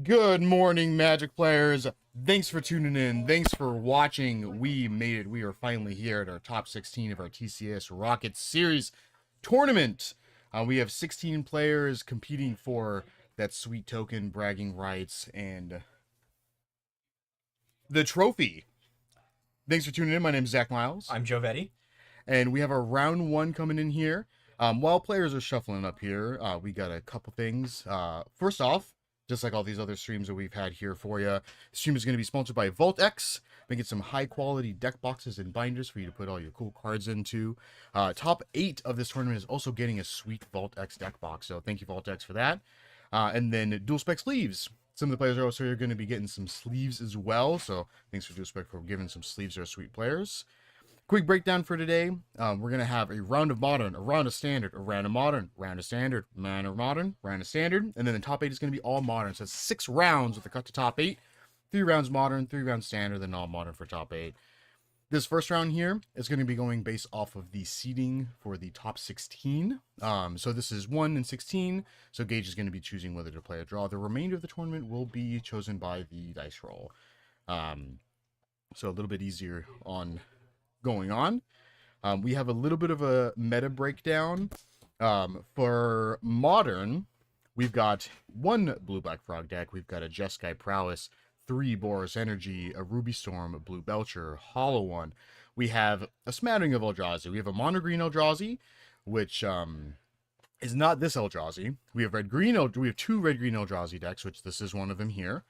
Good morning, Magic players. Thanks for tuning in. Thanks for watching. We made it. We are finally here at our top 16 of our TCS Rocket Series tournament. We have 16 players competing for that sweet token, bragging rights, and the trophy. Thanks for tuning in. My name is Zach Miles. I'm Joe Vetti. And we have our round one coming in here. While players are shuffling up here, we got a couple things. First off, just like all these other streams that we've had here for you, the stream is going to be sponsored by VaultX. Making some high quality deck boxes and binders for you to put all your cool cards into. Top 8 of this tournament is also getting a sweet VaultX deck box, so thank you VaultX for that. And then dual spec sleeves. Some of the players are also going to be getting some sleeves as well, so thanks for dual spec for giving some sleeves to our sweet players. Quick breakdown for today. We're going to have a round of modern, a round of standard, a round of modern, round of standard, round of modern, round of standard, and then the top 8 is going to be all modern. So it's 6 rounds with a cut to top 8. 3 rounds modern, 3 rounds standard, then all modern for top 8. This first round here is going to be going based off of the seeding for the top 16. So this is 1 and 16. So Gage is going to be choosing whether to play a draw. The remainder of the tournament will be chosen by the dice roll. So a little bit easier on going on. We have a little bit of a meta breakdown. For modern, we've got 1 blue black frog deck. We've got a Jeskai Prowess, 3 Boros Energy, a Ruby Storm, a Blue Belcher, Hollow One. We have a smattering of Eldrazi. We have a mono green Eldrazi, which is not this Eldrazi. We have we have 2 red green Eldrazi decks, which this is one of them here.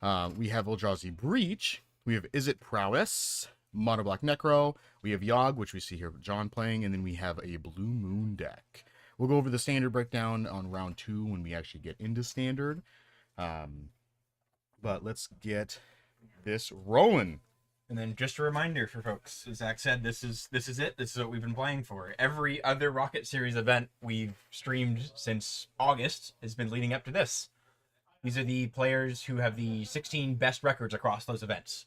We have Eldrazi Breach. We have Izzet Prowess, Mono Black Necro, we have Yogg, which we see here with John playing, and then we have a Blue Moon deck. We'll go over the standard breakdown on round 2 when we actually get into standard. But let's get this rolling. And then just a reminder for folks, as Zach said, this is it. This is what we've been playing for. Every other Rocket Series event we've streamed since August has been leading up to this. These are the players who have the 16 best records across those events.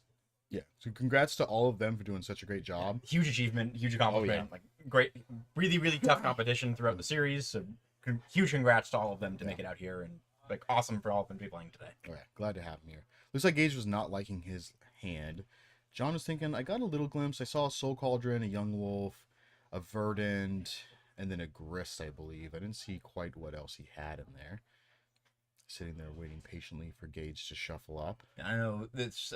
Yeah, so congrats to all of them for doing such a great job. Huge achievement, huge accomplishment. Oh, yeah. Like great, really, really tough competition throughout the series. So huge congrats to all of them to make it out here, and like awesome for all of them to be playing today. All right, glad to have him here. Looks like Gage was not liking his hand. John was thinking, I got a little glimpse. I saw a Soul Cauldron, a Young Wolf, a Verdant, and then a Grist, I believe. I didn't see quite what else he had in there. Sitting there waiting patiently for Gage to shuffle up. I know that's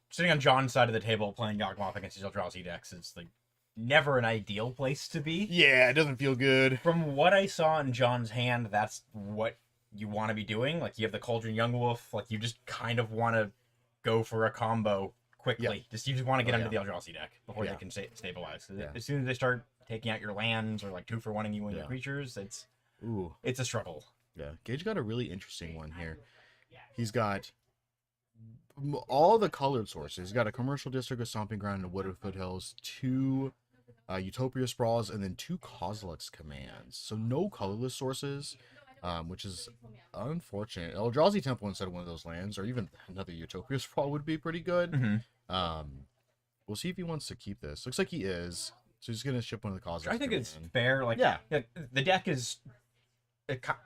sitting on John's side of the table playing Yawgmoth against these Eldrazi decks is like never an ideal place to be. Yeah, it doesn't feel good. From what I saw in John's hand, that's what you want to be doing. Like you have the Cauldron Young Wolf, like you just kind of want to go for a combo quickly. Yep. You just want to get into the Eldrazi deck before they can stabilize. Yeah. As soon as they start taking out your lands or like 2-for-1ing you and your creatures, it's a struggle. Yeah, Gage got a really interesting one here. He's got all the colored sources. He's got a Commercial District, a Stomping Ground, and a Wooded Foothills, 2 Utopia Sprawls, and then 2 Kozilek's Commands. So no colorless sources, which is unfortunate. Eldrazi Temple instead of one of those lands, or even another Utopia Sprawl would be pretty good. Mm-hmm. We'll see if he wants to keep this. Looks like he is. So he's going to ship one of the Kozilek's I think Commands. it's fair. Like, the deck is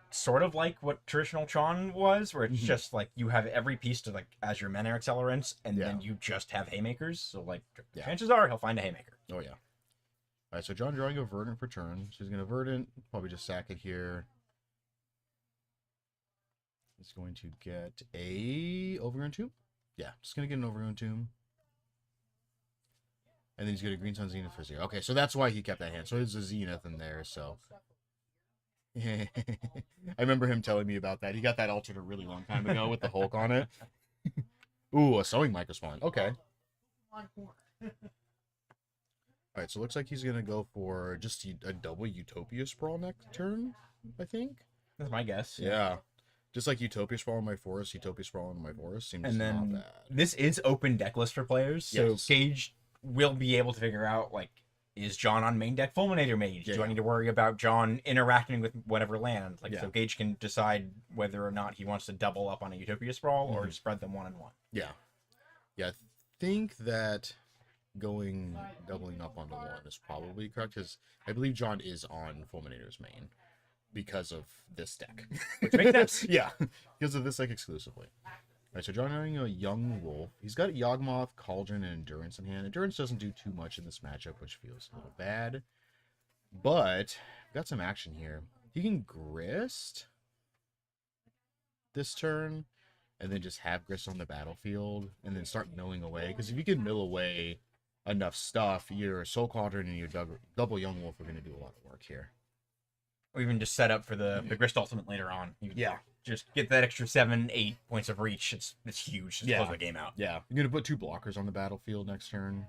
sort of like what traditional Tron was, where it's just like you have every piece to like as your mana accelerants, and then you just have haymakers. So like chances are he'll find a haymaker. Oh yeah. All right, so John drawing a Verdant for turn. So he's gonna Verdant, probably just sack it here. He's going to get a Overgrown Tomb. Yeah, just gonna get an Overgrown Tomb. And then he's gonna Green Sun Zenith for 0. Okay, so that's why he kept that hand. So there's a Zenith in there, so. I remember him telling me about that. He got that altered a really long time ago with the Hulk on it. Ooh, a Sowing Microspawn. Okay. Alright, so it looks like he's going to go for just a double Utopia Sprawl next turn, I think. That's my guess. Yeah. Just like Utopia Sprawl in my forest, Utopia Sprawl in my forest seems and then not bad. This is open deck list for players, so Gage will be able to figure out, like, is John on main deck Fulminator Mage? Do I need to worry about John interacting with whatever land? Like, so Gage can decide whether or not he wants to double up on a Utopia Sprawl or spread them 1-1. Yeah. Yeah, I think that doubling up onto 1 is probably correct, because I believe John is on Fulminator's main. because of this deck. Which makes sense. Yeah, because of this deck exclusively. All right, so John having a Young Wolf. He's got Yawgmoth, Cauldron, and Endurance in hand. Endurance doesn't do too much in this matchup, which feels a little bad. But we've got some action here. He can Grist this turn, and then just have Grist on the battlefield, and then start milling away. Because if you can mill away enough stuff, your Soul Cauldron and your double Young Wolf are going to do a lot of work here. Or even just set up for the Grist Ultimate later on. Yeah. Just get that extra 7-8 points of reach. It's huge. Just close the game out. Yeah. You're going to put 2 blockers on the battlefield next turn.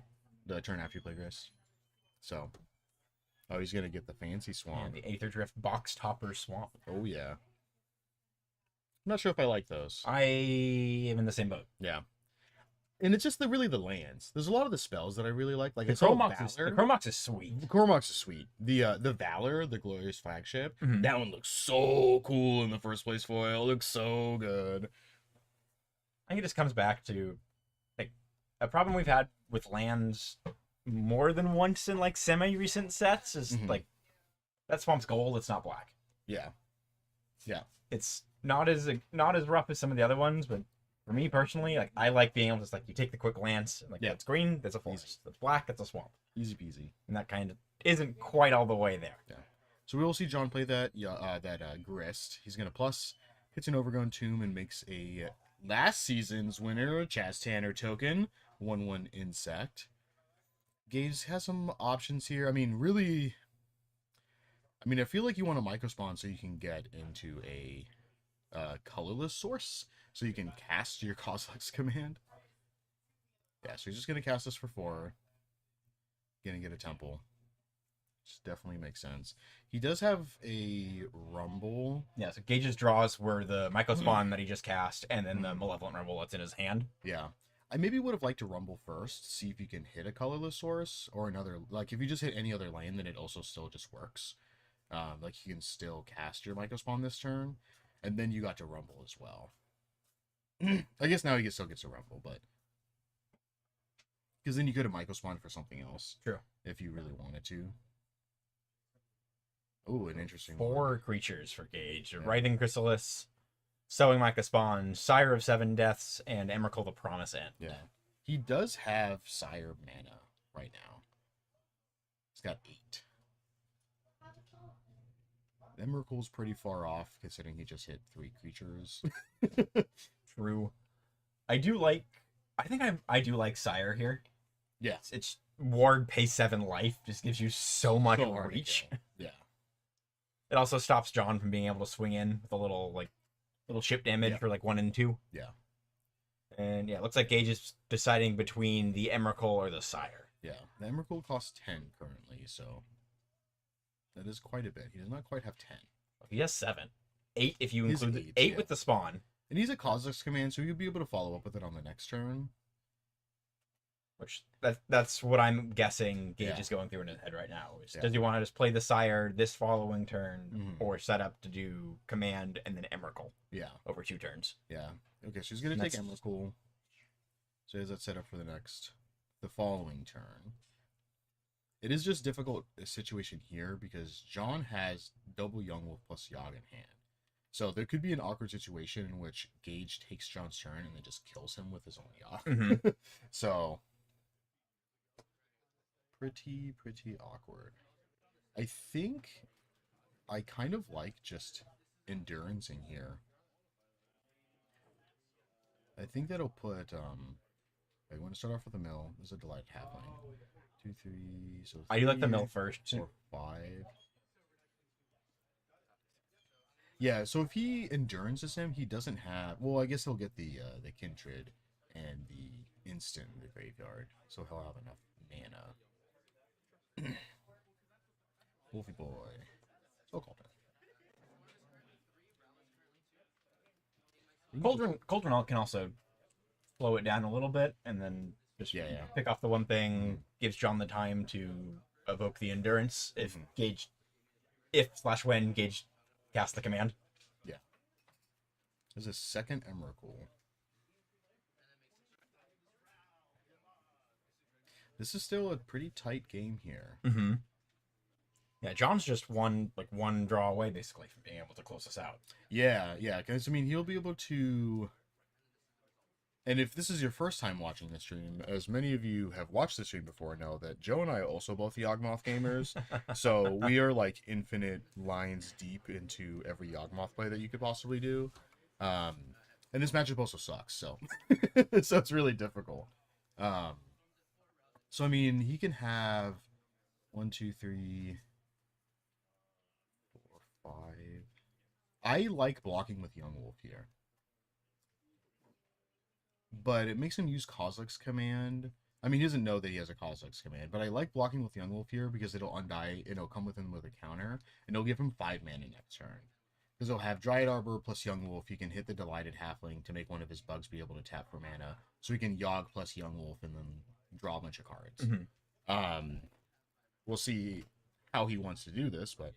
The turn after you play Grist. So. Oh, he's going to get the fancy Swamp. And the Aether Drift Box Topper Swamp. Oh, yeah. I'm not sure if I like those. I am in the same boat. Yeah. And it's just really the lands. There's a lot of the spells that I really like. Like the Chromox is sweet. The Chromox is sweet. The Valor, the Glorious Flagship, that one looks so cool in the first place foil. It looks so good. I think it just comes back to like a problem we've had with lands more than once in like semi-recent sets is like that swamp's gold, it's not black. Yeah. Yeah. It's not as rough as some of the other ones, but for me personally, like I like being able to just like you take the quick glance, like that's green, that's a forest. That's black, that's a swamp. Easy peasy. And that kind of isn't quite all the way there. Yeah. So we will see John play that Grist. He's gonna plus hits an Overgrown Tomb and makes a last season's winner, Chaz Tanner token, 1/1 insect. Gage has some options here. I mean, really, I feel like you want a microspawn so you can get into a colorless source, so you can cast your Kozilek's command. Yeah, so he's just gonna cast this for 4. Gonna get a temple. Which definitely makes sense. He does have a Rumble. Yeah, so Gage's draws were the microspawn that he just cast, and then the Malevolent Rumble that's in his hand. Yeah. I maybe would have liked to Rumble first, see if you can hit a colorless source or another. Like, if you just hit any other land, then it also still just works. Like, you can still cast your microspawn this turn, and then you got to Rumble as well. I guess now he still gets a Rumble, but because then you could have microspawn for something else. True. If you really wanted to. Oh, an interesting 4 one. creatures for Gage. Writhing Chrysalis, Sowing Microspawn, Sire of 7 Deaths, and Emrakul the Promise End. Yeah. He does have Sire mana right now. He's got 8. Emrakul's pretty far off, considering he just hit 3 creatures. True. I do like Sire here. Yeah. It's Ward pay 7 life, just gives you so much reach. Yeah. It also stops John from being able to swing in with a little chip damage for like 1 and 2. Yeah. And yeah, it looks like Gage is deciding between the Emrakul or the Sire. Yeah. The Emrakul costs 10 currently, so that is quite a bit. He does not quite have 10. He has 7. 8 if you include 8, 8 with the spawn. And he's a Kozilek's command, so you'll be able to follow up with it on the next turn. Which that's what I'm guessing Gage is going through in his head right now. Does he want to just play the Sire this following turn, or set up to do command and then Emrakul? Yeah. Over 2 turns. Yeah. Okay, so he's gonna take Emrakul. So he has that set up for the following turn. It is just difficult situation here because John has double Young Wolf plus Yogg in hand. So there could be an awkward situation in which Gage takes John's turn and then just kills him with his own Yogg. So pretty awkward. I think I kind of like just endurance in here. I think that'll put I want to start off with a mill. This is a delight halfling. 2, 3, so 3, I do like the mill first. 4, 5. Yeah, so if he endurances him, he doesn't have. Well, I guess he'll get the Kindred and the instant in the graveyard, so he'll have enough mana. Wolfie boy. So called it. Cauldron can also slow it down a little bit and then just pick off the one thing, gives John the time to evoke the endurance if when Gage casts the command. Yeah. There's a second Emrakul. This is still a pretty tight game here. Yeah, John's just one draw away basically from being able to close us out. Yeah, yeah, because I mean he'll be able to. And if this is your first time watching the stream, as many of you have watched the stream before know that Joe and I are also both Yawgmoth gamers, so we are like infinite lines deep into every Yawgmoth play that you could possibly do. And this matchup also sucks, so so it's really difficult. Um, so I mean, he can have 1, 2, 3, 4, 5. I like blocking with Young Wolf here, but it makes him use Kozilek's command. I mean, he doesn't know that he has a Kozilek's command, but I like blocking with Young Wolf here because it'll undie, it'll come with him with a counter, and it'll give him 5 mana next turn. Because he'll have Dryad Arbor plus Young Wolf, he can hit the Delighted Halfling to make one of his bugs be able to tap for mana, so he can Yogg plus Young Wolf and then draw a bunch of cards. We'll see how he wants to do this, but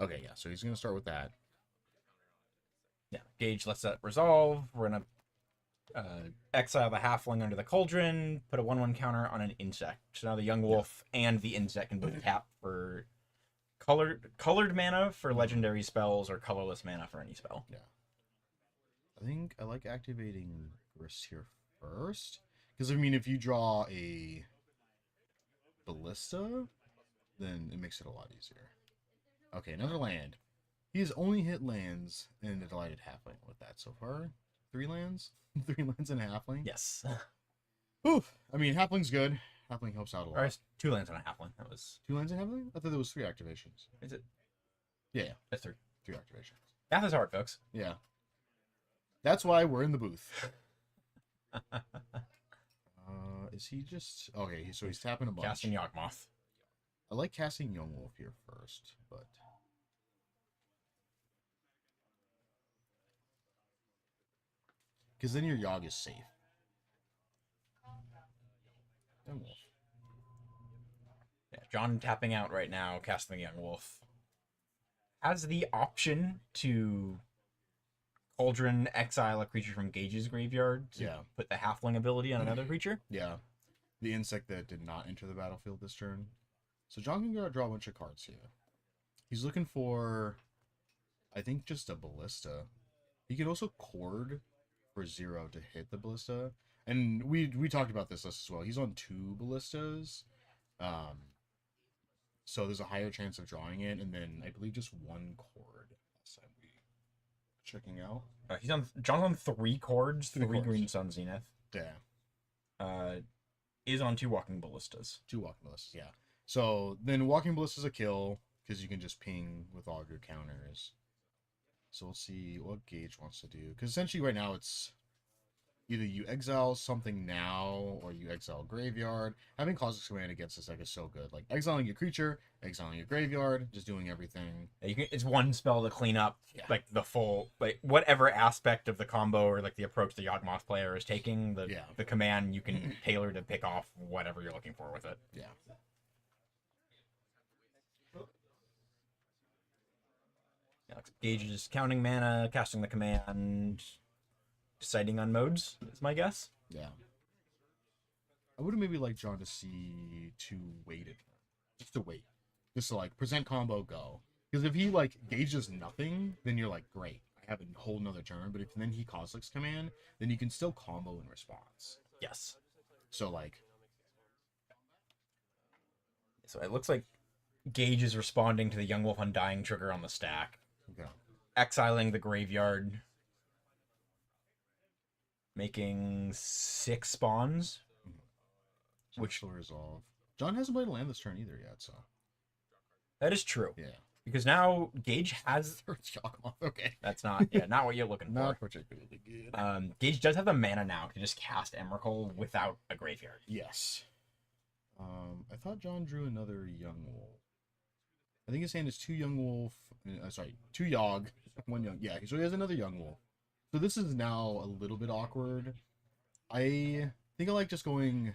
okay, yeah, so he's going to start with that. Yeah, Gage lets that resolve. We're going to exile the Halfling under the Cauldron, put a 1/1 counter on an insect. So now the Young Wolf and the insect can both tap for colored mana for legendary spells or colorless mana for any spell. Yeah. I think I like activating Grist here first. Because, I mean, if you draw a Ballista, then it makes it a lot easier. Okay, another land. He has only hit lands in the Delighted Halfling with that so far. 3 lands? 3 lands and a Halfling? Yes. Oof. I mean, Halfling's good. Halfling helps out a lot. Or 2 lands and a Halfling. That was 2 lands and a Halfling? I thought there was 3 activations. Is it? Yeah. That's 3. 3 activations. Math is hard, folks. Yeah. That's why we're in the booth. Is he just... Okay, so he's tapping a bunch. Casting Yawgmoth. I like casting Young Wolf here first, but... Because then your Yogg is safe. Young Wolf. Yeah, John tapping out right now, casting Young Wolf. Has the option to Cauldron exile a creature from Gage's graveyard to put the Halfling ability on another creature. Yeah. The insect that did not enter the battlefield this turn. So John can go draw a bunch of cards here. He's looking for, I think, just a Ballista. He could also Chord for 0 to hit the Ballista. And we talked about this list as well. He's on 2 Ballistas. So there's a higher chance of drawing it, and then I believe just 1 Chord. Last time we checking out. John's on 3 Chords, 3 Green Sun Zenith. Yeah. Is on 2 Walking Ballistas. 2 Walking Ballistas, yeah. So then Walking Ballista's a kill, because you can just ping with all of your counters. So we'll see what Gage wants to do. Because essentially right now it's either you exile something now or you exile Graveyard. Having Kozilek's Command against this deck is so good. Like exiling your creature, exiling your graveyard, just doing everything. Yeah, it's one spell to clean up like the full, like whatever aspect of the combo or like the approach the Yawgmoth player is taking. The command you can tailor to pick off whatever you're looking for with it. Yeah. Gage is counting mana, casting the command, deciding on modes, is my guess. Yeah. I would have maybe liked John to see to wait it. Just to wait. Just to like present combo, go. Because if he like gauges nothing, then you're like, great. I have a whole nother turn. But if then he Kozilek's command, then you can still combo in response. Yes. So like. So it looks like Gage is responding to the Young Wolf Undying trigger on the stack. Okay. Exiling the graveyard. Making 6 spawns. Which will resolve. John hasn't played a land this turn either yet, so. That is true. Yeah. Because now Gage has. Okay. That's not not what you're looking for. Not particularly good. Gage does have the mana now to just cast Emrakul without a graveyard. Yes. I thought John drew another Young Wolf. I think his hand is 2 Young Wolf. 2 Yogg, 1 Young. Yeah, so he has another Young Wolf. So this is now a little bit awkward. I think I like just going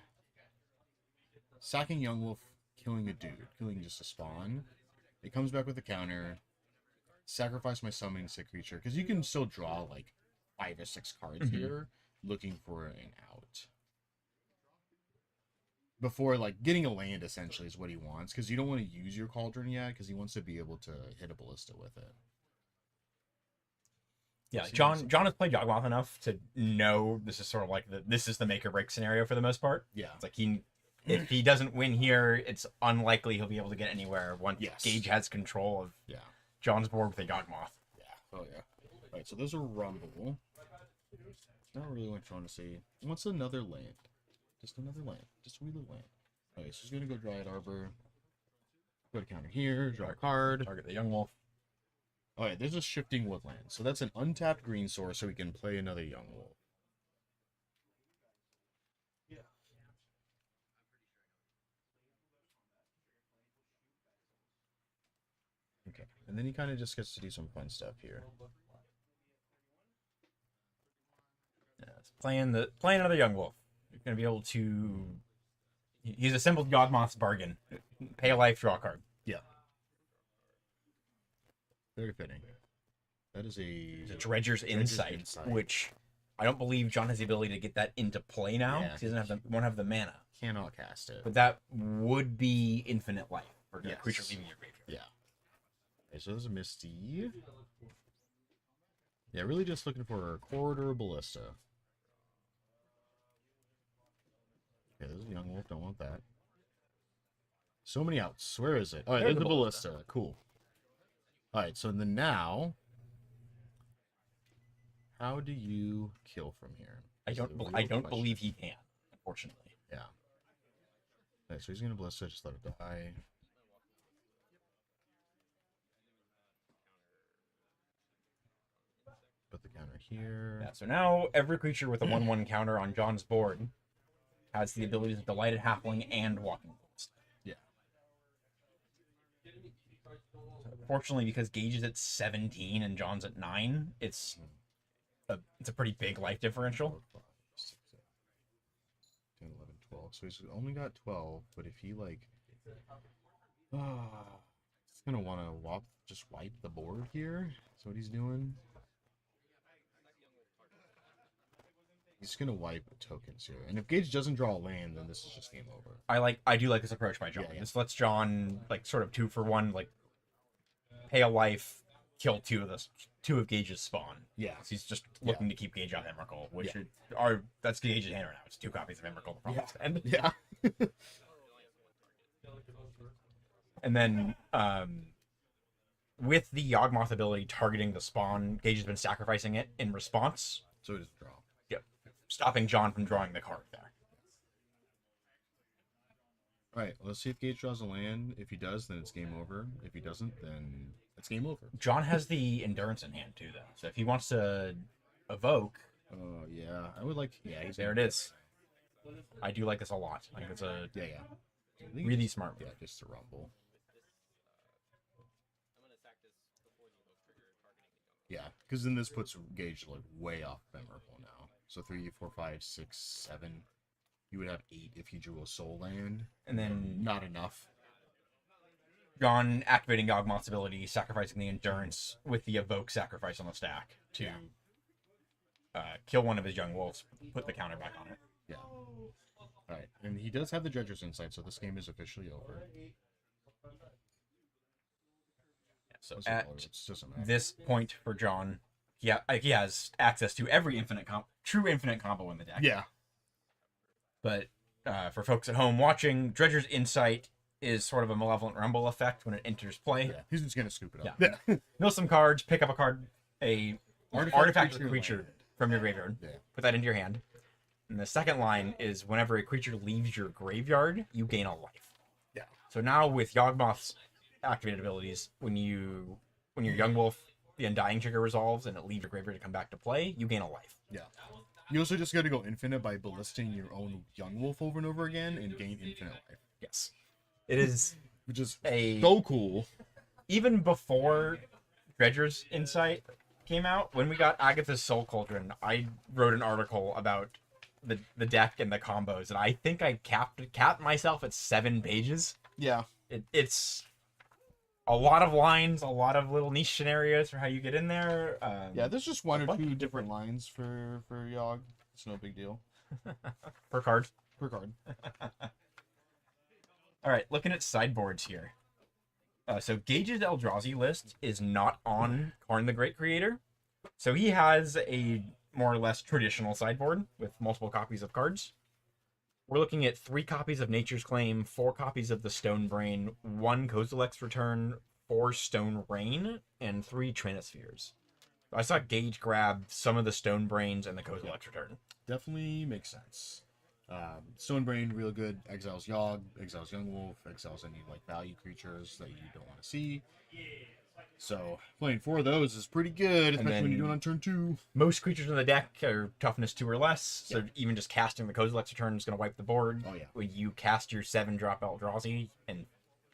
sacking Young Wolf, killing a dude, killing just a spawn. It comes back with a counter. Sacrifice my summoning sick creature, because you can still draw like 5 or 6 cards here, looking for an out. before like getting a land essentially is what he wants, because you don't want to use your cauldron yet, because he wants to be able to hit a ballista with it. Yeah, John has played Yawgmoth enough to know this is sort of like this is the make or break scenario for the most part. Yeah, it's like if he doesn't win here, it's unlikely he'll be able to get anywhere once Gage has control of John's board with a Yawgmoth. Yeah. Oh yeah. All right, so those are Rumble. Not really what I'm trying to say. What's another land? Just another land. Just a wee little land. Okay, so he's gonna go Dryad Arbor. Go to counter here. Draw a card. Target the Young Wolf. Alright, there's a Shifting Woodland. So that's an untapped green source, so we can play another Young Wolf. Okay, and then he kind of just gets to do some fun stuff here. Yeah, it's playing another Young Wolf. You're gonna be able to. He's assembled Yawgmoth's bargain. Pay a life, draw a card. Yeah. Very fitting. That is a Dredger's Insight, which I don't believe John has the ability to get that into play now. Yeah, he won't have the mana. Cannot cast it. But that would be infinite life for a creature leaving your graveyard. Yeah. Okay, so there's a Misty. Yeah, really just looking for a Corridor Ballista. Okay, there's a Young Wolf. Don't want that. So many outs. Where is it? All right, there's the Ballista. Cool. All right, so then now, how do you kill from here? I don't believe he can, unfortunately. Yeah. Okay, so he's gonna Ballista. Just let it die. Put the counter here. Yeah. So now every creature with a 1/1 counter on John's board has the ability to Delighted Halfling and Walking Ballista. Yeah. Fortunately, because Gage is at 17 and John's at 9, it's a pretty big life differential. 4, 5, 6, 7, 10, 11, 12. So he's only got 12, but if he like, he's gonna want to just wipe the board here. That's what he's doing. He's gonna wipe tokens here, and if Gage doesn't draw a land, then this is just game over. I do like this approach by John. Yeah. This lets John like sort of 2 for 1, like pay a life, kill 2 of Gage's spawn. Yeah, so he's just looking to keep Gage out of Emrakul, which that's Gage's hand right now. It's 2 copies of Emrakul. Yeah. And then with the Yawgmoth ability targeting the spawn, Gage has been sacrificing it in response. So he doesn't draw. Yep. Stopping John from drawing the card there. Alright, let's see if Gage draws a land. If he does, then it's game over. If he doesn't, then it's game over. John has the Endurance in hand too, though. So if he wants to evoke... Oh, yeah. I would like... Yeah, there it is. I do like this a lot. I think it's a really smart move. Yeah, just to rumble. Yeah, because then this puts Gage like way off Emrakul now. So 3, 4, 5, 6, 7. You would have 8 if he drew a soul land. And then not enough. John activating Yawgmoth's ability, sacrificing the Endurance with the Evoke sacrifice on the stack to kill one of his Young Wolves, put the counter back on it. Yeah. Alright, and he does have the Dredger's Insight, so this game is officially over. So at this point for John, he has access to every true infinite combo in the deck. Yeah. But for folks at home watching, Dredger's Insight is sort of a Malevolent Rumble effect when it enters play. Yeah, he's just going to scoop it up. Yeah. Mill some cards, pick up a card, a artifact creature from your graveyard, put that into your hand. And the second line is whenever a creature leaves your graveyard, you gain a life. Yeah. So now with Yawgmoth's activated abilities, when your Young Wolf, the Undying trigger resolves and it leaves your graveyard to come back to play, you gain a life. Yeah. You also just got to go infinite by ballisting your own Young Wolf over and over again and gain infinite life. Yes. It is which is so cool. Even before Dredger's Insight came out, when we got Agatha's Soul Cauldron, I wrote an article about the deck and the combos, and I think I capped myself at 7 pages. Yeah. It's a lot of lines, a lot of little niche scenarios for how you get in there. Yeah, there's just 1 or 2 different lines for Yogg. It's no big deal. Per card. Per card. All right, looking at sideboards here. So Gage's Eldrazi list is not on Karn the Great Creator. So he has a more or less traditional sideboard with multiple copies of cards. We're looking at 3 copies of Nature's Claim, 4 copies of the Stone Brain, 1 Kozilek's Return, 4 Stone Rain, and 3 Trinispheres. I saw Gage grab some of the Stone Brains and the Kozilek's Return. Definitely makes sense. Stonebrain, real good. Exiles Yogg, exiles Young Wolf, exiles any like value creatures that you don't want to see. So playing 4 of those is pretty good, especially when you're doing on turn 2. Most creatures in the deck are toughness 2 or less, so even just casting the Kozilek's Return is going to wipe the board. Oh yeah. When you cast your 7-drop Eldrazi and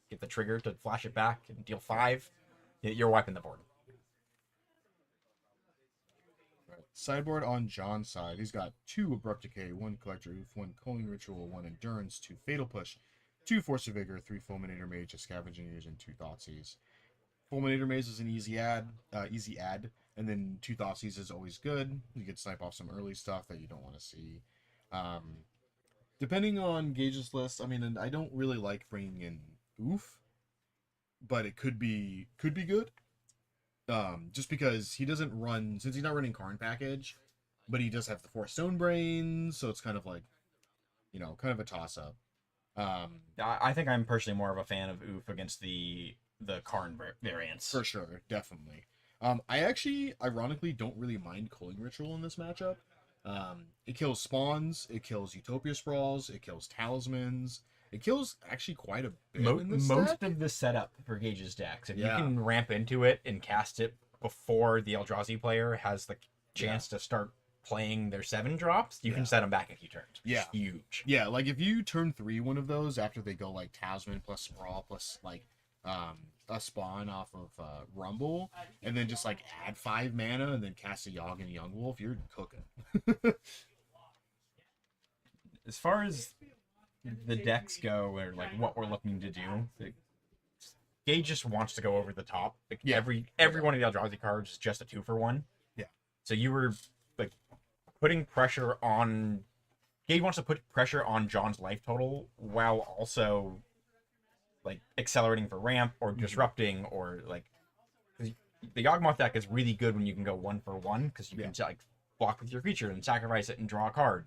get the trigger to flash it back and deal 5, you're wiping the board. Sideboard on John's side, he's got 2 Abrupt Decay, 1 Collector Oof, 1 Culling Ritual, 1 Endurance, 2 Fatal Push, 2 Force of Vigor, 3 Fulminator Mage, a Scavenging Ooze, and 2 Thoughtseize. Fulminator Mage is an easy add, and then 2 Thoughtseize is always good. You can snipe off some early stuff that you don't want to see. Depending on Gage's list, I mean, and I don't really like bringing in Oof, but it could be good. Just because he doesn't run, since he's not running Karn package, but he does have the 4 Stone Brains, so it's kind of like, kind of a toss up. I think I'm personally more of a fan of Oof against the Karn variants. For sure, definitely. I actually, ironically, don't really mind Culling Ritual in this matchup. It kills spawns, it kills Utopia Sprawls, it kills Talismans. It kills actually quite a bit in this most deck. of the setup for Gage's decks. If you can ramp into it and cast it before the Eldrazi player has the chance to start playing their 7 drops, you can set them back a few turns. Yeah. Huge. Yeah, like if you turn 3 one of those after they go like Talisman plus Sprawl plus like a spawn off of Rumble, and then just like add 5 mana and then cast a Yogg and a Young Wolf, you're cooking. As far as the decks go, or like what we're looking to do, Gage just wants to go over the top. Like every one of the Eldrazi cards is just a 2-for-1. Yeah. So you were like putting pressure on. Gage wants to put pressure on John's life total while also like accelerating for ramp or disrupting or like. The Yawgmoth deck is really good when you can go 1-for-1 because you can like block with your creature and sacrifice it and draw a card.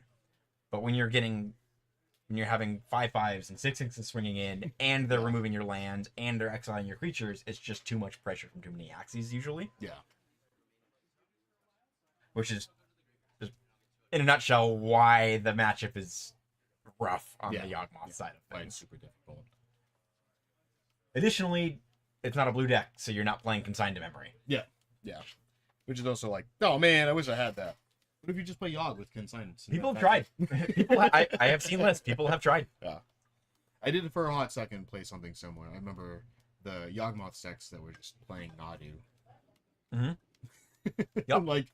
But when you're having 5/5s and 6/6s swinging in, and they're removing your lands, and they're exiling your creatures, it's just too much pressure from too many axes, usually. Yeah. Which is, just, in a nutshell, why the matchup is rough on the Yawgmoth side of things. Super difficult. Additionally, it's not a blue deck, so you're not playing Consigned to Memory. Yeah. Yeah. Which is also like, oh man, I wish I had that. What if you just play Yogg with Consigned? People have tried. I have seen lists. People have tried. Yeah. I did it for a hot second, play something similar. I remember the Yawgmoth decks that were just playing Nadu. Mm-hmm. Yep. Like,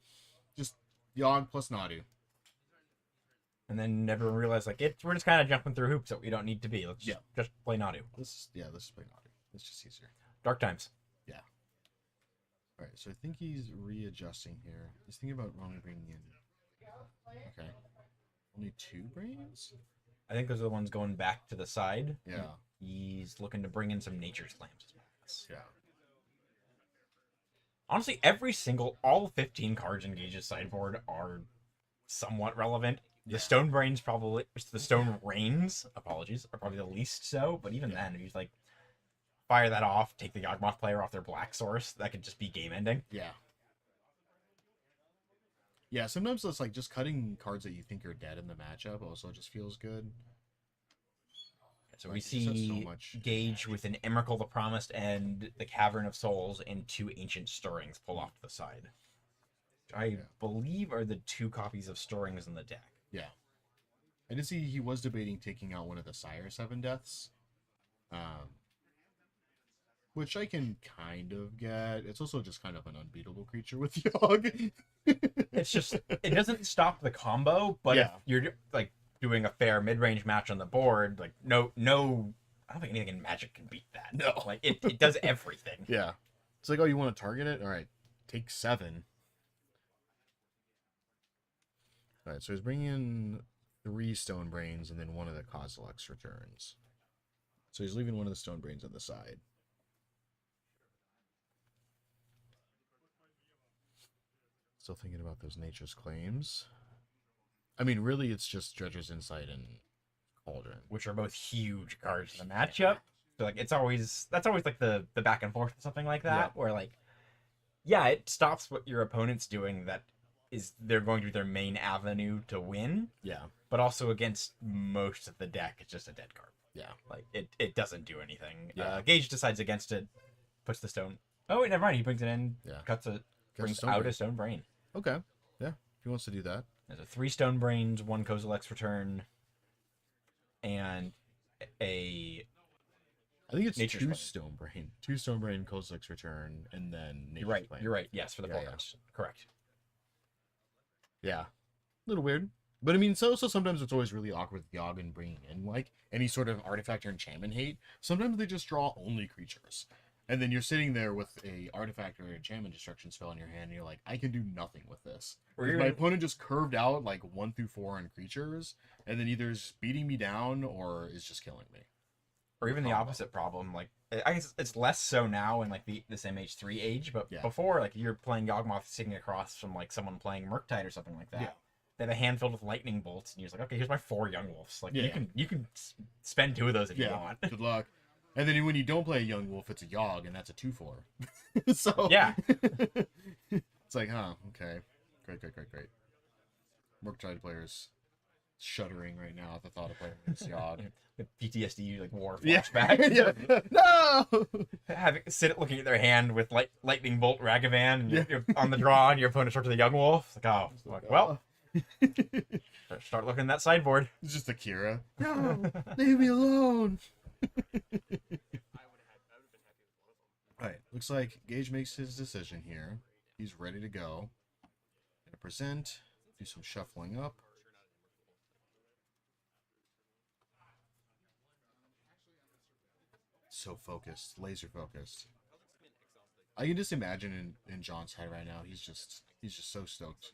just Yogg plus Nadu. And then everyone realized, like, we're just kind of jumping through hoops that we don't need to be. Let's just play Nadu. Let's just play Nadu. It's just easier. Dark times. Yeah. All right, so I think he's readjusting here. He's thinking about only bringing in. Okay. Only 2 brains? I think those are the ones going back to the side. Yeah. He's looking to bring in some Nature's Claims. Yeah. Honestly, all 15 cards in Gage's sideboard are somewhat relevant. The Stone Brains the Stone Rains, apologies, are probably the least so, but even then, if you like fire that off, take the Yawgmoth player off their black source, that could just be game ending. Yeah. Yeah, sometimes it's like just cutting cards that you think are dead in the matchup also just feels good. So we see Gage with an Emrakul the Promised and the Cavern of Souls and 2 Ancient Stirrings pull off to the side. Which I believe are the 2 copies of Stirrings in the deck. Yeah. I did see he was debating taking out one of the Sire 7 Deaths. Which I can kind of get. It's also just kind of an unbeatable creature with Yogg. It's just, it doesn't stop the combo, but if you're like doing a fair mid-range match on the board, like no, I don't think anything in Magic can beat that. No. Like it does everything. Yeah. It's like, oh, you want to target it? All right, take 7. All right, so he's bringing in 3 Stone Brains and then one of the Kozilek's Returns. So he's leaving one of the Stone Brains on the side. Still thinking about those Nature's Claims. I mean, really, it's just Dredger's Insight and Cauldron, which are both huge cards in the matchup. So like that's always like the back and forth or something like that, where like, yeah, it stops what your opponent's doing. That is, they're going to be their main avenue to win. Yeah. But also against most of the deck, it's just a dead card. Yeah. Like it doesn't do anything. Yeah. Gage decides against it, puts the stone. Oh wait, never mind. He brings it in. Yeah. Brings out a stone brain. Okay. Yeah. If he wants to do that. There's a 3 stone brains, 1 Kozilek's Return, and I think it's Nature's 2 Claim. Stone Brain. 2 Stone Brain, Kozilek's Return, and then Nature's You're right. Claim. You're right. Yes, for the cards. Correct. Yeah. A little weird. But I mean, so sometimes it's always really awkward with Yogg and bringing in like any sort of artifact or enchantment hate. Sometimes they just draw only creatures. And then you're sitting there with a artifact or enchantment destruction spell in your hand, and you're like, I can do nothing with this. My opponent just curved out like 1 through 4 on creatures, and then either is beating me down or is just killing me. Or even the opposite problem. Like, I guess it's less so now in like this MH3 age, but before, like, you're playing Yawgmoth sitting across from like someone playing Murktide or something like that. Yeah. They have a hand filled with lightning bolts, and you're just like, okay, here's my 4 Young Wolves. Like, you can spend 2 of those if you want. Good luck. And then when you don't play a Young Wolf, it's a Yogg, and that's a 2/4. So yeah, it's like, huh, okay, great. Murktide players shuddering right now at the thought of playing against Yogg. PTSD, like war flashback. Yeah. No. Looking at their hand with lightning bolt Ragavan, and you're on the draw, and your opponent starts with a Young Wolf. Like, oh, well. Start looking at that sideboard. It's just Akira. No, leave me alone. Alright, looks like Gage makes his decision here. He's ready to go. Gonna present, do some shuffling up. So focused, laser focused. I can just imagine in John's head right now, he's just so stoked.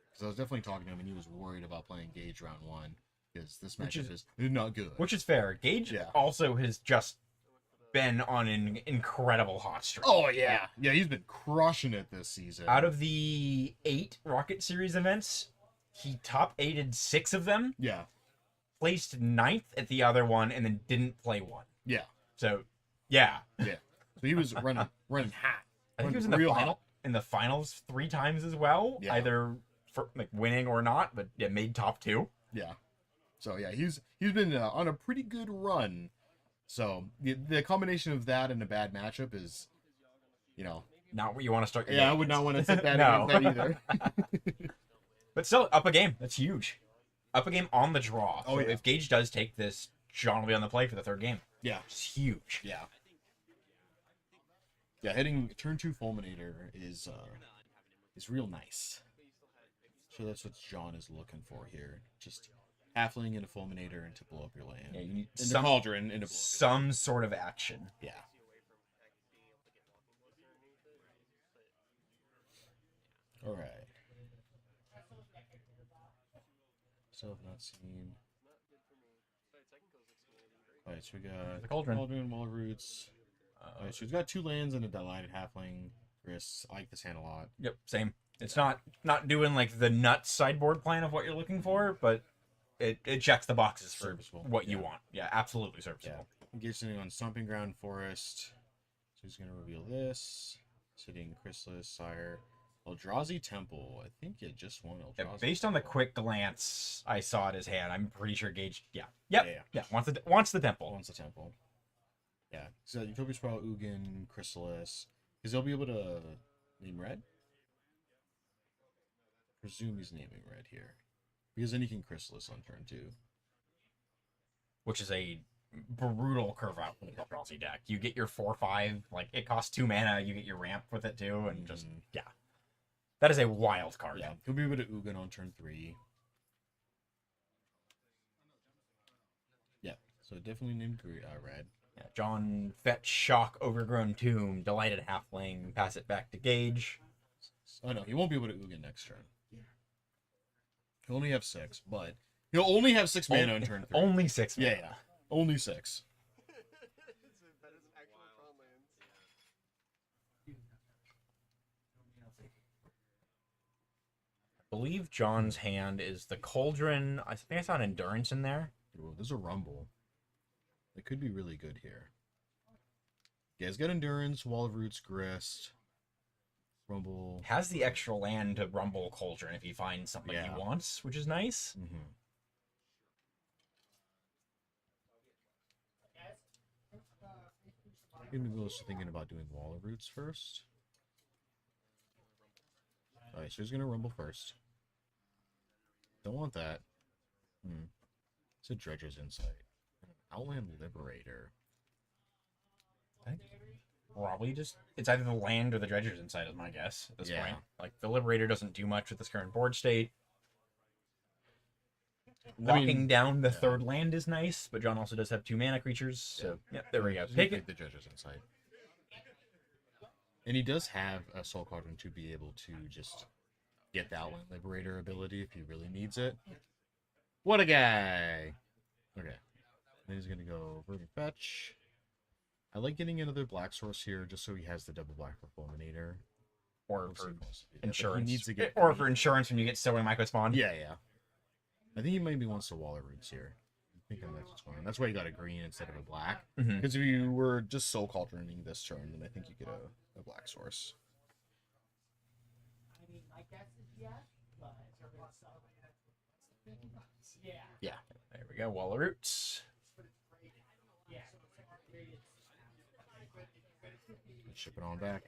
Because I was definitely talking to him and he was worried about playing Gage round 1. Because this matchup is not good. Which is fair. Gage also has just been on an incredible hot streak. Oh, yeah. Yeah, he's been crushing it this season. Out of the 8 Rocket Series events, he top 8'd 6 of them. Yeah. Placed 9th at the other one, and then didn't play one. Yeah. So, yeah. Yeah. So he was running hot. I think he was in the finals 3 times as well. Yeah. Either for like winning or not, but made top 2. Yeah. So yeah, he's been on a pretty good run. So the combination of that and a bad matchup is, not what you want to start. I would not want to sit that against that either. But still, up a game. That's huge. Up a game on the draw. Oh, so if Gage does take this, John will be on the play for the 3rd game. Yeah, it's huge. Yeah. Yeah, hitting turn 2 Fulminator is real nice. So that's what John is looking for here. Just halfling and a Fulminator and to blow up your land. Yeah, you need some Cauldron and some sort of action. Yeah. All right. So I've not seen. All right, so we got the Cauldron, Wall Roots. All right, so we've got 2 lands and a delighted halfling. Chris, I like this hand a lot. Yep, same. It's not doing like the nuts sideboard plan of what you're looking for, but it checks the boxes for what you want. Yeah, absolutely serviceable. Yeah. Engage sitting on Stomping Ground Forest. So he's going to reveal this. Sitting Chrysalis, Sire. Eldrazi Temple. I think it just won Eldrazi. Yeah, based on the quick glance I saw at his hand, I'm pretty sure Gage. Yeah. Wants the temple. Wants the temple. Yeah. So Utopia Sprawl, Ugin, Chrysalis. Because they'll be able to name red. Presume he's naming red here. Because then he can Chrysalis on turn 2. Which is a brutal curve out from the Eldrazi deck. You get your 4/5, like it costs 2 mana, you get your ramp with it too, and just that is a wild card. Yeah, he'll be able to Ugin on turn 3. Yeah, so definitely named red. Yeah, John, fetch, shock, overgrown tomb, delighted halfling, pass it back to Gage. Oh no, he won't be able to Ugin next turn. He'll only have 6, but he'll only have 6 mana on turn 3. Only 6 mana. Yeah. Only 6. believe John's hand is the Cauldron. I think I saw an Endurance in there. Ooh, there's a Rumble. It could be really good here. Yeah, it's got Endurance, Wall of Roots, Grist, Rumble. Has the extra land to Rumble Cauldron if he finds something he wants, which is nice. Mm-hmm. Maybe also thinking about doing Wall of Roots first. Alright, so he's gonna Rumble first. Don't want that. It's a Dredger's Insight. An Outland Liberator. Probably just it's either the land or the Dredger's Insight is my guess at this point. Like the Liberator doesn't do much with this current board state. Locking down the third land is nice, but John also does have 2 mana creatures. So yeah, there we go. Pick the Dredger's Insight. And he does have a Soul Cauldron to be able to just get the Outland Liberator ability if he really needs it. What a guy! Okay. Then he's gonna go Verdant Fetch. I like getting another black source here just so he has the double black for Fulminator. Or for insurance. He needs to get or for insurance when you get Sowing Micro Spawn. Yeah. I think he maybe wants to Wall of Roots here. I think that's what's going on. That's why you got a green instead of a black. Because if you were just Soul Cauldroning this turn, then I think you get a black source. Yeah. There we go. Wall of Roots. Ship it on back.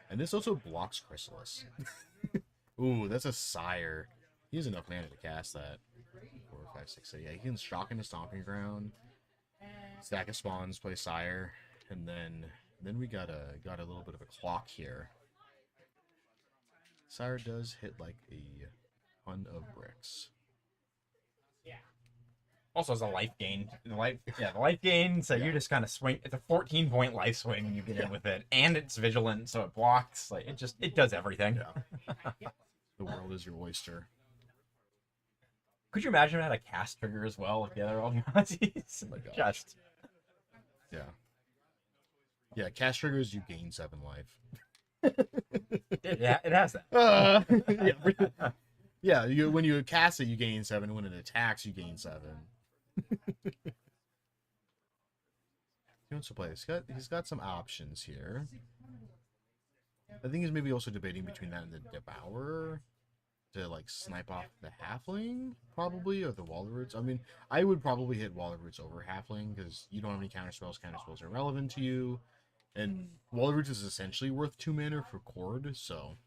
And this also blocks Chrysalis. Ooh, that's a Sire. He has enough mana to cast that. 4, 5, 6, 7. Yeah, he can Shock into Stomping Ground. Stack of Spawns, play Sire. And then we got a little bit of a clock here. Sire does hit like a ton of bricks. Also has a life gain. The life gain. So you just kind of swing. It's a 14-point life swing when you get in with it, and it's vigilant, so it blocks. Like it does everything. Yeah. The world is your oyster. Could you imagine if it had a cast trigger as well with the other old Nazis? Oh my gosh. Just yeah. Cast triggers, you gain 7 life. it has that. Yeah. When you cast it, you gain 7. When it attacks, you gain 7. He wants to play. He's got some options here. I think he's maybe also debating between that and the Devourer to like snipe off the Halfling, probably, or the Wall of Roots. I mean, I would probably hit Wall of Roots over Halfling because you don't have any counter spells. Counter spells are irrelevant to you, and Wall of Roots is essentially worth 2 mana for Chord. So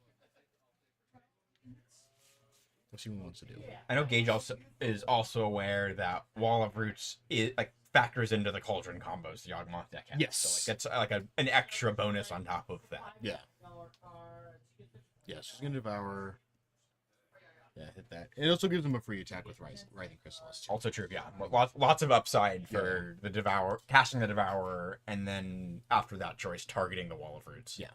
let's see what he wants to do. I know Gage is also aware that Wall of Roots factors into the Cauldron combos the Yawgmoth deck has. Yes. So it's like an extra bonus on top of that. Yeah. Yeah, she's gonna Devour. Yeah, hit that. It also gives him a free attack with Writhing Chrysalis too. Also true, yeah. Lots of upside for the Devourer, casting the Devourer, and then after that choice, targeting the Wall of Roots. Yeah.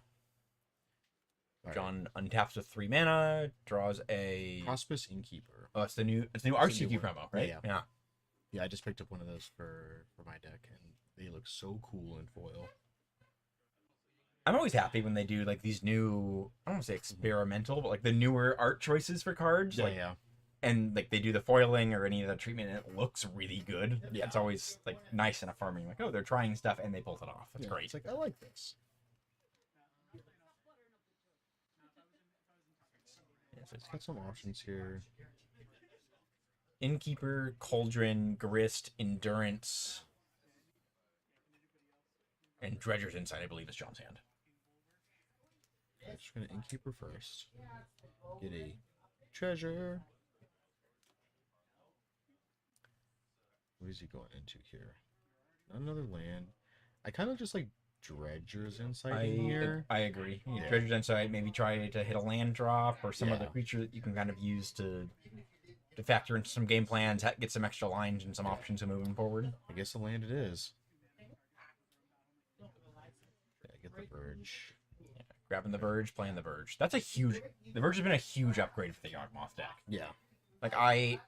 John untaps with 3 mana, draws a Prospus Innkeeper. Oh, it's the new RCQ promo, right? Yeah. Yeah, I just picked up one of those for my deck, and they look so cool in foil. I'm always happy when they do like these new, I don't want to say experimental, but like the newer art choices for cards. Yeah. And like they do the foiling or any of the treatment, and it looks really good. Yeah, it's always like nice and affirming. Like, oh, they're trying stuff and they pulled it off. That's great. It's like I like this. Yeah, so it's got some options here. Innkeeper, Cauldron, Grist, Endurance, and Dredger's Insight, I believe, is John's hand. I'm just gonna Innkeeper first. Get a treasure. What is he going into here? Not another land. I kind of just like Dredger's Insight in here. I agree. Dredger's Insight, maybe try to hit a land drop or some other creature that you can kind of use to factor into some game plans, get some extra lines and some options moving forward. I guess the land it is. Yeah, get the Verge. Yeah, grabbing the Verge, playing the Verge. The Verge has been a huge upgrade for the Yawgmoth deck. Yeah. Like I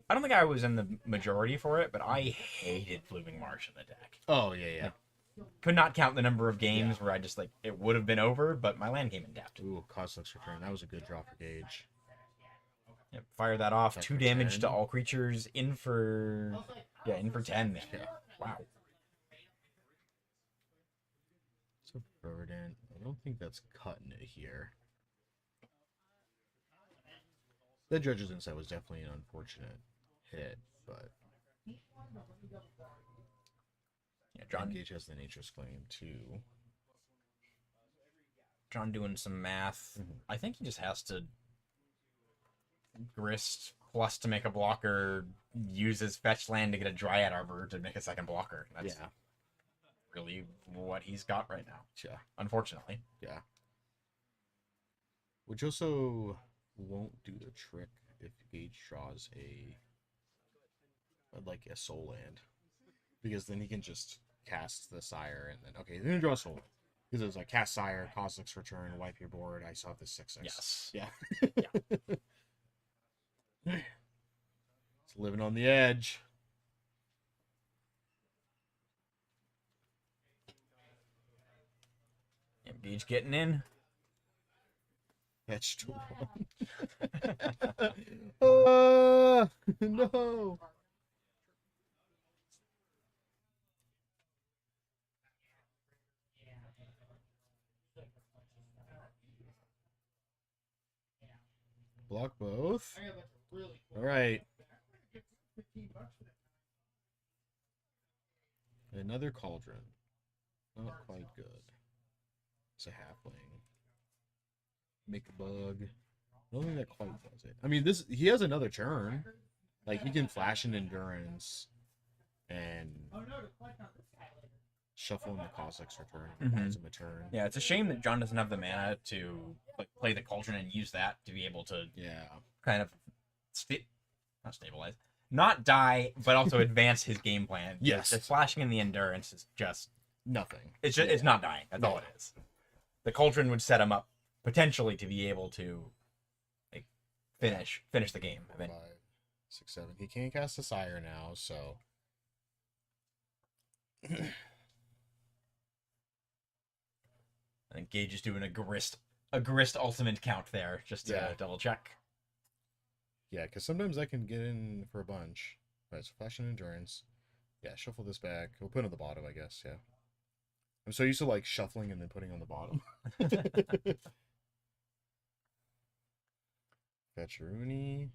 don't think I was in the majority for it, but I hated Blooming Marsh in the deck. Oh, yeah. Could not count the number of games where I just it would have been over, but my land came in tapped. Ooh, Cosmic's Return. That was a good draw for Gage. Yep, fire that off. Attack 2 for damage 10. to all creatures. In for 10. Yeah. Wow. So verdant. I don't think that's cutting it here. The Judge's Insight was definitely an unfortunate hit, but Yeah, John Gage has the Nature's Claim too. John doing some math. I think he just has to grist plus to make a blocker, use his fetch land to get a Dryad Arbor to make a second blocker. That's really what he's got right now. Yeah. Unfortunately. Yeah. Which also won't do the trick if Gage draws like a soul land. Because then he can just cast the Sire and then okay, he's gonna draw a soul land. Because it's like cast Sire, Cosmic's Return, wipe your board. I saw this 6/6. Yes. Yeah. It's living on the edge. Gage getting in. Fetch to 1. No. Block both. All right. Another Cauldron. Not quite good. It's a halfling. Make a bug. I don't think that quite does it. I mean, he has another turn. Like, he can flash an Endurance and shuffle in the Cossack's Return. Buys him a turn. Yeah, it's a shame that John doesn't have the mana to like play the Cauldron and use that to be able to kind of not stabilize, not die, but also advance his game plan. Yes, just flashing in the Endurance is just nothing. It's just it's not dying. That's all it is. The Cauldron would set him up potentially to be able to like finish the game. 5, 6, 7. He can't cast a Sire now, so. I think Gage is doing a grist ultimate count there just to double check. Yeah, because sometimes I can get in for a bunch. All right, so flash and Endurance. Yeah, shuffle this back. We'll put it on the bottom, I guess. Yeah. I'm so used to like shuffling and then putting on the bottom. Fetch Rooney.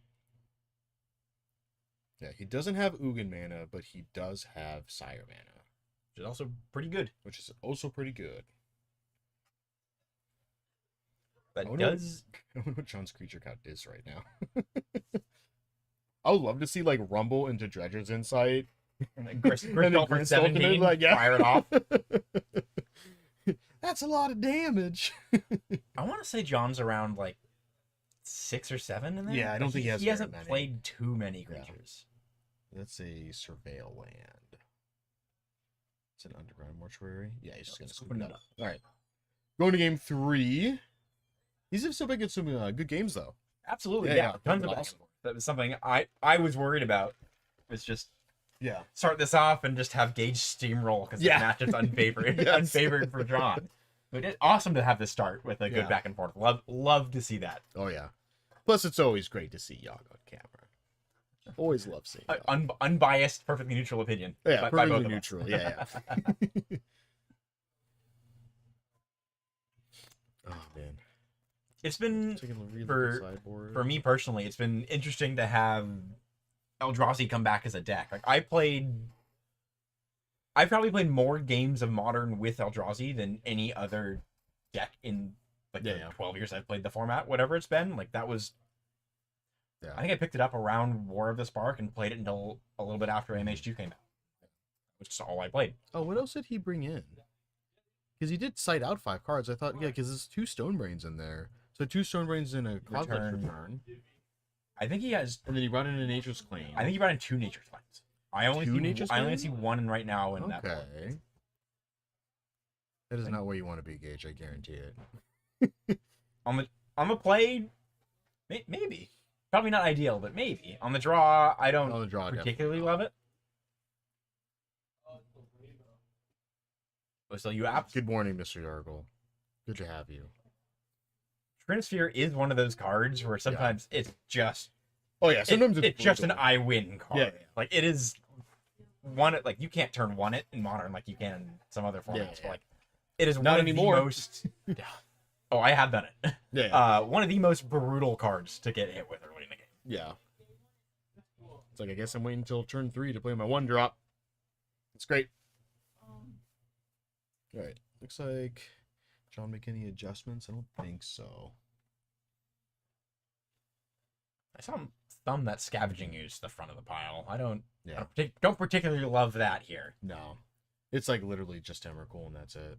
Yeah, he doesn't have Ugin mana, but he does have Sire mana. Which is also pretty good. That I wonder what John's creature count is right now. I would love to see like Rumble into Dredger's Insight. Grist for 17, like, fire it off. That's a lot of damage. I want to say John's around like 6 or 7 in there. Yeah, I don't think he hasn't played too many creatures. Yeah. That's a Surveil land. It's an Underground Mortuary. Yeah, he's just gonna scoop it up. All right, going to game 3. He's still making some good games though. Absolutely, yeah. Tons of awesome. That was something I was worried about. Was just start this off and just have Gage steamroll because the match is unfavored unfavored for John. But it's awesome to have this start with a good back and forth. Love to see that. Oh yeah. Plus, it's always great to see Yogg on camera. Always love seeing unbiased, perfectly neutral opinion. Yeah, perfectly neutral. Yeah. Oh man. It's been for me personally, it's been interesting to have Eldrazi come back as a deck. Like I've probably played more games of Modern with Eldrazi than any other deck in like the 12 years I've played the format, whatever it's been. Like that was I think I picked it up around War of the Spark and played it until a little bit after MH2 came out. Which is all I played. Oh, what else did he bring in? Because he did cite out 5 cards. I thought, because there's 2 Stonebrains in there. So 2 Stonebrains in a return. I think he has. And then he brought in a Nature's Claim. I think he brought in 2 Nature's Claims. I only see one in right now in that. Okay. That is not where you want to be, Gage. I guarantee it. On the play, maybe. Probably not ideal, but maybe. On the draw, I don't particularly love it. So Good morning, Mr. Yargle. Good to have you. Trinisphere is one of those cards where sometimes it's just Oh yeah, sometimes it's just an I win card. Yeah. Like it is one. Like you can't turn one it in Modern like you can in some other formats. Yeah. But like it is Not one anymore. of the most. Oh, I have done it. Yeah. One of the most brutal cards to get hit with early in the game. Yeah. It's like, I guess I'm waiting until turn 3 to play my 1-drop. It's great. Alright. Looks like John make any adjustments? I don't think so. I saw him thumb that scavenging use to the front of the pile. I don't Yeah. don't particularly love that here. No. It's like literally just Emrakul and that's it.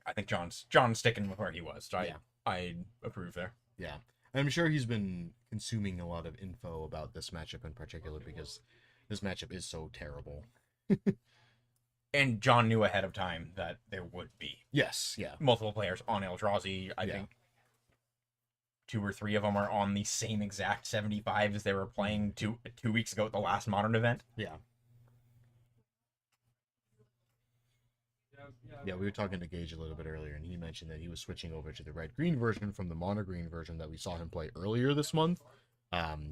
I think John's sticking with where he was. So I approve there. Yeah. I'm sure he's been consuming a lot of info about this matchup in particular because this matchup is so terrible. And John knew ahead of time that there would be Yes, yeah. multiple players on Eldrazi. I think 2 or 3 of them are on the same exact 75 as they were playing two weeks ago at the last Modern event. Yeah. Yeah, we were talking to Gage a little bit earlier, and he mentioned that he was switching over to the red-green version from the mono-green version that we saw him play earlier this month,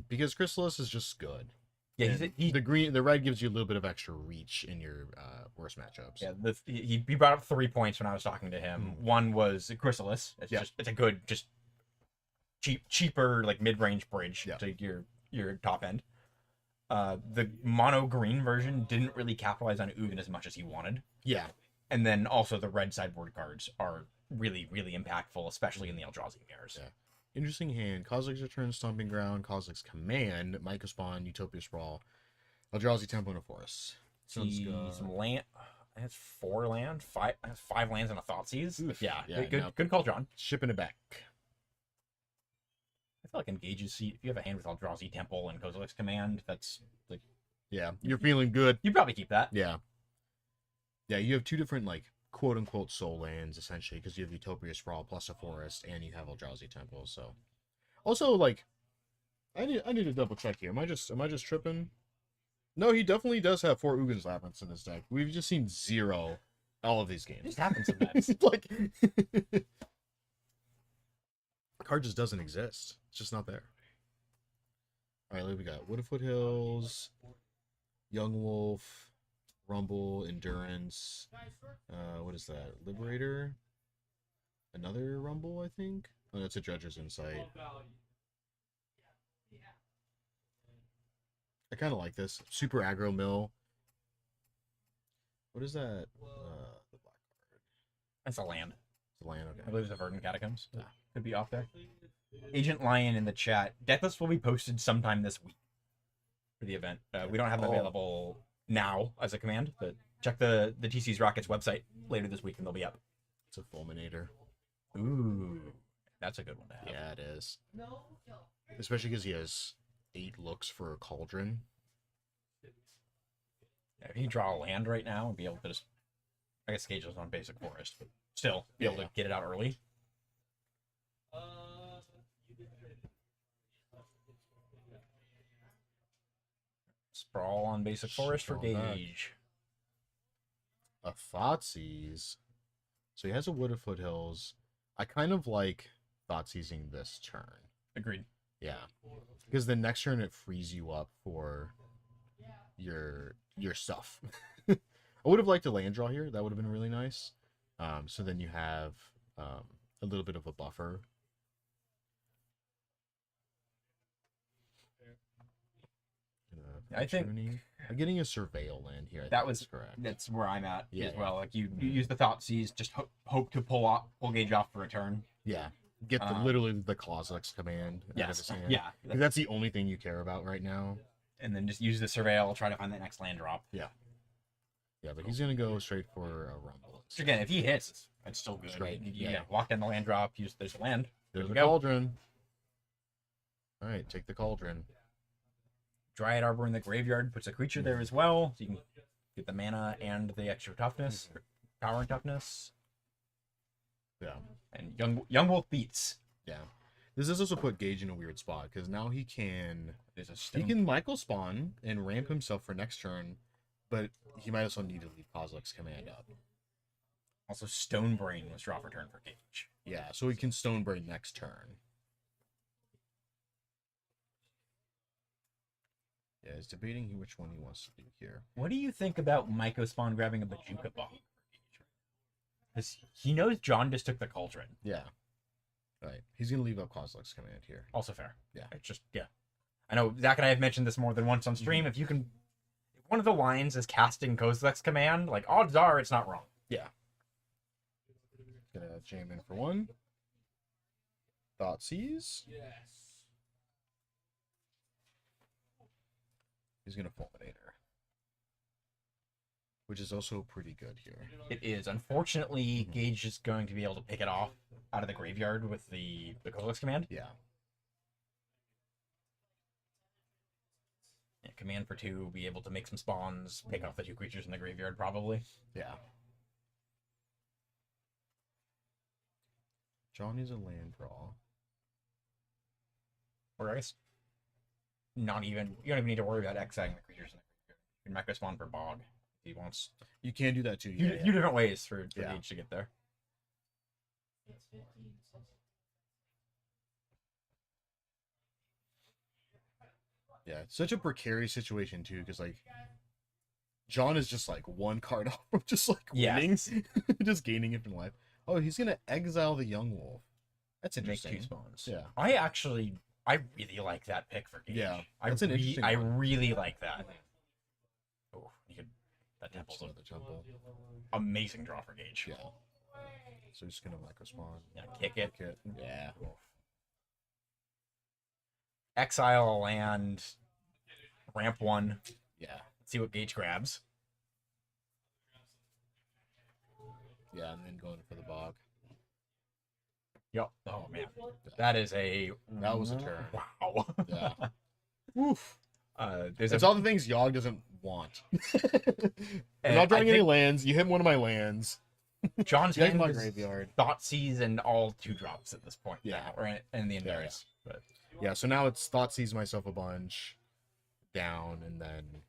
because Chrysalis is just good. Yeah, the red gives you a little bit of extra reach in your worst matchups. Yeah, he brought up 3 points when I was talking to him. One was Chrysalis. It's a good, just cheaper like mid-range bridge to your top end. The mono green version didn't really capitalize on Ugin as much as he wanted. Yeah. And then also the red sideboard cards are really, really impactful, especially in the Eldrazi mirrors. Yeah. Interesting hand. Kozilek's Return, Stomping Ground, Kozilek's Command, Myco Spawn, Utopia Sprawl, Eldrazi Temple, and a Forest. Sounds good. Some land. That's 4 land. 5 lands and a Thoughtseize. Yeah, good call, John. Shipping it back. I feel like engages. If you have a hand with Eldrazi Temple and Kozilek's Command, that's like. Yeah, you're feeling good. You probably keep that. Yeah. Yeah, you have 2 different, like, quote-unquote soul lands, essentially, because you have Utopia Sprawl plus a Forest, and you have Eldrazi Temple, so... Also, like, I need to double-check here. Am I just tripping? No, he definitely does have 4 Ugin's Labyrinths in his deck. We've just seen 0 all of these games. It just happens sometimes. Like... the card just doesn't exist. It's just not there. Alright, we got Wood of Foothills, Young Wolf... Rumble, Endurance, what is that? Liberator? Another Rumble, I think? Oh, that's a Judge's Insight. I kind of like this. Super Aggro Mill. What is that? The black card. That's a land. It's a land, okay. I believe it's a Verdant Catacombs. Yeah. Could be off there. Agent Lion in the chat. Deck list will be posted sometime this week for the event. We don't have them available now as a command, but check the TC's Rockets website later this week and they'll be up. It's a Fulminator. Ooh, that's a good one to have. Yeah, it is. Especially because he has 8 looks for a Cauldron. Yeah, if you draw a land right now and be able to just, I guess Gage is on basic forest, but still be able to get it out early. Sprawl on basic forest for Gage. A Thoughtseize. So he has a Wood of Foothills. I kind of like Thoughtseizing this turn. Agreed. Yeah. Because the next turn it frees you up for your stuff. I would have liked a land draw here. That would have been really nice. So then you have a little bit of a buffer. I think I'm getting a Surveil land here. That was correct. That's where I'm at as well. Like you use the Thoughtseize, just hope to pull Gage off for a turn. Yeah, get literally the Kozilek's Command. Yes, yeah. That's the only thing you care about right now. And then just use the Surveil, try to find that next land drop. Yeah. Yeah, but he's gonna go straight for a Rumble. So again, if he hits, it's still good. Right. Yeah. Walk in the land drop. There's a land. There's the Cauldron. All right, take the Cauldron. Dryad Arbor in the graveyard puts a creature there as well, so you can get the mana and the extra toughness, power and toughness. Yeah. And Young Wolf beats. Yeah. This does also put Gage in a weird spot because now he can He can Michael Spawn and ramp himself for next turn, but he might also need to leave Kozilek's Command up. Also, Stone Brain was draw for turn for Gage. Yeah, so he can Stone Brain next turn. Yeah, he's debating which one he wants to do here. What do you think about Myco Spawn grabbing a Bazooka Bomb? Because he knows John just took the Cauldron. Yeah. Right. He's going to leave up Kozilek's command here. Also fair. Yeah. It's just, yeah. I know Zach and I have mentioned this more than once on stream. If you can, if one of the lines is casting Kozilek's command, like, odds are it's not wrong. Yeah. Gonna jam in for one. Thoughtseize. Yes. He's gonna Fulminator, which is also pretty good here. It is. Unfortunately, Gage is going to be able to pick it off out of the graveyard with the Kozilek's command. Yeah. Yeah, command for 2, be able to make some spawns, pick off the 2 creatures in the graveyard, probably. Yeah. John is a land draw. Or I guess not even. You don't even need to worry about exiling the creatures in the graveyard. You can Mecca Spawn for Bog if he wants. You can do that too. Few different ways for Yeah. Gage to get there. Yeah, it's such a precarious situation too, because like John is just like one card off from just like winning, just gaining infinite life. Oh, he's gonna exile the Young Wolf. That's Make interesting. 2 spawns. Yeah. I really like that pick for Gage. Yeah, I that's an interesting I one. really like that. Oh, you could. That Oops, temple's another temple. an amazing draw for Gage. Yeah. So he's gonna micro spawn. Yeah, kick it. Yeah. Exile a land. Ramp 1. Yeah. See what Gage grabs. Yeah, and then going for the bog. Yep. Oh man, that is a. That was a turn. Wow. Yeah. Oof. There's It's all the things Yogg doesn't want. I'm not I drawing any think lands. You hit one of my lands. John's You guys hand my is graveyard. Thoughtseize and all 2 drops at this point. Yeah. now, or in the Endurance. But Yeah, so now it's Thoughtseize myself a bunch, down, and then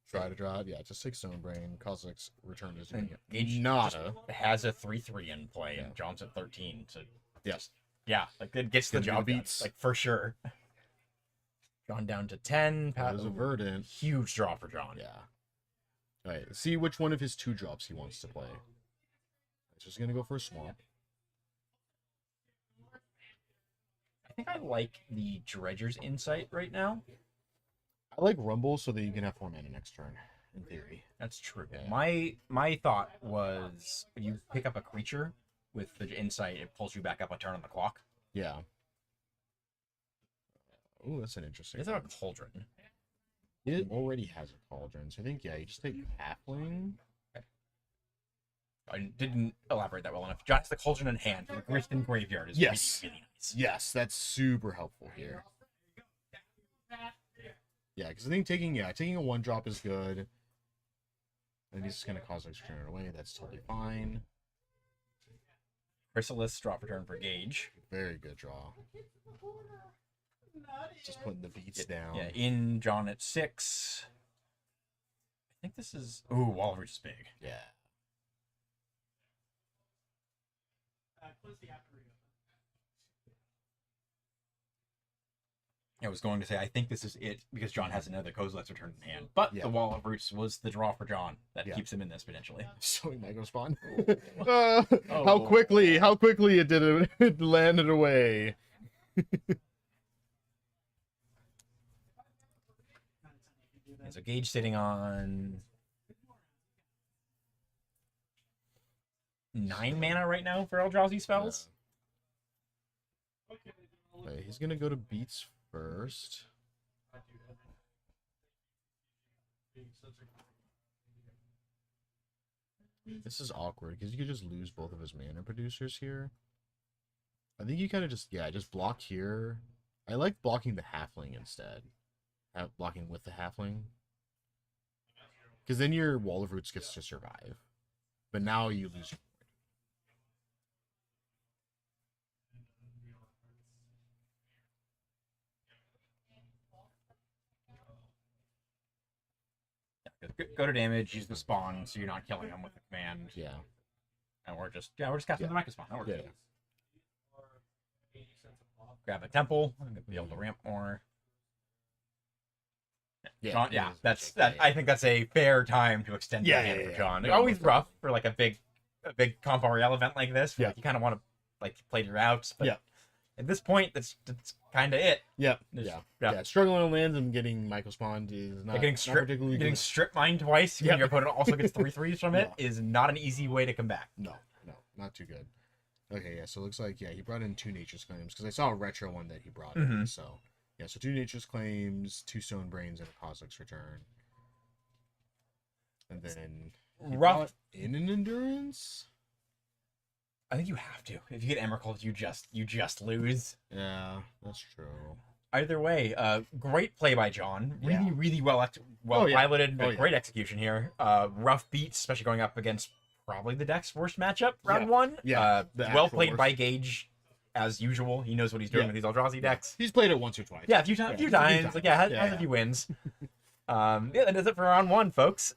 try to draw it. Yeah, just 6 Stone Brain. Kozilek's Return is doing Gage it. Nada. has a 3/3 in play, Yeah. and John's at 13. So Yes. yeah, like it gets the Gonna do the job done, beats. like for sure. John down to 10. That was a Verdant. Huge draw for John. Yeah. All right, see which one of his 2 drops he wants to play. He's just gonna go for a Swamp. I think I like the Dredger's Insight right now. I like Rumble so that you can have 4 mana next turn, in theory. That's true. Yeah. My thought was if you pick up a creature with the Insight, it pulls you back up a turn on the clock. Yeah. Oh, that's an interesting Is that a one. Cauldron? It already has a Cauldron, so I think, yeah, you just take Halfling. I didn't elaborate that well enough. John has the Cauldron in hand. The Griston Graveyard is Yes. really, really nice. Yes, that's super helpful here. Yeah, because I think taking a 1-drop is good. And he's just going to cause us to turn it away. That's totally fine. Chrysalis, drop return for Gage. Very good draw. Just putting the beats down. Yeah, in John at 6. I think this is... Ooh, Wall of Reach is big. Yeah. I was going to say, I think this is it, because John has another Kozilek's Return in hand. But Yeah. the Wall of Roots was the draw for John that Yeah. keeps him in this, potentially. So he might go spawn. Oh. How quickly it did it, it landed away. And so Gage sitting on 9 mana right now for Eldrazi spells. Okay, he's gonna go to beats first. This is awkward because you could just lose both of his mana producers here. I think you kind of just block here. I like blocking the halfling instead. Blocking with the halfling. Because then your Wall of Roots gets to survive. But now you lose your Go to damage, use the spawn, so you're not killing him with the command. Yeah. And we're just casting the Micro Spawn. That works. Yeah. Grab a temple, and be able to ramp more. John, it yeah, is that's magic. that. I think that's a fair time to extend Yeah, the hand yeah, for yeah. John. No, Always most rough for like a big comp RL event like this. Where, Yeah. like, you kind of want to like play your outs, but Yeah. at this point, that's kind of it. Yeah, There's- yeah. Struggling on lands and getting Michael spawned is not, getting not stripped, particularly getting good. strip mined twice when Yep. your opponent also gets 3/3s from it Yeah. is not an easy way to come back. No, not too good. Okay, yeah. So it looks like he brought in 2 Nature's Claims because I saw a retro one that he brought in. So yeah, so 2 Nature's Claims, 2 Stone Brains, and a Cosmic's Return. And then he brought in an Endurance. I think you have to. If you get Emrakul, you just lose. Yeah, that's true. Either way, great play by John. Really well piloted. Great execution here. Rough beats, especially going up against probably the deck's worst matchup, round one. Yeah. Well played by Gage, as usual. He knows what he's doing with these Eldrazi decks. He's played it once or twice. Yeah, a few times. Like, has a few wins. That does it for round one, folks.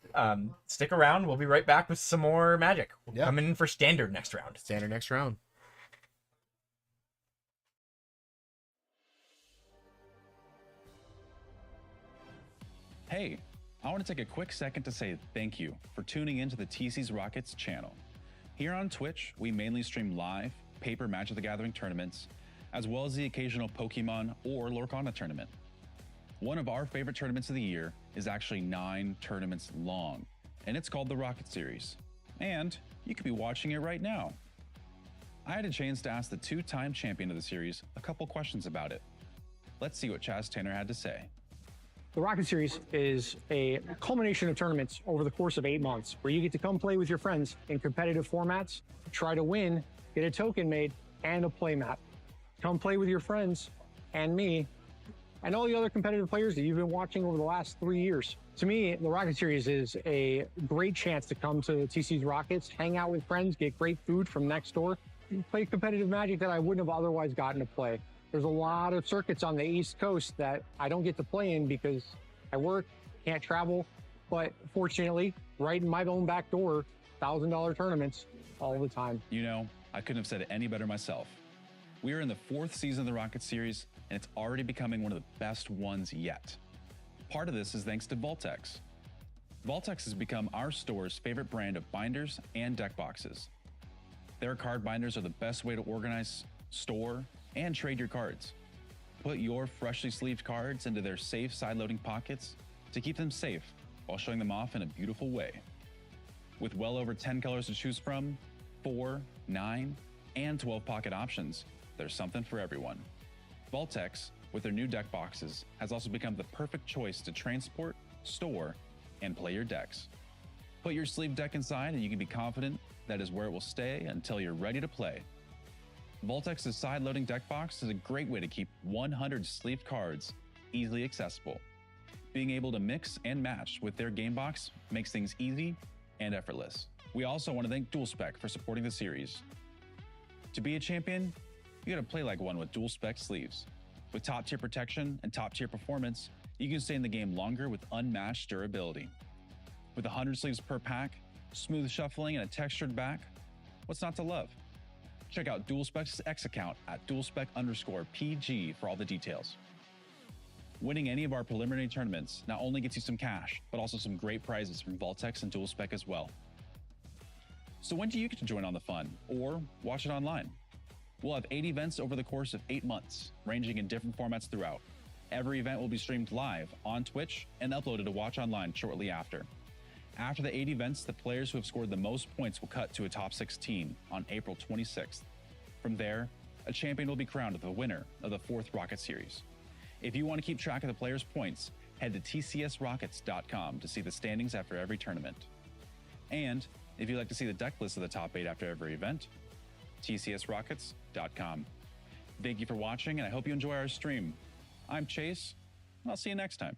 Stick around. We'll be right back with some more Magic. We'll come in for Standard next round. Standard next round. Hey, I want to take a quick second to say thank you for tuning into the TC's Rockets channel. Here on Twitch, we mainly stream live, paper Magic the Gathering tournaments, as well as the occasional Pokemon or Lorcana tournament. One of our favorite tournaments of the year is actually 9 tournaments long, and it's called the Rocket Series. And you could be watching it right now. I had a chance to ask the 2-time champion of the series a couple questions about it. Let's see what Chaz Tanner had to say. The Rocket Series is a culmination of tournaments over the course of 8 months where you get to come play with your friends in competitive formats, try to win, get a token made, and a play mat. Come play with your friends and me and all the other competitive players that you've been watching over the last 3 years. To me, the Rocket Series is a great chance to come to TC's Rockets, hang out with friends, get great food from next door, and play competitive Magic that I wouldn't have otherwise gotten to play. There's a lot of circuits on the East Coast that I don't get to play in because I work, can't travel, but fortunately, right in my own back door, $1,000 tournaments all the time. You know, I couldn't have said it any better myself. We are in the 4th season of the Rocket Series, and it's already becoming one of the best ones yet. Part of this is thanks to Voltex. Voltex has become our store's favorite brand of binders and deck boxes. Their card binders are the best way to organize, store, and trade your cards. Put your freshly sleeved cards into their safe side-loading pockets to keep them safe while showing them off in a beautiful way. With well over 10 colors to choose from, 4, 9, and 12 pocket options, there's something for everyone. Voltex, with their new deck boxes, has also become the perfect choice to transport, store, and play your decks. Put your sleeved deck inside and you can be confident that is where it will stay until you're ready to play. Voltex's side-loading deck box is a great way to keep 100 sleeved cards easily accessible. Being able to mix and match with their game box makes things easy and effortless. We also want to thank DualSpec for supporting the series. To be a champion, you gotta play like one with DualSpec sleeves. With top-tier protection and top-tier performance, you can stay in the game longer with unmatched durability. With 100 sleeves per pack, smooth shuffling, and a textured back, what's not to love? Check out DualSpec's X account at DualSpec_PG for all the details. Winning any of our preliminary tournaments not only gets you some cash, but also some great prizes from Voltex and DualSpec as well. So when do you get to join on the fun, or watch it online? We'll have 8 events over the course of 8 months, ranging in different formats throughout. Every event will be streamed live on Twitch and uploaded to watch online shortly after. After the 8 events, the players who have scored the most points will cut to a top 16 on April 26th. From there, a champion will be crowned the winner of the 4th Rocket Series. If you want to keep track of the players' points, head to tcsrockets.com to see the standings after every tournament. And if you'd like to see the deck list of the top 8 after every event, tcsrockets.com. Thank you for watching, and I hope you enjoy our stream. I'm Chase, and I'll see you next time.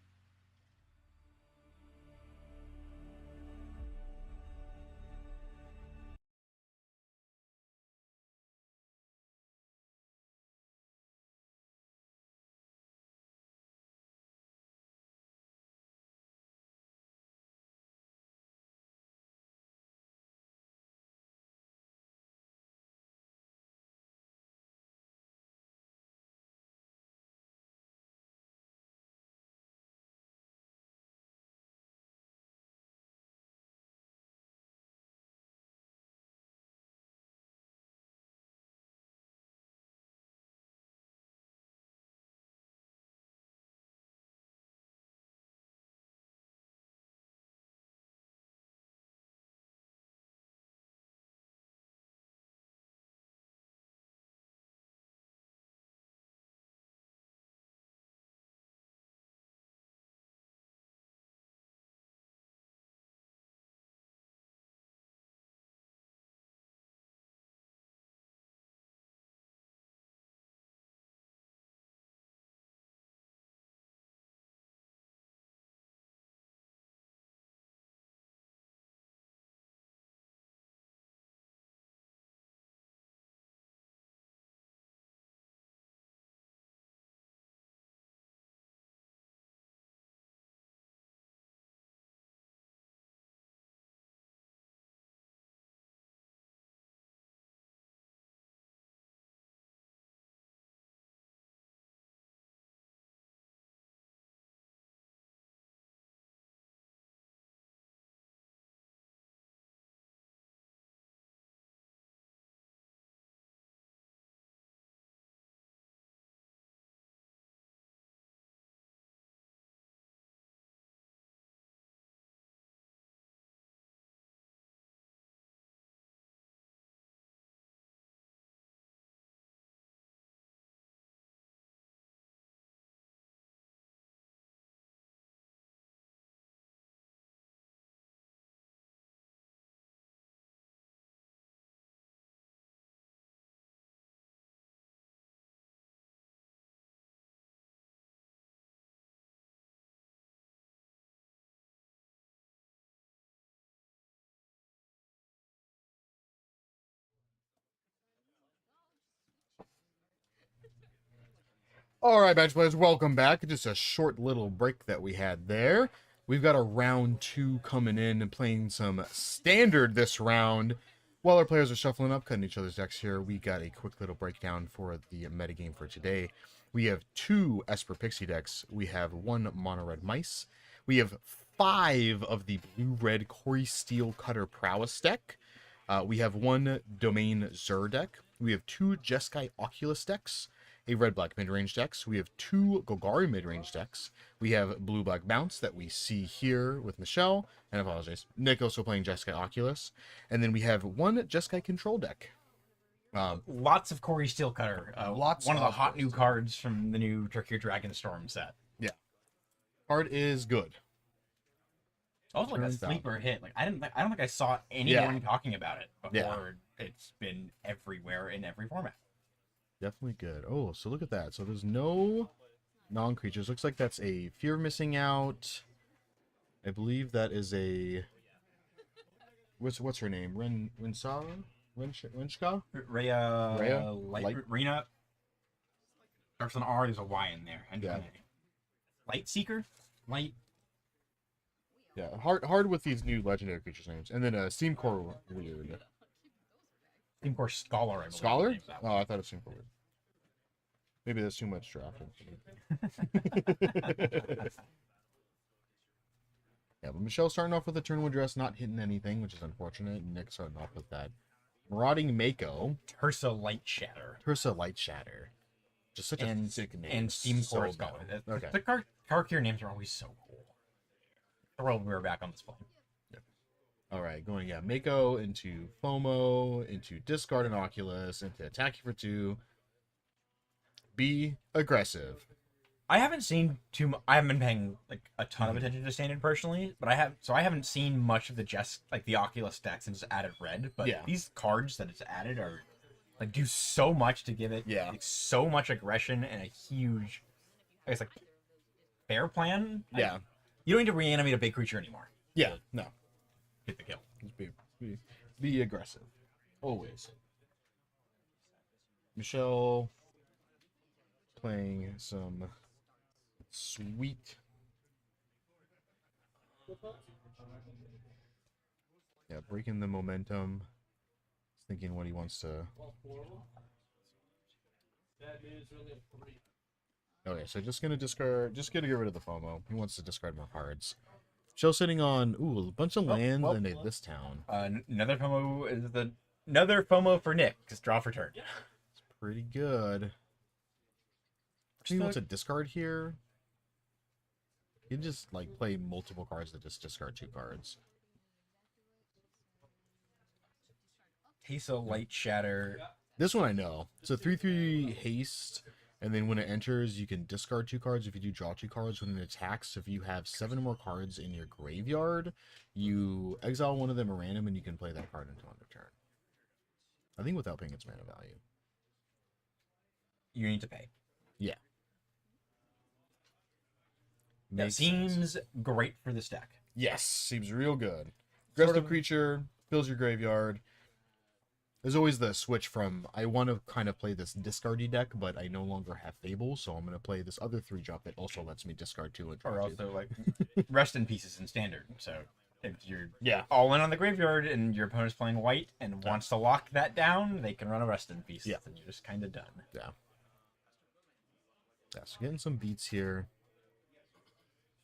All right, match players, welcome back. Just a short little break that we had there. We've got a round 2 coming in and playing some standard this round. While our players are shuffling up, cutting each other's decks here, we got a quick little breakdown for the metagame for today. We have 2 Esper Pixie decks. We have 1 Mono Red Mice. We have 5 of the Blue-Red Corey Steel Cutter Prowess deck. We have 1 Domain Zur deck. We have 2 Jeskai Oculus decks. A red-black mid-range decks. We have 2 Golgari mid-range decks. We have blue-black bounce that we see here with Michelle. And I apologize, Nick also playing Jeskai Oculus. And then we have 1 Jeskai control deck. Lots of Corey Steelcutter. One of the hot new cards from the new Turkey Dragon Storm set. Yeah. Card is good. Also like a sleeper hit. Like I don't think I saw anyone talking about it before. It's been everywhere in every format. Definitely good. Oh, so look at that. So there's no non-creatures. Looks like that's a Fear of Missing Out. I believe that is a... What's her name? Renshka? Rhea? Light? Rena? Starts on R, there's a Y in there. And Light Seeker? Light? Yeah, hard with these new legendary creatures names. And then Steam Core Weird. Steam Core Scholar, I believe. Scholar? Oh, I thought it was Steam Core Weird. Maybe that's too much drafting. Yeah, but Michelle's starting off with a turn one dress, not hitting anything, which is unfortunate. And Nick's starting off with that Marauding Mako. Tersa Light Shatter. Just such a sick name. And Steam Core Scholar. The Karkir names are always so cool. Thrilled we were back on this plane. All right, going, Mako into FOMO, into Discard and Oculus, into Attack You for 2. Be aggressive. I haven't seen I haven't been paying like a ton of attention to Standard personally, but I haven't seen much of the Oculus decks since it's added red. But these cards that it's added are like do so much to give it like, so much aggression and a huge, I guess, like fair plan. Yeah, you don't need to reanimate a big creature anymore. Yeah, no, get the kill. Just be aggressive, always. Michelle playing some sweet. Yeah, breaking the momentum. Thinking what he wants to. Okay, so just gonna discard. Just gonna get rid of the FOMO. He wants to discard more cards. Shell sitting on a bunch of land and this town. Another FOMO is another FOMO for Nick. Just draw for turn. It's pretty good. He wants to discard here. You can just like play multiple cards that just discard 2 cards. Tesa Light Shatter. This one I know. It's a 3/3 haste, and then when it enters, you can discard 2 cards. If you do, draw 2 cards when it attacks. If you have 7 or more cards in your graveyard, you exile one of them at random, and you can play that card until end of turn. I think without paying its mana value. You need to pay. Yeah. That seems great for this deck. Yes, seems real good. Aggressive creature, fills your graveyard. There's always the switch from, I want to kind of play this discardy deck, but I no longer have Fable, so I'm going to play this other 3-drop that also lets me discard 2 and draw 2. Or also, like, Rest in Pieces in Standard. So, if you're all in on the graveyard and your opponent's playing white and wants to lock that down, they can run a Rest in Pieces, and you're just kind of done. Yeah. Yeah, so getting some beats here.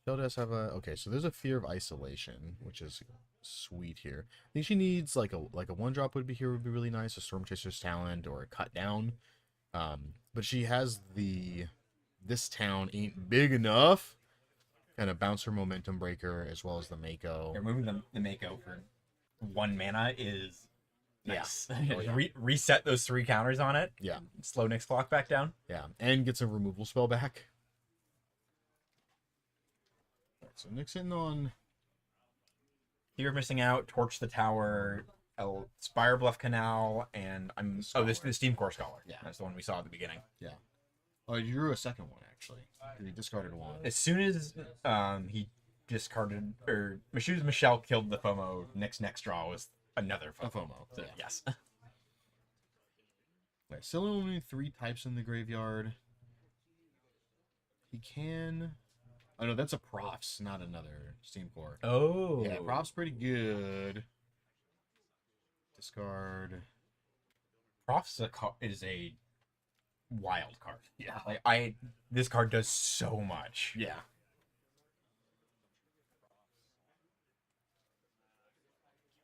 Still does have a... Okay, so there's a Fear of Isolation, which is sweet here. I think she needs like a 1-drop would be really nice, a Storm Chaser's Talent or a Cut Down. But she has this town ain't big enough. Kind of bounce her Momentum Breaker as well as the Mako. You're moving the Mako for 1 mana is nice. Reset those 3 counters on it. Yeah. Slow Nick's clock back down. Yeah, and gets a removal spell back. So Nick's hitting on Fear of Missing Out, Torch the Tower, Spire Bluff Canal, and the Steam Core Scholar. Yeah, that's the one we saw at the beginning. Yeah. Oh, you drew a second one actually. He discarded 1. As soon as he discarded, or Michelle killed the FOMO, Nick's next draw was another FOMO. So, yes. Right, still only 3 types in the graveyard. He can. Oh no, that's a Profs, not another Steam Core. Oh. Yeah, Profs pretty good. Discard. Prof's is a wild card. Yeah. Like this card does so much. Yeah.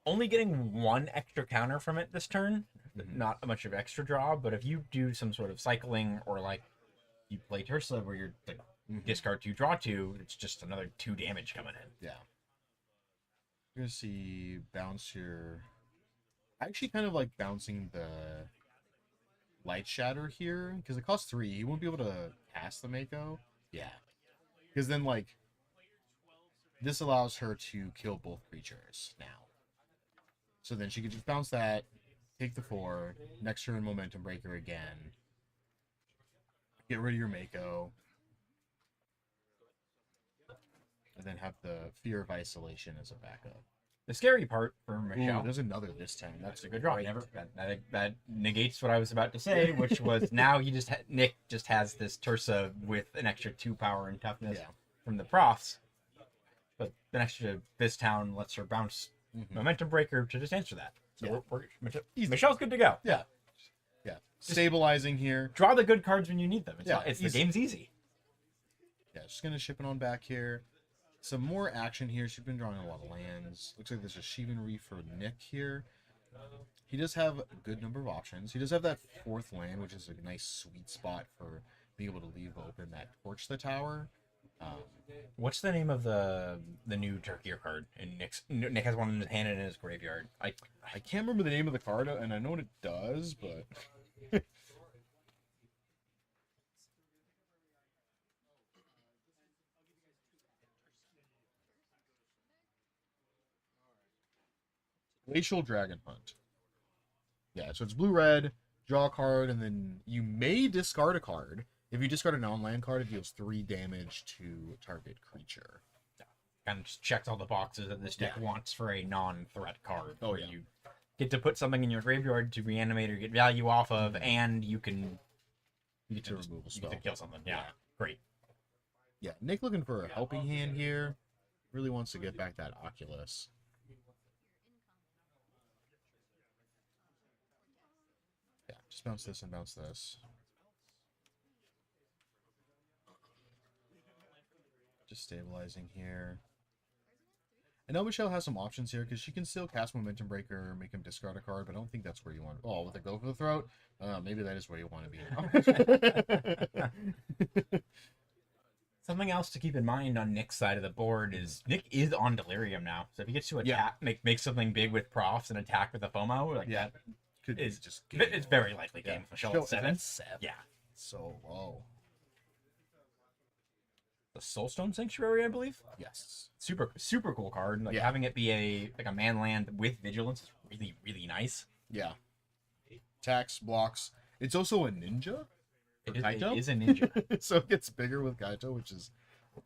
Only getting one extra counter from it this turn, not much of extra draw, but if you do some sort of cycling or like you play Tursa where you're like discard 2, draw 2, it's just another 2 damage coming in. Yeah. You're gonna see bounce your. I actually kind of like bouncing the Light Shatter here because it costs 3. You won't be able to cast the Mako. Yeah. Because then like this allows her to kill both creatures now. So then she could just bounce that, take the 4, next turn Momentum Breaker again. Get rid of your Mako. And then have the Fear of Isolation as a backup. The scary part for Michelle. Ooh, there's another this time. That's a good draw. That negates what I was about to say, which was now Nick just has this Tursa with an extra 2 power and toughness from the Profs. But an extra this town lets her bounce Momentum Breaker to just answer that. So Michelle's good to go. Yeah. Yeah. Stabilizing here. Draw the good cards when you need them. It's the easy. game's easy. Yeah, just gonna ship it on back here. Some more action here. She's been drawing a lot of lands. Looks like there's a Shivan Reef for Nick here. He does have a good number of options. He does have that 4th land, which is a nice sweet spot for being able to leave open that Torch the Tower. What's the name of the new Turkey card? And Nick has one in his hand and in his graveyard. I can't remember the name of the card, and I know what it does, but Glacial Dragon Hunt. Yeah, so it's blue-red, draw a card, and then you may discard a card. If you discard a non-land card, it deals 3 damage to target creature. Kind of just checks all the boxes that this deck wants for a non-threat card. Oh, yeah. You get to put something in your graveyard to reanimate or get value off of, and you get to remove a spell. You get to kill something. Yeah, great. Yeah, Nick looking for a helping hand here. Really wants to get back that Oculus. Yeah, just bounce this and bounce this. Just stabilizing here. I know Michelle has some options here because she can still cast Momentum Breaker, make him discard a card, but I don't think that's where you want. Oh, with a Go for the Throat, maybe that is where you want to be now. Something else to keep in mind on Nick's side of the board is Nick is on Delirium now, so if he gets to attack, make something big with Profs and attack with a FOMO, like that is just it's very likely game. Michelle at 7. Yeah, so low. The Soulstone Sanctuary, I believe. Yes. Super cool card. Like having it be a man land with vigilance is really nice. Yeah. Attacks, blocks. It's also a ninja. It is a ninja. So it gets bigger with Kaito, which is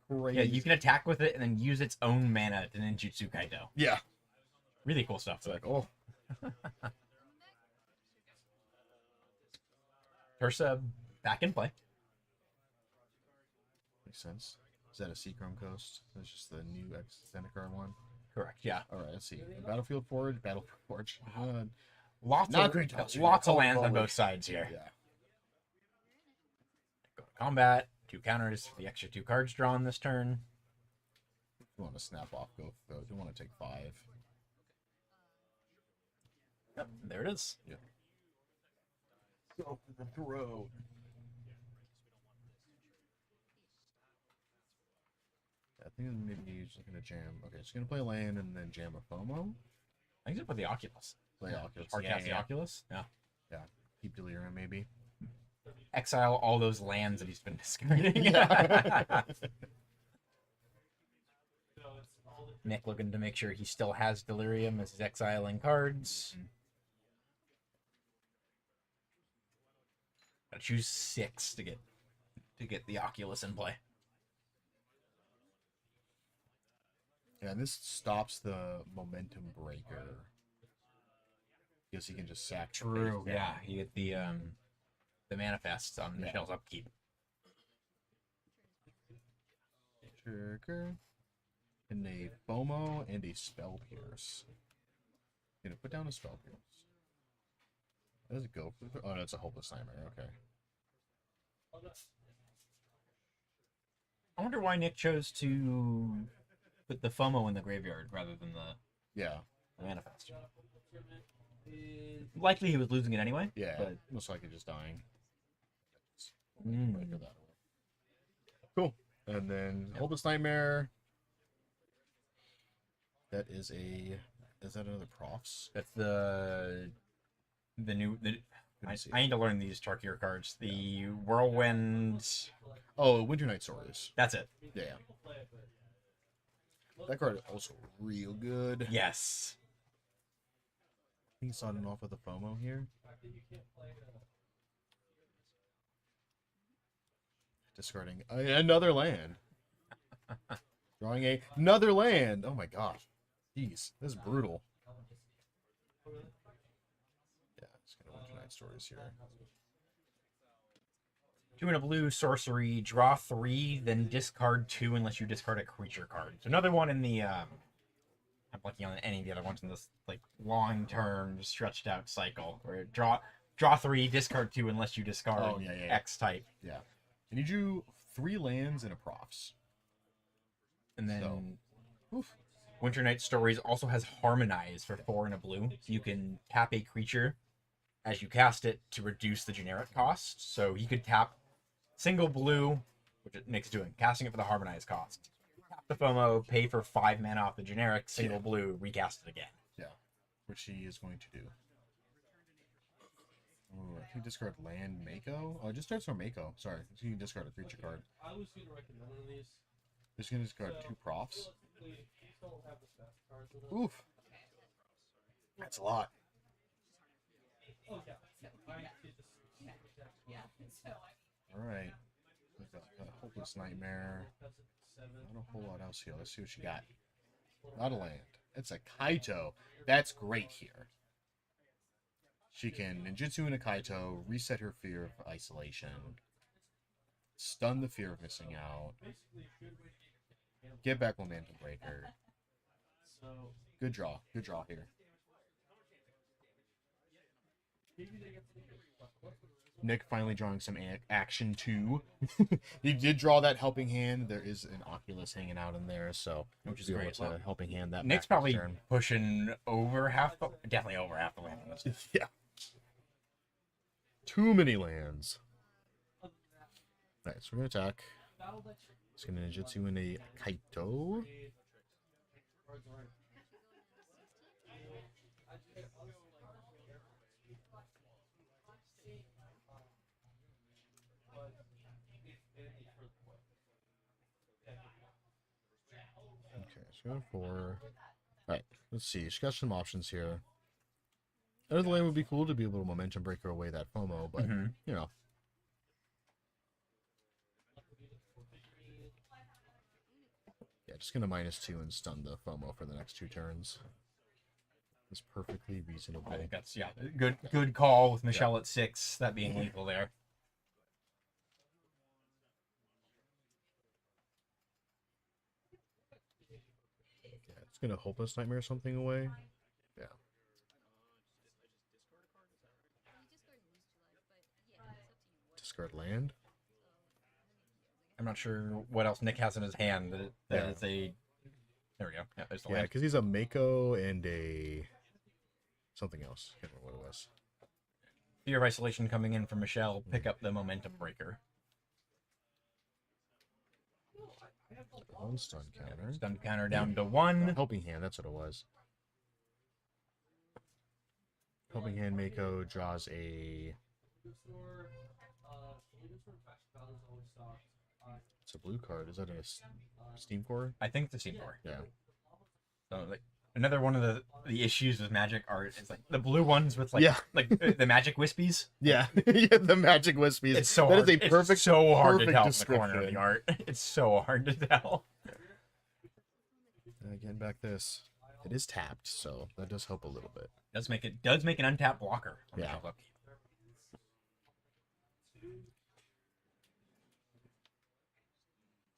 crazy. Yeah, you can attack with it and then use its own mana to ninjutsu Kaito. Yeah. Really cool stuff. It's like, oh. Tursa back in play. Makes sense. Is that a Seachrome Coast? That's just the new Zendikar one. Correct. Yeah. All right. Let's see. Battlefield Forge. Battlefield Forge. Lots of lands on both sides here. Yeah. Go to combat. 2 counters for the extra 2 cards drawn this turn. If you want to snap off, go. Though. You want to take 5. Yep. There it is. Yeah. Go for the throw. I think maybe he's looking to jam. Okay, just gonna play a land and then jam a FOMO. I think he's gonna put the Oculus. Play Oculus. Or cast the Oculus. Yeah. Yeah. Keep Delirium maybe. Exile all those lands that he's been discarding. Nick looking to make sure he still has Delirium as his exiling cards. Gotta choose 6 to get the Oculus in play. Yeah, and this stops the Momentum Breaker. Guess he can just sack. True. Yeah, you get the manifests on Michelle's upkeep. Trigger. And a FOMO and a Spell Pierce. Gonna put down a Spell Pierce. Does it go for the... Oh, no, it's a Hopeless Nightmare. Okay. I wonder why Nick chose to put the FOMO in the graveyard rather than the Manifest. Likely he was losing it anyway. Yeah, but... most likely just dying. Mm. That away. Cool. And then Hopeless Nightmare. That is a... Is that another Profs? That's the new... I need to learn these Tarkir cards. The Whirlwind... Oh, Winter Night Stories. That's it. Yeah. That card is also real good. Yes. He's starting off with a FOMO here. Discarding another land. Drawing another land. Oh my gosh. Jeez, this is brutal. Yeah, it's gonna Winter Night Stories here. 2 and a blue sorcery, draw 3, then discard 2 unless you discard a creature card. So another one in the I'm blanking on any of the other ones in this like long-term stretched out cycle where draw 3, discard 2 unless you discard X type. Yeah. And you drew 3 lands and a Profs. And then Winter Night Stories also has Harmonize for 4 and a blue. So you can tap a creature as you cast it to reduce the generic cost. So you could tap single blue, which Nick's doing, casting it for the Harmonize cost. Tap the FOMO, pay for 5 mana off the generic, single blue, recast it again. Yeah, which he is going to do. Oh, I think discard land Mako. Oh, just starts from Mako. Sorry, so you can discard a creature card. Just gonna discard 2 Profs. Oof. That's a lot. Alright. We've got a Hopeless Nightmare. Not a whole lot else here. Let's see what you got. Not a land. It's a Kaito. That's great here. She can ninjutsu in a Kaito, reset her fear of isolation, stun the fear of missing out, get back Momentum Breaker. Good draw. Good draw here. Nick finally drawing some action too. He did draw that helping hand. There is an Oculus hanging out in there, so which is great. A helping hand that Nick's probably pushing over half, definitely over half the land on this. Yeah. Too many lands. Alright, so we're gonna attack. It's gonna ninjutsu in a Kaito. Okay, so for... Alright, let's see. She's got some options here. Another land would be cool to be able to Momentum Breaker away that FOMO, but, you know. Yeah, just gonna -2 and stun the FOMO for the next 2 turns. It's perfectly reasonable. I think that's, good call with Michelle at 6, that being lethal there. Yeah, it's gonna Hopeless Nightmare something away. Yeah. Discard land. I'm not sure what else Nick has in his hand. That is a... There we go. Yeah, there's the land. Because he's a Mako and a... something else. I can't remember what it was. Fear of Isolation coming in from Michelle. Pick up the Momentum Breaker. One stun counter. Stun counter down to 1. Helping hand, that's what it was. Helping hand Mako draws a... It's a blue card. Is that a Steam Core? I think the Steam Core. Yeah. So, like, another one of the issues with Magic art is like the blue ones with like the Magic Wispies. Yeah, yeah, the Magic Wispies. It's so that hard. Is a perfect, it's so hard to perfect tell from the corner of the art. It's so hard to tell. Getting back this, it is tapped, so that does help a little bit. Does make an untapped blocker. On the shelf upkeep.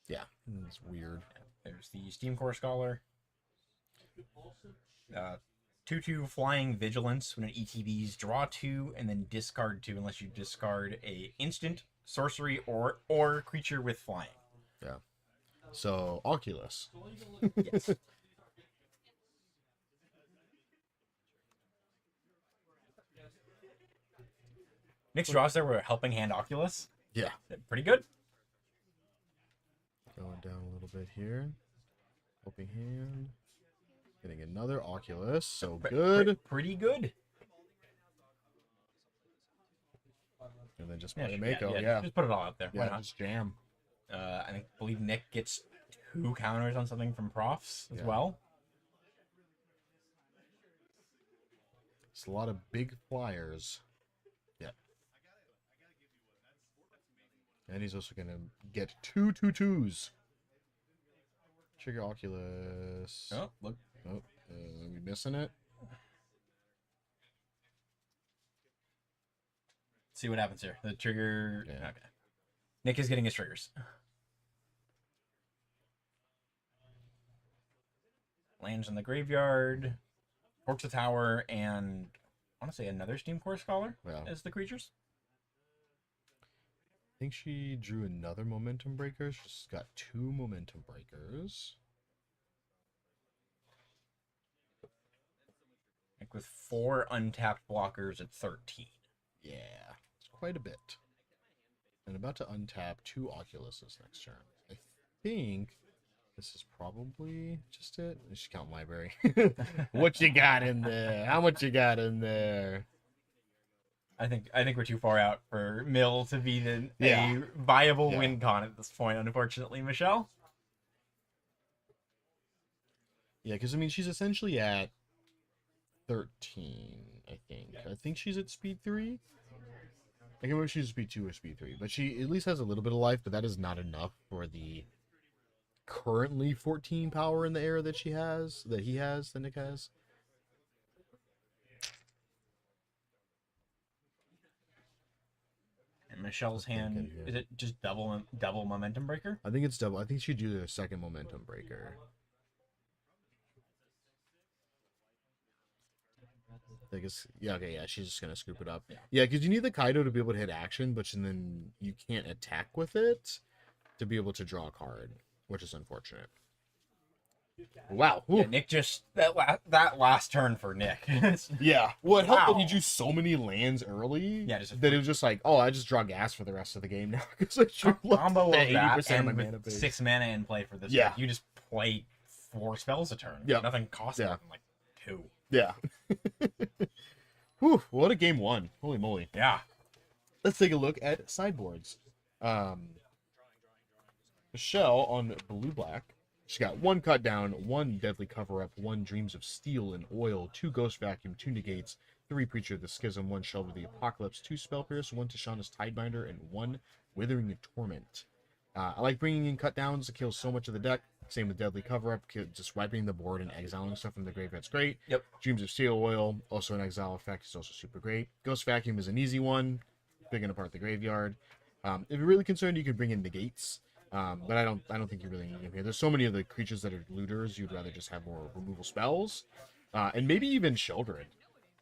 Yeah, It's weird. There's the Steam Core Scholar. 2/2 Flying Vigilance. When an ETBs, draw 2 and then discard 2 unless you discard a instant, sorcery, or creature with flying. Yeah. So, Oculus. Yes. Nick's draws there were Helping Hand Oculus. Yeah. Pretty good. Going down a little bit here. Helping Hand. Getting another Oculus. So good. Pretty good. And then just play a Mako. Yeah, Yeah. just put it all out there. Why Yeah, not? just jam. I believe Nick gets 2 counters on something from Profs as well. It's a lot of big flyers. Yeah. And he's also going to get 2 2/2s. Trigger Oculus. Oh, look. Oh, are we missing it? See what happens here. The trigger. Yeah. Okay. Nick is getting his triggers. Lands in the graveyard. Torch the tower, and I want to say another Steam Core Scholar as the creatures. I think she drew another Momentum Breaker. She's got 2 Momentum Breakers. Like with 4 untapped blockers at 13. Yeah, it's quite a bit. And about to untap 2 Oculuses next turn. I think this is probably just it. Let's count library. What you got in there? How much you got in there? I think we're too far out for Mill to be Yeah. a viable win con at this point, unfortunately, Michelle. Yeah, because I mean she's essentially at 13, I think. I think she's at speed 3. I can't remember if she's speed 2 or speed 3, but she at least has a little bit of life, but that is not enough for the currently 14 power in the air that he has, that Nick has. And Michelle's hand, is it just double Momentum Breaker? I think it's double. I think she'd do the second Momentum Breaker. I guess, yeah, okay, yeah, she's just gonna scoop it up. Yeah, because you need the Kaido to be able to hit action, but then you can't attack with it to be able to draw a card, which is unfortunate. Wow. Yeah, Nick just that last turn for Nick. Yeah. Well, it helped that he drew so many lands early. Yeah, that it was just like, oh, I just draw gas for the rest of the game now because I drew combo of that 80% and of my with mana base. 6 mana in play for this. Yeah. Deck, you just play 4 spells a turn. Yeah. Nothing costs more than like 2. Yeah. Whew, what a game 1. Holy moly. Yeah. Let's take a look at sideboards. Michelle on blue-black. She got 1 cut down, 1 deadly cover-up, 1 dreams of steel and oil, 2 ghost vacuum, 2 negates, 3 preacher of the schism, 1 shelter of the apocalypse, 2 spell pierce, 1 Tishana's tidebinder, and 1 withering torment. I like bringing in cut downs to kill so much of the deck. Same with deadly cover-up, just wiping the board and exiling stuff from the graveyard's great. Yep. Dreams of steel oil, also an exile effect, is also super great. Ghost vacuum is an easy one, picking apart the graveyard. If you're really concerned, you could bring in negates. But I don't think you really need them here. There's so many of the creatures that are looters, you'd rather just have more removal spells. And maybe even Sheldred.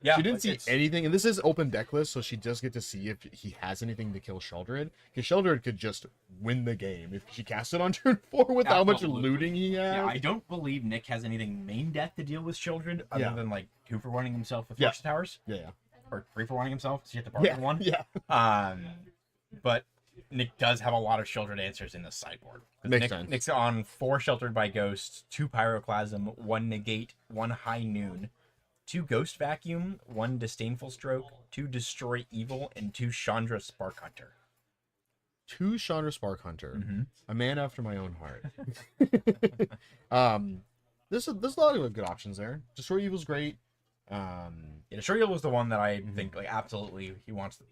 Yeah, she didn't see anything, and this is open deck list, so she does get to see if he has anything to kill Sheldred. Because Sheldred could just win the game if she cast it on turn 4 with how much looting he has. Yeah, I don't believe Nick has anything main deck to deal with Sheldred other than like 2 for 1ing himself with Force Towers. Yeah. Or 3 for 1ing himself, so you have to partner one. Yeah. But Nick does have a lot of Sheldred answers in this sideboard. Makes sense. Nick's on 4 Sheltered by Ghosts, 2 Pyroclasm, 1 Negate, 1 High Noon, 2 Ghost Vacuum, 1 Disdainful Stroke, 2 Destroy Evil, and 2 Chandra Spark Hunter. 2 Chandra Spark Hunter. Mm-hmm. A man after my own heart. There's a lot of good options there. Destroy Evil's great. Yeah, Destroy Evil was the one that I think like absolutely he wants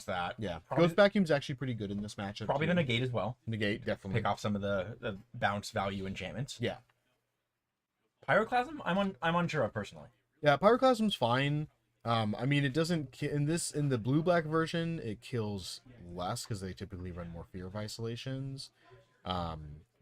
that. Yeah, probably, Ghost Vacuum's actually pretty good in this matchup. Probably too. the Negate as well. Negate, definitely. Pick off some of the bounce value enchantments. Yeah. Pyroclasm, I'm unsure of personally. Yeah, Pyroclasm's fine. I mean, it doesn't in the blue-black version, it kills less because they typically run more Fear of Isolations.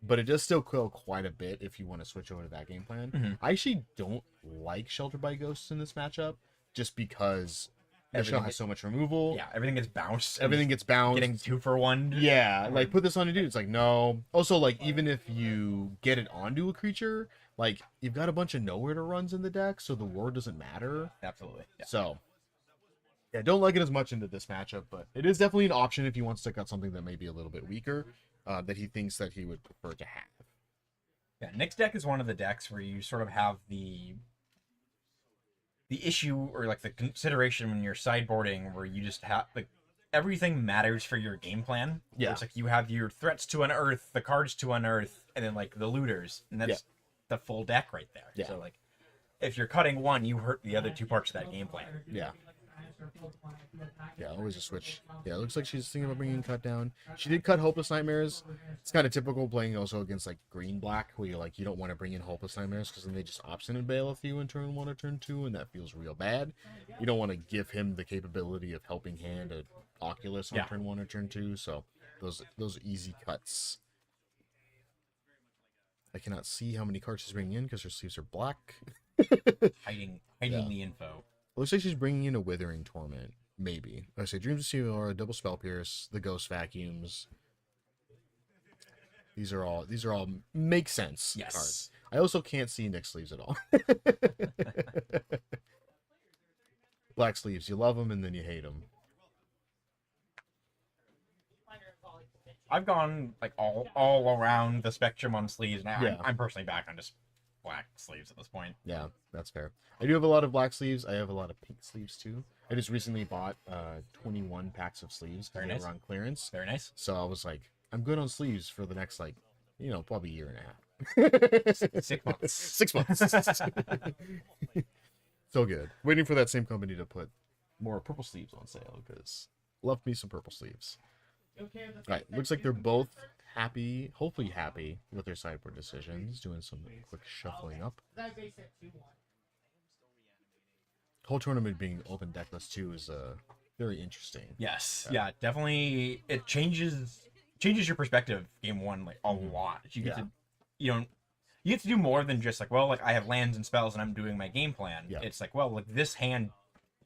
but it does still kill quite a bit if you want to switch over to that game plan. I actually don't like Shelter by Ghosts in this matchup, just because the shell has so much removal. Yeah, everything gets bounced. Everything gets bounced. Getting 2 for 1. Yeah, like put this on a dude. It's like, no. Also, like, even if you get it onto a creature, like, you've got a bunch of nowhere to runs in the deck, so the ward doesn't matter. Absolutely. Yeah. So, yeah, don't like it as much into this matchup, but it is definitely an option if he wants to cut something that may be a little bit weaker, that he thinks that he would prefer to have. Yeah, Nick's deck is one of the decks where you sort of have the issue or like the consideration when you're sideboarding where you just have like everything matters for your game plan. Yeah. It's like you have your threats to unearth, the cards to unearth, and then like the looters, and that's the full deck right there. Yeah. So like if you're cutting one, you hurt the other 2 parts of that game plan. Yeah. Yeah, always a switch. Yeah, it looks like she's thinking about bringing cut down. She did cut Hopeless Nightmares. It's kind of typical playing also against like green black, where you like you don't want to bring in Hopeless Nightmares because then they just Obstinate Bailiff you in turn 1 or turn 2, and that feels real bad. You don't want to give him the capability of helping hand a Oculus on turn 1 or turn 2. So those easy cuts. I cannot see how many cards she's bringing in because her sleeves are black. Hiding the info. Looks like she's bringing in a Withering Torment, maybe. I say Dreams of Sealora, Double Spell Pierce, the Ghost Vacuums. These are all make sense cards. I also can't see Nick sleeves at all. Black sleeves, you love them and then you hate them. I've gone like all around the spectrum on sleeves now. Yeah. I'm personally back on just black sleeves at this point. Yeah, that's fair. I do have a lot of black sleeves. I have a lot of pink sleeves too. I just recently bought 21 packs of sleeves because they were on clearance. Very nice. So I was like, I'm good on sleeves for the next probably a year and a half. 6 months. 6 months. So good. Waiting for that same company to put more purple sleeves on sale because love me some purple sleeves. All right, looks like they're both happy, hopefully happy with their sideboard decisions. Doing some quick shuffling up. Whole tournament being open deckless too is very interesting. Yes, yeah, definitely. It changes your perspective game 1 like a lot. You get to you get to do more than just like, well, like I have lands and spells and I'm doing my game plan. Yeah. It's like, well, like this hand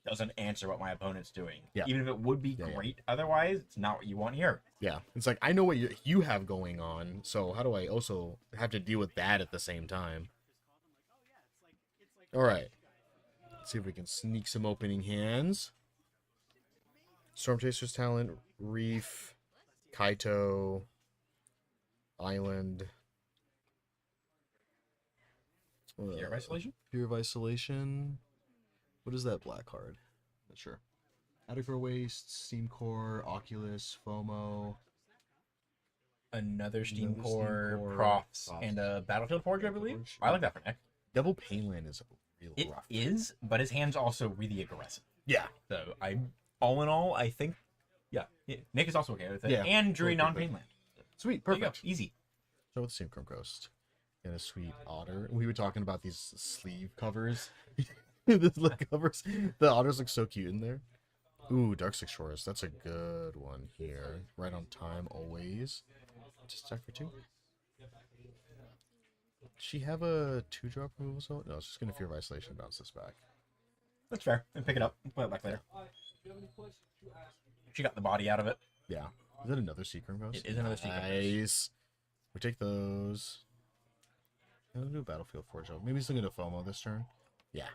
doesn't answer what my opponent's doing. Yeah. Even if it would be great otherwise, it's not what you want here. Yeah, it's like I know what you have going on, so how do I also have to deal with that at the same time? All right, let's see if we can sneak some opening hands. Storm Chaser's Talent, Reef, Kaito, Island. Fear of Isolation? Fear of Isolation. What is that black card? Not sure. Adequate Waste, Steam Core, Oculus, FOMO. Another Steam Core, Profs, and a Battlefield Forge, I believe. I like that for Nick. Devil Painland is really rough. It is, but his hand's also really aggressive. Yeah. So all in all, I think, Nick is also okay with it. Yeah. And Jury non-Painland. Sweet, There you perfect. go. Easy. So with the Synchro Ghost and a sweet otter. We were talking about these sleeve covers. The sleeve covers. The otters look so cute in there. Ooh, Darkslick Shores. That's a good one here. Right on time, always. Just attack for 2. Does she have a 2-drop removal zone? No, it's just going to Fear of Isolation, bounce this back. That's fair. And pick it up and put it back later. She got the body out of it. Yeah. Is that another Secret Ghost? It is another Secret Ghost. Nice. We take those. I'm going to do a Battlefield Forge. Maybe he's looking to FOMO this turn. Yeah.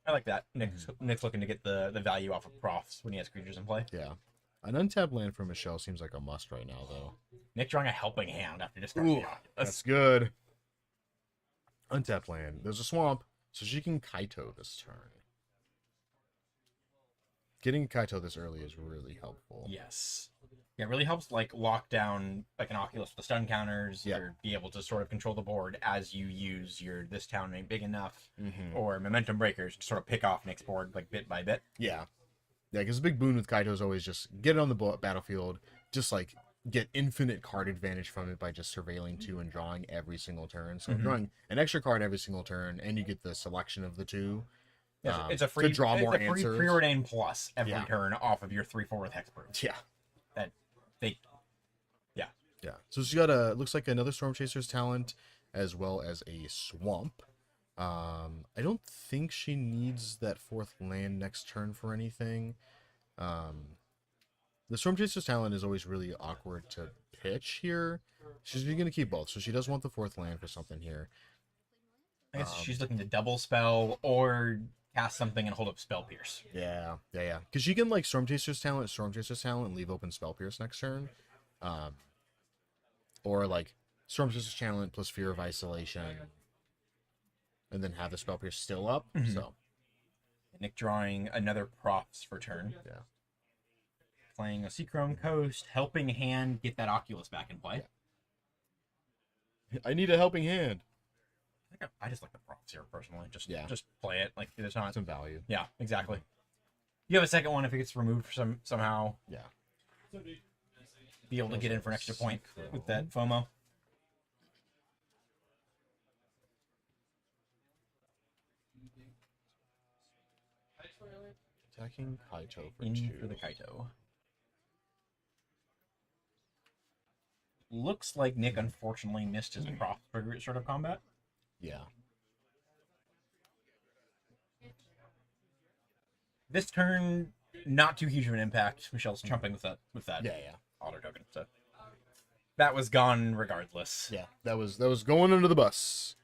I like that. Nick's looking to get the value off of Profs when he has creatures in play. Yeah. An untapped land for Michelle seems like a must right now, though. Nick drawing a helping hand after discarding the Oculus. That's good. Untapped land. There's a swamp, so she can Kaito this turn. Getting Kaito this early is really helpful. Yes. Yeah, it really helps like lock down like an Oculus with the stun counters, or be able to sort of control the board as you use your this town ain't big enough, or momentum breakers to sort of pick off Nick's board like bit by bit. Yeah. Yeah, because the big boon with Kaito is always just get it on the battlefield, just like get infinite card advantage from it by just surveilling 2 and drawing every single turn. So drawing an extra card every single turn, and you get the selection of the 2. Yeah, it's a free to draw more it's a free answers. preordain plus every turn off of your 3/4 hexproof. Yeah. Yeah. So she's got a looks like another Storm Chaser's talent as well as a swamp. I don't think she needs that 4th land next turn for anything. The Storm Chaser's talent is always really awkward to pitch here. She's going to keep both, so she does want the 4th land for something here. I guess she's looking to double spell or cast something and hold up Spell Pierce. Yeah. Because she can like Storm Chaser's talent, and leave open Spell Pierce next turn. Or like Storm Chaser's talent plus Fear of Isolation, and then have the Spell Pierce still up. So Nick drawing another props for turn. Yeah. Playing a Seachrome Coast, helping hand get that Oculus back in play. I need a helping hand. I just like the props here personally. Just play it. Like there's not some value. Yeah, exactly. You have a second one if it gets removed somehow. Yeah. Be able to get in for an extra point with that FOMO. Attacking Kaito for In 2. for the Kaito. Looks like Nick unfortunately missed his prop for sort of combat. Yeah. This turn, not too huge of an impact. Michelle's chumping with that Yeah. auto token. So that was gone regardless. Yeah. That was going under the bus.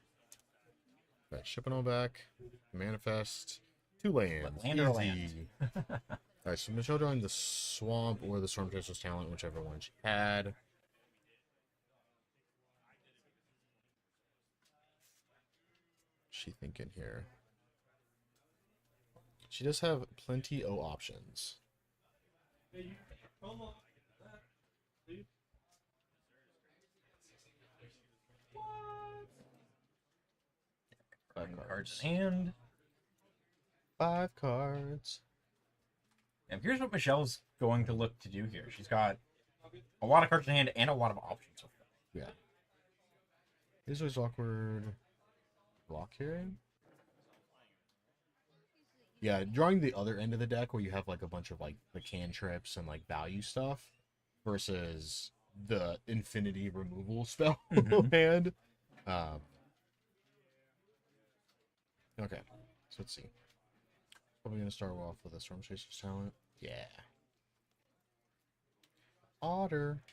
Right, shipping all back. Manifest. 2 lands. Land or Easy. land? Alright, so Michelle drawing the swamp or the Storm Chaser's talent, whichever one she had. She thinking here? She does have plenty of options. Cards in hand. 5 cards. And here's what Michelle's going to look to do here. She's got a lot of cards in hand and a lot of options. Yeah. This was awkward. Block here. Yeah, drawing the other end of the deck where you have like a bunch of like the cantrips and like value stuff versus the infinity removal spell hand. Okay, so let's see. Probably gonna start off with a Storm Chaser's talent. Yeah. Otter.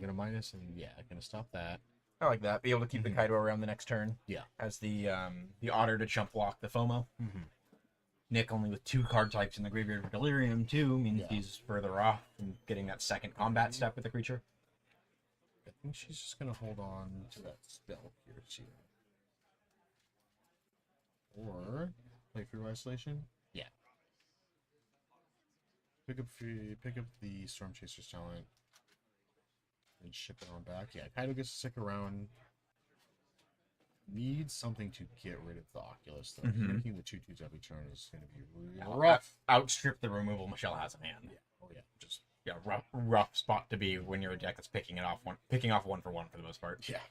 Get a minus and yeah, gonna stop that. I like that. Be able to keep the Kaido around the next turn. Yeah. As the Otter to chump block the FOMO. Nick only with 2 card types in the graveyard for Delirium too means he's further off and getting that second combat step with the creature. I think she's just gonna hold on to that spell here too. Or play Fear of Isolation. Yeah. Pick up the Storm Chaser's talent. And ship it on back. Yeah, Kaido gets to stick around. Needs something to get rid of the Oculus, though. Making the 2/2s every turn is going to be real rough. Outstrip the removal Michelle has in hand. Yeah. Oh yeah. Just rough spot to be when you're a deck that's picking off one for one for the most part. Yeah.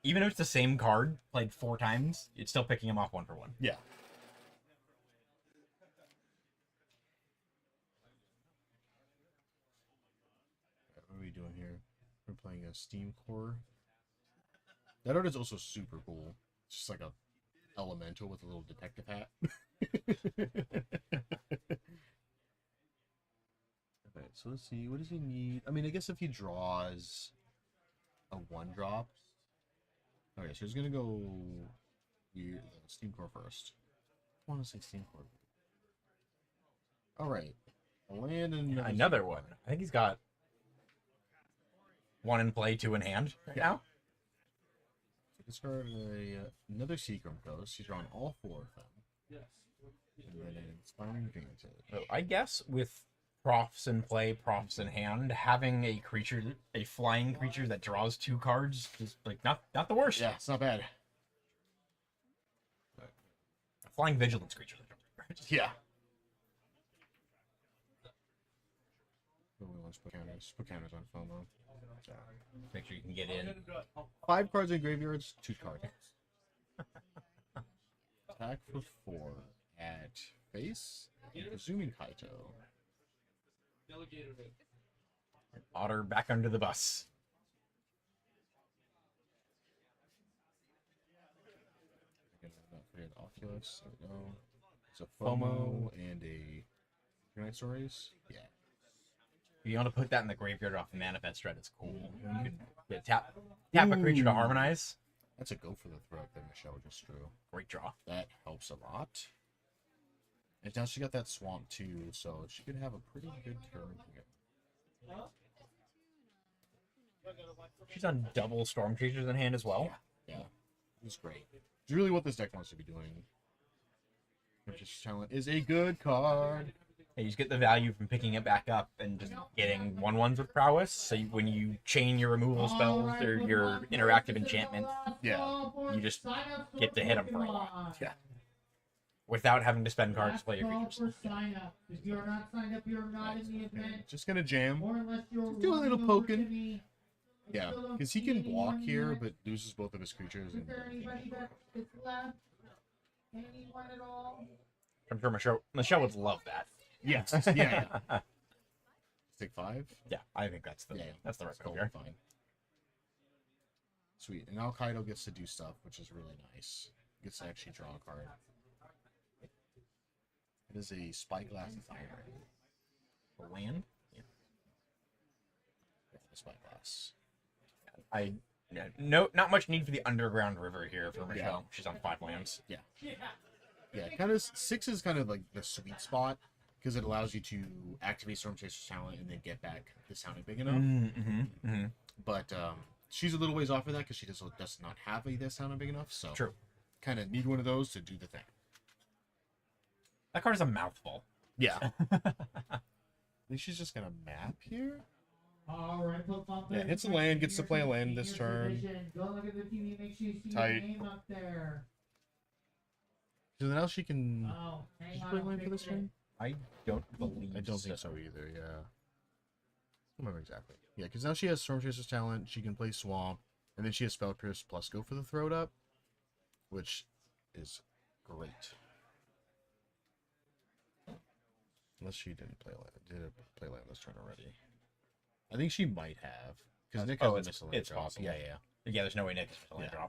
Even if it's the same card played 4 times, it's still picking them off one for one. Yeah. What are we doing here? We're playing a Steam Core. That art is also super cool. It's just like a elemental with a little detective hat. Okay, so let's see. What does he need? I mean, I guess if he draws a 1-drop. Okay, so he's gonna go Steam Core first. I want to say Steam Core. All right, a land and Another one. I think he's got 1 in play, 2 in hand right now. Discard another Seachrome Ghost. He's drawn all 4 of them. Yes. And then an Inspiring Vantage. So I guess with profs in play, profs in hand, having a flying creature that draws 2 cards is like not the worst. Yeah, it's not bad. A flying vigilance creature that draws 2 cards. Yeah. Let's put counters on FOMO. Make sure you can get in. 5 cards in graveyards, 2 cards. Attack for 4 at face. I'm presuming Kaito. Otter back under the bus. Not forget Oculus. There we go. It's a FOMO and a Night Stories. Yeah. If you want to put that in the graveyard off the manifest thread, it's cool. You can tap a creature to harmonize. That's a go for the throat that Michelle just drew. Great draw. That helps a lot. And now she got that swamp too, so she could have a pretty good turn here. She's on double storm creatures in hand as well. Yeah. It's great. It's really what this deck wants to be doing. Purchase Talent is a good card. Yeah, you just get the value from picking it back up and just getting 1/1s with prowess. So when you chain your removal spells or your interactive enchantment, Yeah. you just get to hit them for a lot. Yeah. Without having to spend cards to play your creatures. If you're not signed up, you're not in the event. Just gonna jam. Or unless you're Just do a little rolling over poking. to me. Yeah, because he can block here, but loses both of his creatures. Is And there anybody that's left? Anyone at all? I'm sure Michelle would love that. yes, yeah. Take 5. Yeah, I think that's the right Totally call. fine. Sweet, and now Kaido gets to do stuff, which is really nice. Gets to actually draw a card. It is a Spyglass Tyrant. The land? Yeah. The Spyglass. Not much need for the underground river here for Michelle. She's on 5 lands. Yeah, kind of 6 is kind of like the sweet spot because it allows you to activate Storm Chaser's talent and then get back the sounding big enough. But she's a little ways off of that because she does not have a this sounding big enough. So True. Kind of need one of those to do the thing. That card is a mouthful. Yeah. I think she's just gonna map here. All right, Yeah, hits a land, gets to play a land this turn. Don't look at the TV. Make sure you see Tight. your name up there. So now she can. Oh, Did hang she on. play I'll land for fix this it. turn? I don't believe I don't think so either. Yeah. I don't remember exactly. Yeah, because now she has Storm Chaser's talent. She can play Swamp, and then she has Spell Pierce plus go for the throat up, which is great. Unless she didn't play land. Did it play land this turn already? I think she might have. Because Nick has the miscellaneous it's drop. possible. Yeah. Yeah, there's no way Nick is a land Yeah.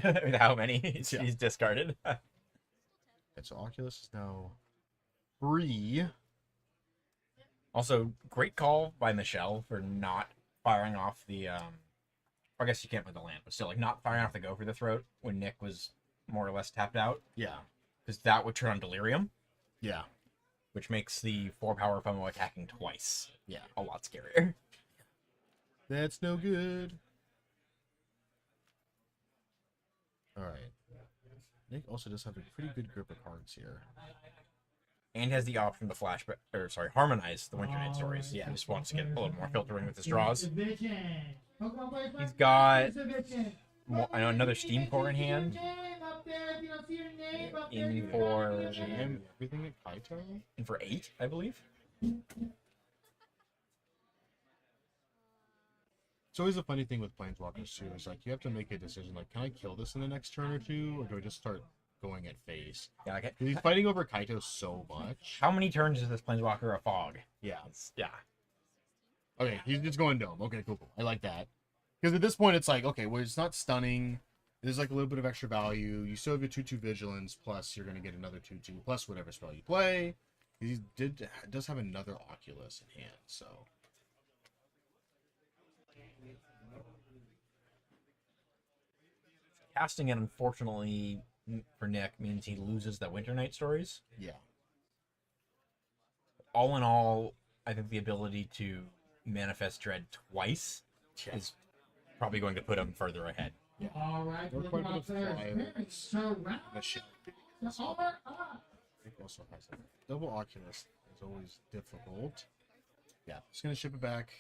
drop with how many he's discarded. And so Oculus is now free. Also, great call by Michelle for not firing off the I guess you can't play the land, but still, like, not firing off the go for the throat when Nick was more or less tapped out, Yeah. because that would turn on Delirium, Yeah. which makes the 4-power FOMO attacking twice Yeah. a lot scarier. That's no good. Alright. Nick also does have a pretty good grip of cards here. And has the option to harmonize the Winter Night stories. Yeah, he just wants to get a little more filtering with his draws. He's got I know another Steam Core in hand. In for Jam everything at Kaito? 8, I believe. It's always a funny thing with Planeswalkers too. It's like you have to make a decision like, can I kill this in the next turn or two? Or do I just start going at face? Yeah, okay. 'Cause he's fighting over Kaito so much. How many turns is this Planeswalker a fog? Yeah. Yeah. Okay, he's just going dome. Okay, cool. I like that. Because at this point, it's like, okay, well, it's not stunning. There's like a little bit of extra value. You still have your 2/2 Vigilance, plus you're going to get another 2/2, plus whatever spell you play. He does have another Oculus in hand, so. Casting it, unfortunately, for Nick, means he loses the Winter Night stories. Yeah. All in all, I think the ability to manifest Dread twice is probably going to put him further ahead. Yeah. All right, Or quite a bit of fire. surround Machine. the armor up. Nick also has a double Oculus. Is always difficult. Yeah, just going to ship it back.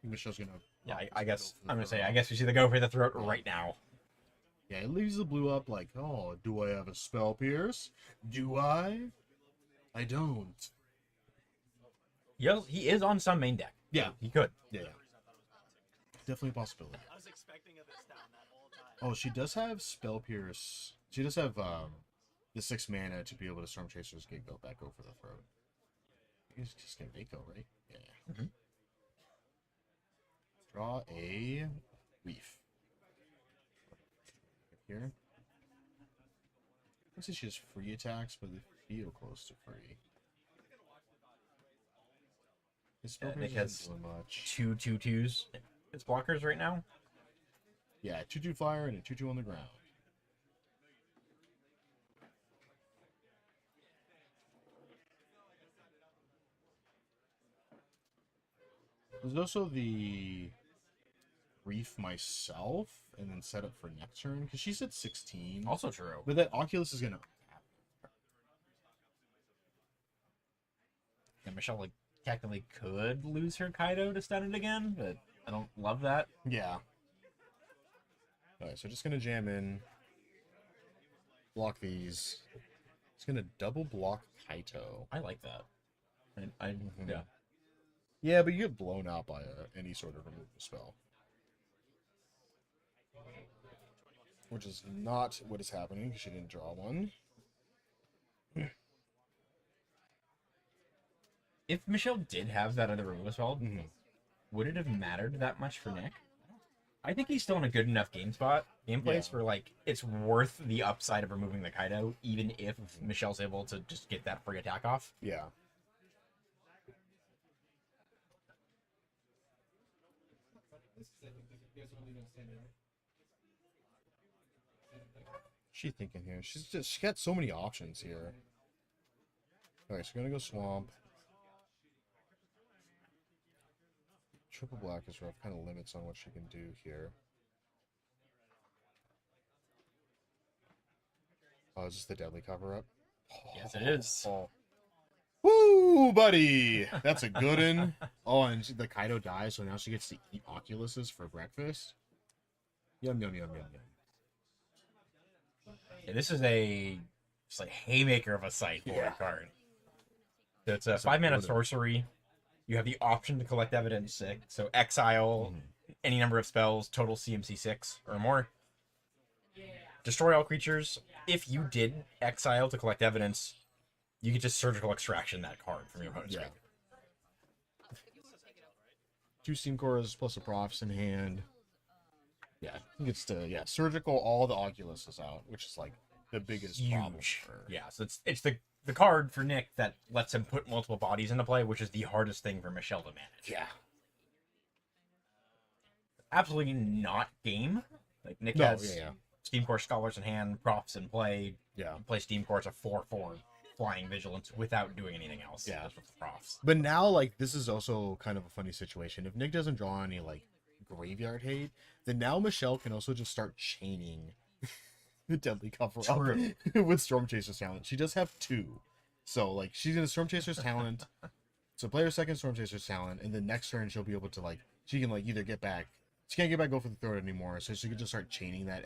Michelle's going to. Yeah, I guess I'm going to say, I guess we see the go for the throat right now. Yeah, it leaves the blue up like, oh, do I have a Spell Pierce? Do I? I don't. He is on some main deck. Yeah. He could. Yeah. Definitely a possibility. Oh, she does have Spell Pierce. She does have the 6 mana to be able to Storm Chaser's Giggle back over the throat. She's just gonna Mako, right? Yeah. Mhm. Draw a reef. Here. Let's say she has free attacks, but they feel close to free. His spell Nick isn't has doing much. 2/2/2s as blockers right now. Yeah, 2/2 flyer and a 2/2 on the ground. There's also the Reef myself and then set up for next turn because she's at 16. Also true. But that Oculus is gonna. And Michelle like technically could lose her Kaido to stun it again, but I don't love that. Yeah. Alright, so just gonna jam in. Block these. It's gonna double block Kaito. I like that. Yeah. Yeah, but you get blown out by any sort of removal spell. Which is not what is happening because she didn't draw one. If Michelle did have that other removal spell, Mm-hmm. would it have mattered that much for Nick? I think he's still in a good enough gameplays Yeah. for like it's worth the upside of removing the Kaido, even if Michelle's able to just get that free attack off. Yeah. She thinking here? She got so many options here. Alright, so we're gonna go swamp. Triple black is rough, kind of limits on what she can do here. Oh, is this the deadly cover up? Yes, it is. Woo, buddy! That's a good one. Oh, and the Kaido dies, so now she gets to eat Oculuses for breakfast. Yum, yum, yum, yum, yum. Yeah, this is just like haymaker of a sideboard card. So it's a That's a 5-mana good one. sorcery. You have the option to collect evidence 6. So exile any number of spells, total CMC 6 or more. Destroy all creatures. If you did exile to collect evidence, you get just surgical extraction that card from your opponent's grave. 2 Steam Cores plus a Profs in hand. Yeah, he gets to surgical all the Oculuses out, which is like the biggest problem. Huge. For... Yeah, so it's the card for Nick that lets him put multiple bodies into play, which is the hardest thing for Michelle to manage. Yeah. Absolutely not game. Like Nick No, has Steam Core Scholars in hand, Profs in play. Yeah. Play Steam Core as a 4/4 flying vigilance without doing anything else. Yeah. Just with the Profs. But now, like, this is also kind of a funny situation. If Nick doesn't draw any, like, graveyard hate, then now Michelle can also just start chaining the deadly cover up with Storm Chaser's talent. She does have 2. So, like, she's in a Storm Chaser's talent. So, play her second Storm Chaser's talent, and then next turn she'll be able to, like, she can, like, either get back. She can't get back, go for the throat anymore, so she can just start chaining that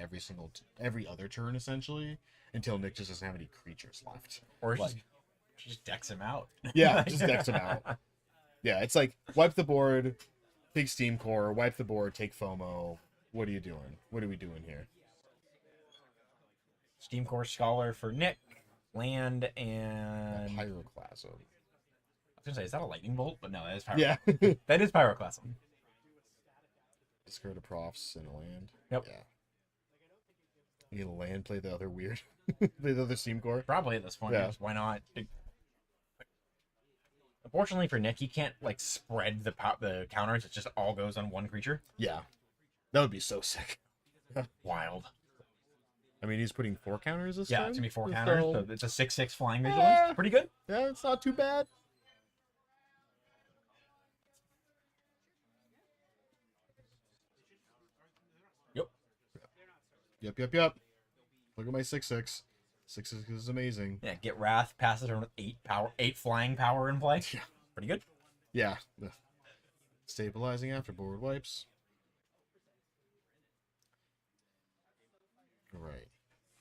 every other turn, essentially, until Nick just doesn't have any creatures left. Or Like- she just decks him out. Yeah, just decks him out. Yeah, it's like, wipe the board, take Steam Core, wipe the board, take FOMO. What are you doing? What are we doing here? Steam Core Scholar for Nick. Land and... Pyroclasm. I was going to say, is that a lightning bolt? But no, that is Pyroclasm. Yeah. That is Pyroclasm. Discard a Profs and a land. Yep. Yeah. You get a land, play the other weird. Play the other Steam Core. Probably at this point. Yeah. Yes, why not? Unfortunately for Nick, he can't like spread the counters. It just all goes on one creature. Yeah. That would be so sick. Wild. I mean, he's putting 4 counters this Yeah, time. it's gonna be 4 So- counters. So it's a 6/6 flying vigilance. Pretty good. Yeah, it's not too bad. Yep. Look at my 6/6. 6/6 is amazing. Yeah, get Wrath, pass it around with 8 flying power in play. Yeah. Pretty good. Yeah. Stabilizing afterboard wipes. Alright.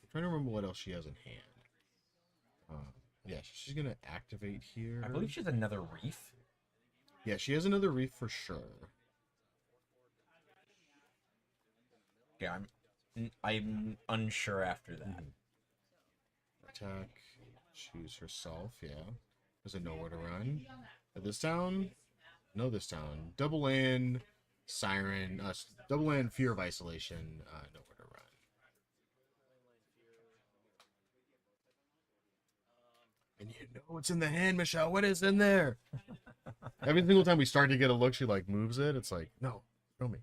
I'm trying to remember what else she has in hand. Yeah, she's gonna activate here. I believe she has another Reef. Yeah, she has another reef for sure. Yeah, I'm unsure after that. Attack. Choose herself, yeah. Does it know where to run? At this town? No, this town. Double land, Siren. Double land, Fear of Isolation. Nowhere to run. And you know what's in the hand, Michelle. What is in there? Every single time we start to get a look, she like moves it. It's like, no, show me.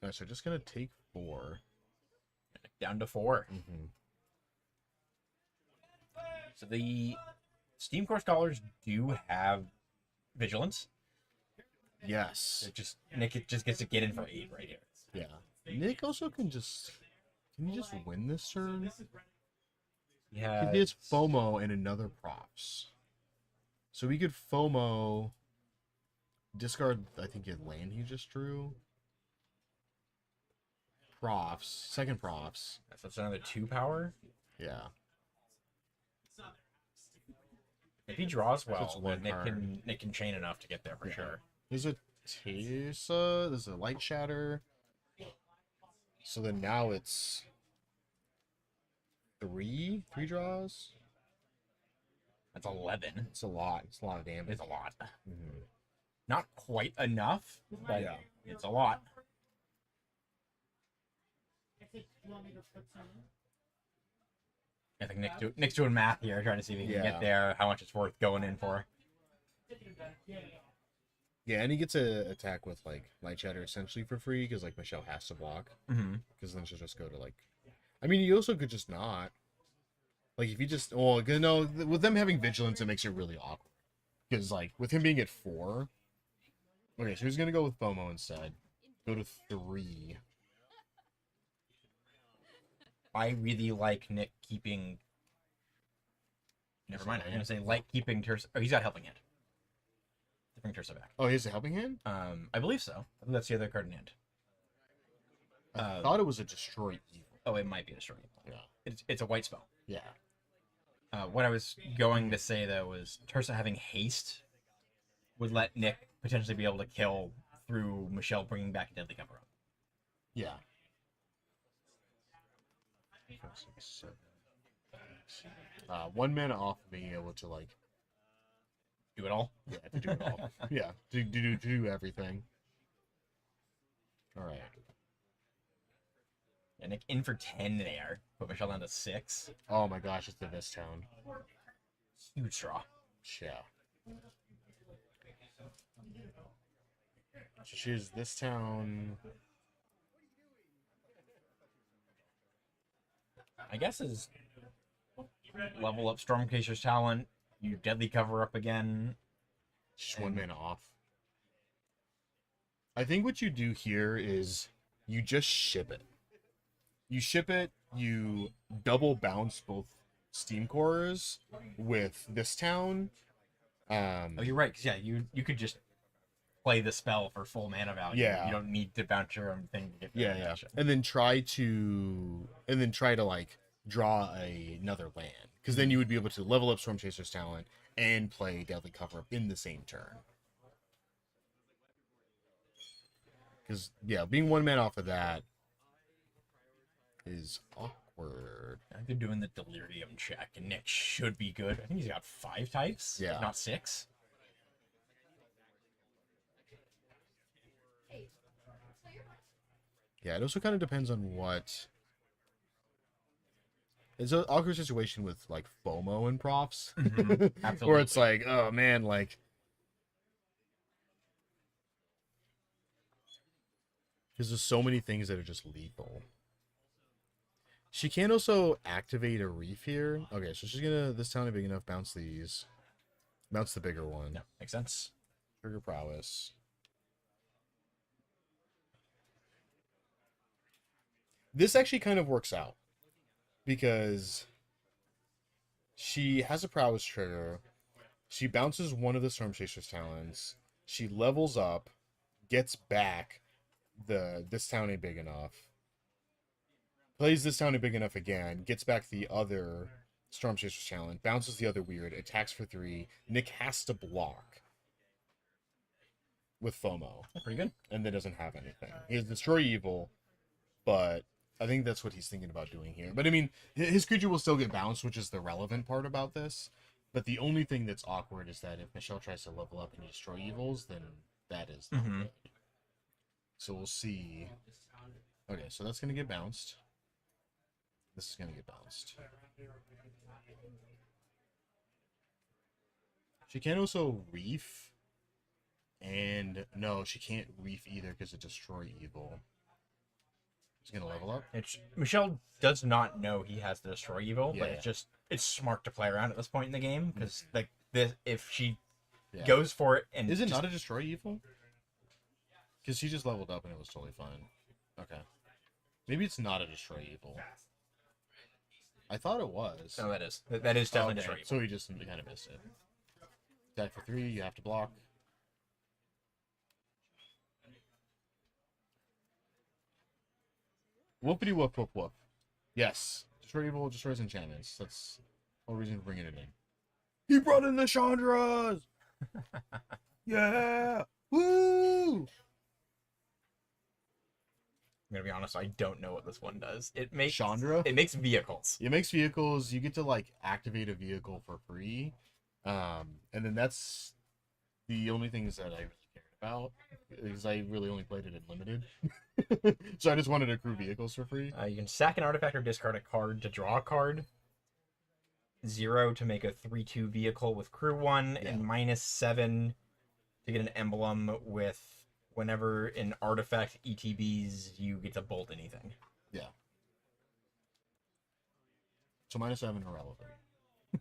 Alright, so just gonna take 4. Down to 4. Mm-hmm. So the Steam Core Scholars do have vigilance. Yes. Nick just gets to get in for 8 right here. Yeah. Nick also can he just win this turn? Yeah. He gets FOMO and another props. So we could FOMO, discard, I think, his land he just drew. Profs, second profs. So that's another 2 power. Yeah. If he draws well, it's one then Nick can chain enough to get there for sure. There's a Tesa, there's a Light Shatter. So then now it's 3 draws. That's 11. It's a lot. It's a lot of damage. It's a lot. Mm-hmm. Not quite enough, but Yeah. it's a lot. I think Nick's doing math here, trying to see if he can get there, how much it's worth going in for. Yeah, and he gets to attack with like Light Shatter essentially for free because like Michelle has to block. Because then she'll just go to like. I mean, you also could just not. Like if you just no, with them having vigilance, it makes it really awkward. Because like with him being at 4. Okay, so he's gonna go with FOMO instead. Go to 3. I really like Nick keeping. Never mind. I'm gonna say keeping Tersa. Oh, he's got helping hand. To bring Tersa back. Oh, he has a helping hand? I believe so. I think that's the other card in hand. I thought it was a destroy evil. Oh, it might be a destroy evil. Yeah. It's a white spell. Yeah. What I was going to say though was Tersa having haste would let Nick potentially be able to kill through Michelle bringing back a deadly cover up. Yeah. 1 mana off of being able to like do it all. Yeah, to do it all. Yeah, to do everything. All right. Yeah, Nick in for 10 there. Put Michelle down to 6. Oh my gosh, it's the this town. Huge draw. Yeah. So she's this town. I guess is level up Stormcaster's talent. You deadly cover up again. Just 1 mana off. I think what you do here is you just ship it. You ship it, you double bounce both Steam Cores with this town. Oh, you're right, because yeah, you could just play the spell for full mana value. Yeah. You don't need to bounce your own thing to get Yeah, yeah. And then try to like draw another land. Because then you would be able to level up Storm Chaser's talent and play Deadly Cover Up in the same turn. Because, yeah, being 1 mana off of that is awkward. I think they're doing the Delirium check, and Nick should be good. I think he's got 5 types, yeah, if not 6. Yeah, it also kind of depends on what... It's an awkward situation with, like, FOMO and profs. Absolutely. Where it's like, oh, man, like... Because there's so many things that are just lethal. She can also activate a reef here. Okay, so she's gonna, this town is big enough, bounce these. Bounce the bigger one. No, makes sense. Trigger prowess. This actually kind of works out. Because she has a prowess trigger. She bounces one of the Storm Chaser's talents. She levels up, gets back this town ain't big enough. Plays this town ain't big enough again, gets back the other Storm Chaser's talent, bounces the other weird, attacks for 3. Nick has to block with FOMO. That's pretty good. And then doesn't have anything. He has Destroy Evil, but I think that's what he's thinking about doing here. But I mean, his creature will still get bounced, which is the relevant part about this. But the only thing that's awkward is that if Michelle tries to level up and destroy evils, then that is not good. So we'll see. Okay, so that's going to get bounced. This is going to get bounced. She can also reef. And no, she can't reef either because it destroy evil. He's going to level up. Michelle does not know he has the destroy evil, Yeah, but yeah. it's smart to play around at this point in the game because like this, if she Yeah. goes for it and Is it not a destroy evil? Because she just leveled up and it was totally fine. Okay. Maybe it's not a destroy evil. I thought it was. No, that is definitely Okay, destroy evil. so he just kind of missed it. Attack for 3, you have to block. Whoopity whoop whoop whoop. Yes. Destroy evil destroys enchantments. That's the whole reason for bringing it in. He brought in the Chandras! Yeah! Woo! I'm gonna be honest, I don't know what this one does. It makes Chandra? It makes vehicles. It makes vehicles. You get to like activate a vehicle for free, and then that's the only things that I really cared about because I really only played it in limited. So I just wanted to accrue vehicles for free. You can sack an artifact or discard a card to draw a card. 0 to make a 3/2 vehicle with crew 1, Yeah. and -7 to get an emblem with whenever an artifact ETBs, you get to bolt anything. Yeah. So -7 irrelevant.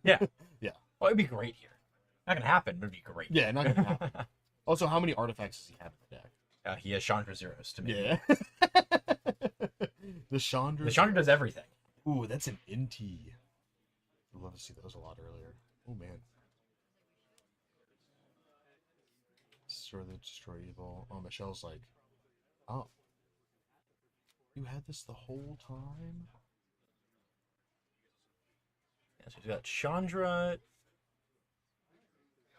Yeah. Yeah. Well, it'd be great here. Not gonna happen, but it'd be great. Yeah, not gonna happen. Also, how many artifacts does he have in the deck? He has Chandra Zeros to make. Yeah. The Chandra. The Chandra does everything. Ooh, that's an NT. I'd love to see those a lot earlier. Oh man. Destroy evil. Oh, Michelle's like, oh, you had this the whole time? Yeah, so we've got Chandra,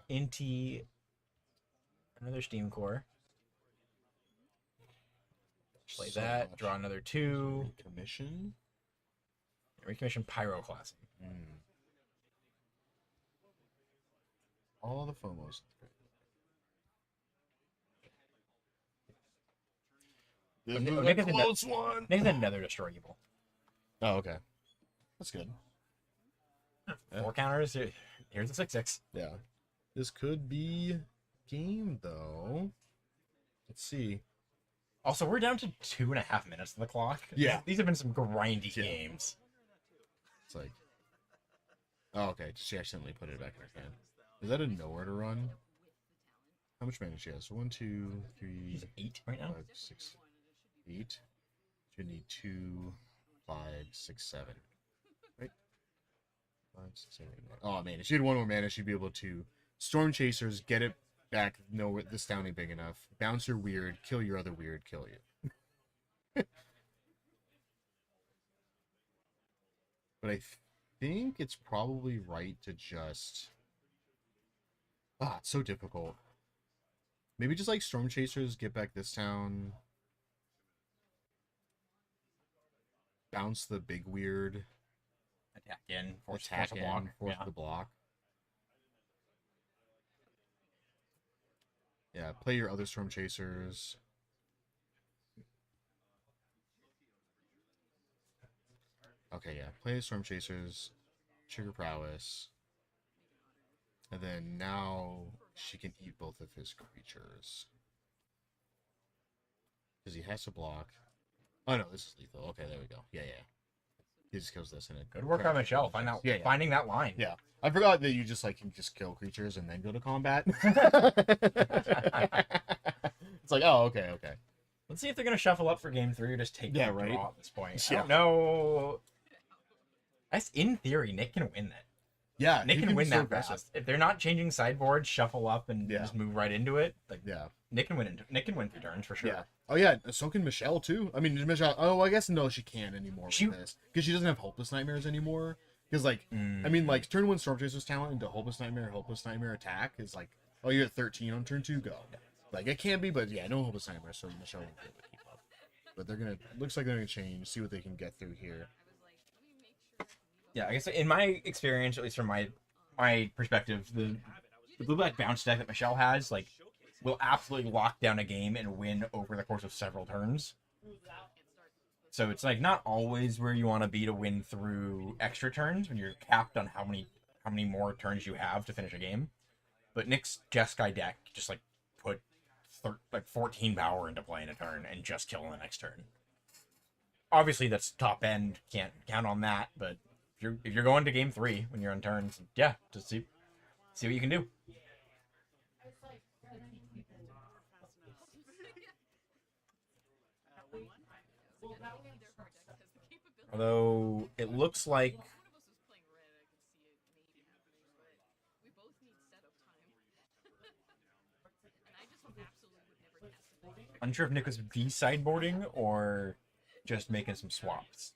Inti, another Steam Core. Play So that, much. draw another 2, Commission. recommission Pyroclasm. All the FOMOs. This Okay, was Nick a is in close one. Next, another Destroy Evil. Oh, okay. That's good. 4 counters. Here's a 6/6. Yeah. This could be game, though. Let's see. Also, we're down to 2.5 minutes on the clock. Yeah. These have been some grindy Yeah. games. It's like... Oh, okay. She accidentally put it back in her hand. Is that a nowhere to run? How much mana she has? 1, 2, 3, She's 8 right now. 5, 6, 8. She would need 2, 5, 6, 7. Right? 5, 6, 7, 8, 9. Oh man, if she had 1 more mana, she'd be able to Storm Chasers, get it back, no, this down ain't big enough. Bounce her weird, kill your other weird, kill you. But I think it's probably right to just... Ah, it's so difficult. Maybe just like Storm Chasers, get back this town. Bounce the big weird. Attack in. Force Attack a block. in, force Yeah. the block. Yeah, play your other Storm Chasers. Okay, yeah. Play Storm Chasers. Trigger Prowess. And then now she can eat both of his creatures. Because he has to block. Oh no, this is lethal. Okay, there we go. Yeah, yeah. He just kills this and it. Good work on Michelle. Yeah, yeah. Finding that line. Yeah. I forgot that you just like can just kill creatures and then go to combat. It's like, oh, okay, okay. Let's see if they're gonna shuffle up for game 3 or just take Yeah, the right. draw at this point. Yeah. I don't know. Guess in theory, Nick can win that. Yeah, Nick he can be win so that aggressive. fast. If they're not changing sideboard, shuffle up and Yeah. just move right into it. Like Yeah. Nick can win. Nick can win 3 turns for sure. Yeah. Oh yeah, so can Michelle too. I mean, Michelle. Oh, I guess no, she can't anymore She- with this because she doesn't have Hopeless Nightmares anymore. Because like, I mean, like turn 1 Storm Chaser's talent into Hopeless Nightmare attack is like, oh, you're at 13 on turn 2, go. Like it can be, but yeah, no Hopeless Nightmare, so Michelle won't be able to keep up. but they're gonna. Looks like they're gonna change. See what they can get through here. Yeah, I guess in my experience, at least from my perspective, the blue black bounce deck that Michelle has, like, will absolutely lock down a game and win over the course of several turns. So it's like not always where you want to be to win through extra turns when you're capped on how many more turns you have to finish a game. But Nick's Jeskai deck just like put 14 power into play in a turn and just kill in the next turn. Obviously that's top end, can't count on that, but if you're going to game 3 when you're on turns, yeah, just see what you can do. Although it looks like unsure if Nick was de-sideboarding or just making some swaps.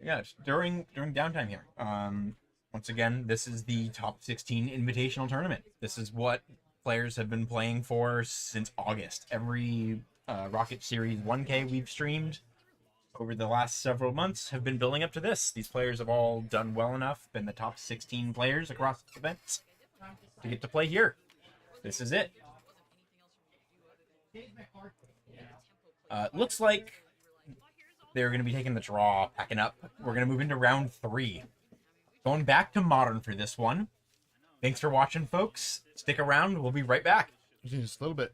Yeah, during downtime here. Once again, this is the top 16 invitational tournament. This is what players have been playing for since August. Every Rocket Series 1K we've streamed over the last several months have been building up to this. These players have all done well enough, been the top 16 players across events to get to play here. This is it. Looks like they're going to be taking the draw, packing up. We're going to move into round 3. Going back to Modern for this one. Thanks for watching, folks. Stick around. We'll be right back. Just a little bit.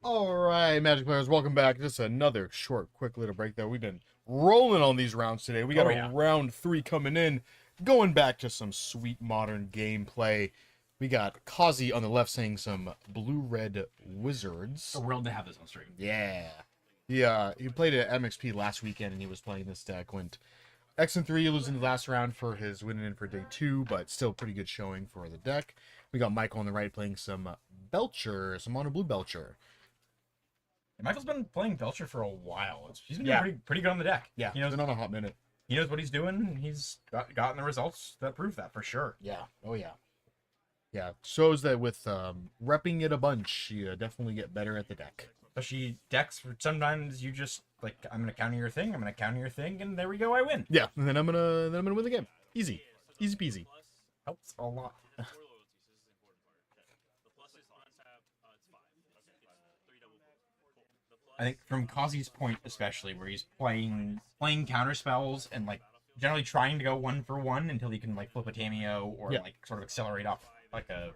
All right, Magic players, welcome back. Just another short, quick little break there. We've been rolling on these rounds today. We got round 3 coming in, going back to some sweet modern gameplay. We got Kazi on the left saying some blue-red wizards. Thrilled to have this on stream. Yeah. Yeah, he played at MXP last weekend, and he was playing this deck. Went X and 3, losing the last round for his winning in for day 2, but still pretty good showing for the deck. We got Michael on the right playing some Belcher, some mono blue Belcher. And Michael's been playing Belcher for a while. He's been doing pretty good on the deck. Yeah, he knows been on a hot minute. He knows what he's doing. He's gotten the results that prove that for sure. Yeah. Oh yeah. Yeah. Shows that with repping it a bunch, you definitely get better at the deck. Especially decks where sometimes you just like, I'm gonna counter your thing, I'm gonna counter your thing, and there we go, I win. Yeah, and then I'm gonna win the game. Easy peasy. Helps a lot. I think from Kazi's point especially, where he's playing counter spells and like generally trying to go 1-for-1 until he can like flip a Tameo or like sort of accelerate off like a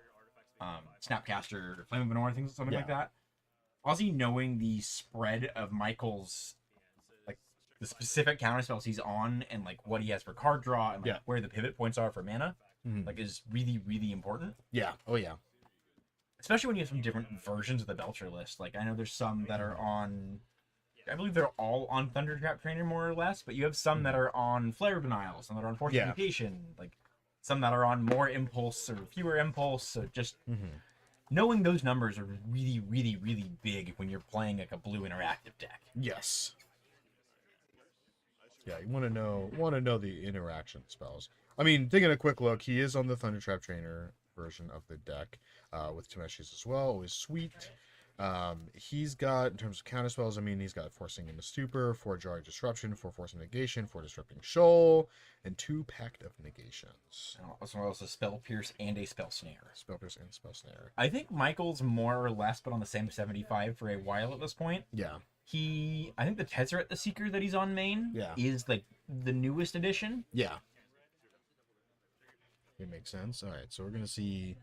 Snapcaster or Flame of Venor, things something like that. Kazi knowing the spread of Michael's like the specific counter spells he's on and like what he has for card draw and like where the pivot points are for mana, like is really, really important. Yeah. Oh yeah. Especially when you have some different versions of the Belcher list. Like, I know there's some that are on... I believe they're all on Thundertrap Trainer, more or less. But you have some that are on Flare Denial, some that are on Fortification. Like, some that are on more Impulse or fewer Impulse. So just knowing those numbers are really, really, really big when you're playing, like, a blue interactive deck. Yes. Yeah, you want to know the interaction spells. I mean, taking a quick look, he is on the Thundertrap Trainer version of the deck with Temeshi's as well. Always sweet. He's got, in terms of counter spells, I mean, he's got Forcing into Stupor, 4 Jarring Disruption, 4 Forcing Negation, 4 Disrupting Shoal, and 2 Pact of Negations. As well as a Spell Pierce and a Spell Snare. Spell Pierce and Spell Snare. I think Michael's more or less been on the same 75 for a while at this point. Yeah. I think the Tezzeret the Seeker that he's on main is like the newest edition. Yeah. It makes sense. All right, so we're going to see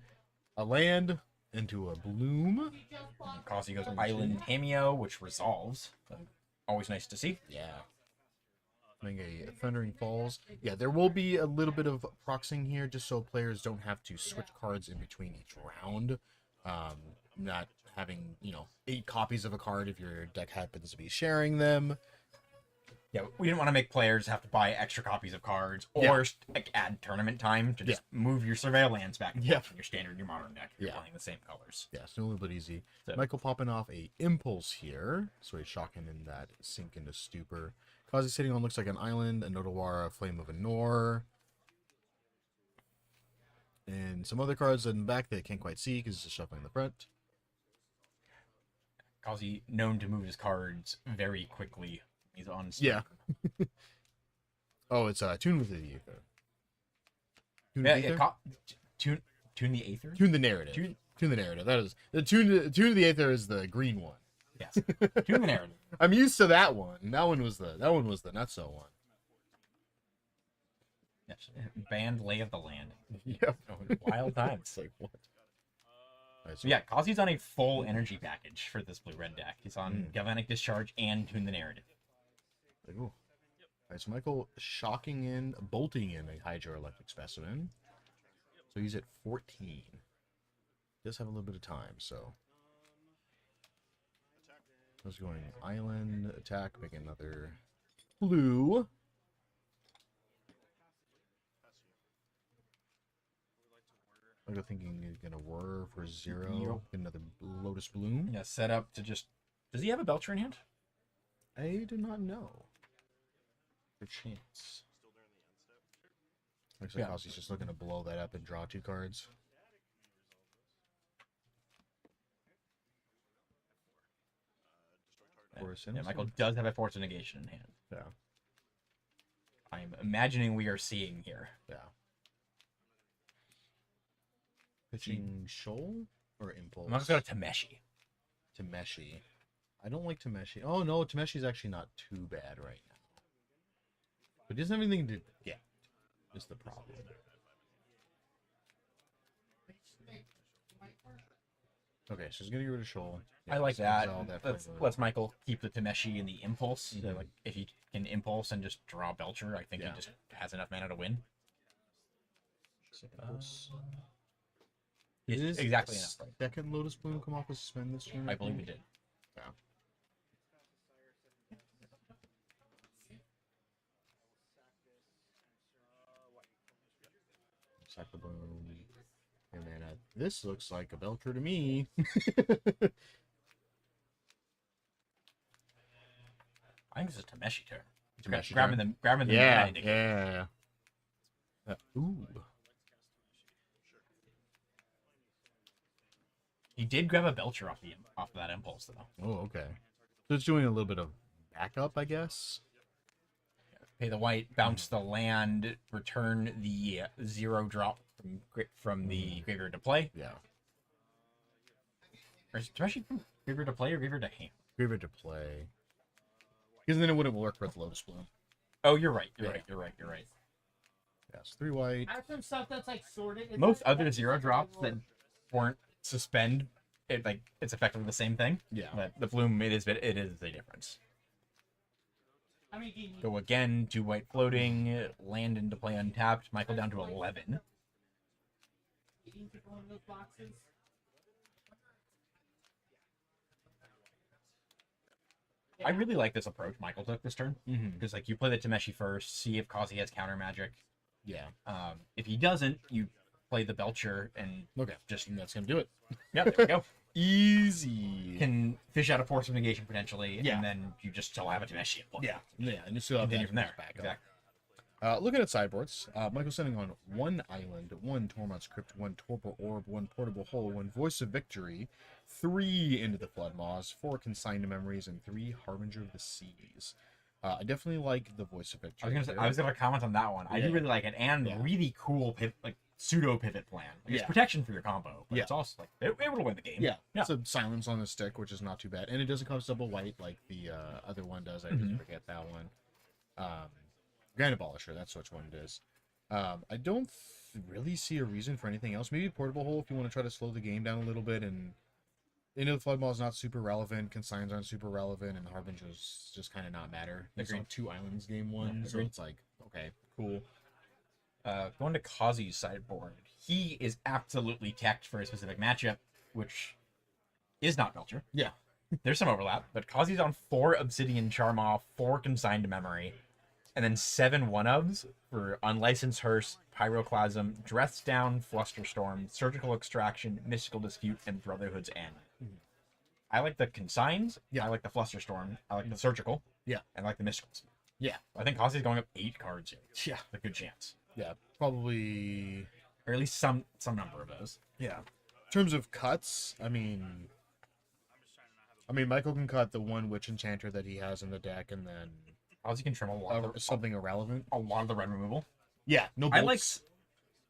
a land into a bloom. Kazi goes Island Tameo, which resolves. Always nice to see. Yeah. Playing a Thundering Falls. Yeah, there will be a little bit of proxing here just so players don't have to switch cards in between each round. Not having, 8 copies of a card if your deck happens to be sharing them. Yeah, we didn't want to make players have to buy extra copies of cards or like, add tournament time to just move your Surveil lands back and forth from your standard and your modern deck if you're playing the same colors. Yeah, it's a little bit easy. So, Michael popping off a Impulse here. So he's shocking in that Sink into Stupor. Kazi sitting on looks like an island, a Notawara, Flame of Venor. And some other cards in the back that I can't quite see because it's just shuffling in the front. Kazi known to move his cards very quickly. He's on. Yeah. Oh, it's Tune with the Aether. Tune the Aether. Tune the Narrative. Tune the Narrative. That is the Tune of the Aether is the green one. Yes. Tune the Narrative. I'm used to that one. That one was the not so one. Yes. Banned Lay of the Land. Yep. Wild times. It's like what? Right, so yeah, Kazi's on a full energy package for this blue-red deck. He's on Galvanic Discharge and Tune the Narrative. Ooh. All right, so Michael bolting in a Hydroelectric Specimen. So he's at 14. Does have a little bit of time, so. I was going Island, attack, make another blue. I'm thinking he's going to whir for 0. Get another Lotus Bloom. Yeah, set up to just... Does he have a Belcher in hand? I do not know. For chance. Looks like Ozzy's just looking to blow that up and draw 2 cards. Yeah, Michael does have a Force of Negation in hand. Yeah. I'm imagining we are seeing here. Yeah. Pitching Shoal or Impulse? Michael's got a Tameshi. Tameshi. I don't like Tameshi. Oh no, Tameshi's actually not too bad right now. But he doesn't have anything to get. Is the problem. Okay, so he's gonna get rid of Shoal. I like so that. exile that Let's flavor. let's Michael keep the Tameshi and the impulse. So, like if he can impulse and just draw Belcher, I think he just has enough mana to win. Is exactly enough. Right? Second Lotus Bloom come off a suspend this turn? I believe it did. Yeah. Sack the Bloom. And then this looks like a Belcher to me. I think this is Tameshi turn. Tameshi grabbing turn? grabbing the Yeah, mana indicator. yeah. Ooh. He did grab a Belcher off of that impulse though. Oh, okay. So it's doing a little bit of backup, I guess. Pay the white, bounce the land, return the 0 drop from the graveyard to play. Yeah. Or is it Tameshi from graveyard to play or graveyard to hand? Graveyard to play. Because then it wouldn't work with Lotus Bloom. Oh, you're right. You're Yeah. right. Yes, 3 white. I have some stuff that's like sorted. Is Most that- other that's 0 like drops your- that weren't suspend, it's effectively the same thing. Yeah. But the bloom, it is a difference. I mean, he- Go again, 2 white floating, land into play untapped. Michael down to 11. he didn't pick one of those boxes. I really like this approach Michael took this turn. Mm-hmm. Because like you play the Tameshi first, see if Kazi has counter magic. Yeah. If he doesn't, you play the Belcher and Okay. just And that's going to do it. yeah, there we go. Easy. Can fish out a Force of Negation potentially, Yeah. and then you just still have a Tameshi. Yeah. Yeah. And you still have Continue that from there. back up. Exactly. Looking at sideboards, Michael's sending on 1 island, 1 Tormod's Crypt, 1 Torpor Orb, 1 Portable Hole, 1 Voice of Victory, 3 Into the Flood Maws, 4 Consigned Memories, and 3 Harbinger of the Seas. I definitely like the Voice of Victory. I was gonna comment on that one. I do Yeah. really like it, and Yeah. really cool pseudo pivot plan. Like, it's Yeah. protection for your combo, but Yeah. it's also like it will win the game. Yeah, Yeah. it's a silence on the stick, which is not too bad, and it doesn't cost double white like the other one does. I just forget that one. Grand Abolisher, that's which one it is. I don't really see a reason for anything else. Maybe Portable Hole if you want to try to slow the game down a little bit, and Into the Flood Maw is not super relevant. Consigns aren't super relevant, and the Harbingers just kind of not matter. It's on 2 islands game 1, so agreed. it's like okay, cool. Going to Kazi's sideboard, he is absolutely teched for a specific matchup, which is not Belcher. Yeah, There's some overlap, but Kazi's on 4 Obsidian Charm-Off, 4 Consigned Memory, and then 7 one-ofs for Unlicensed Hearse, Pyroclasm, Dress Down, Flusterstorm, Surgical Extraction, Mystical Dispute, and Brotherhood's End. I like the Consigns, Yeah. I like the Flusterstorm, I like the Surgical, Yeah. and I like the Mystical Dispute. yeah, I think Kazi's going up 8 cards here. yeah, A good chance. yeah. Probably. Or at least some number of those. Yeah. In terms of cuts, I mean, Michael can cut the 1 Witch Enchanter that he has in the deck, and then Kazi can trim a lot of something irrelevant. the red removal. Yeah, no I bolts.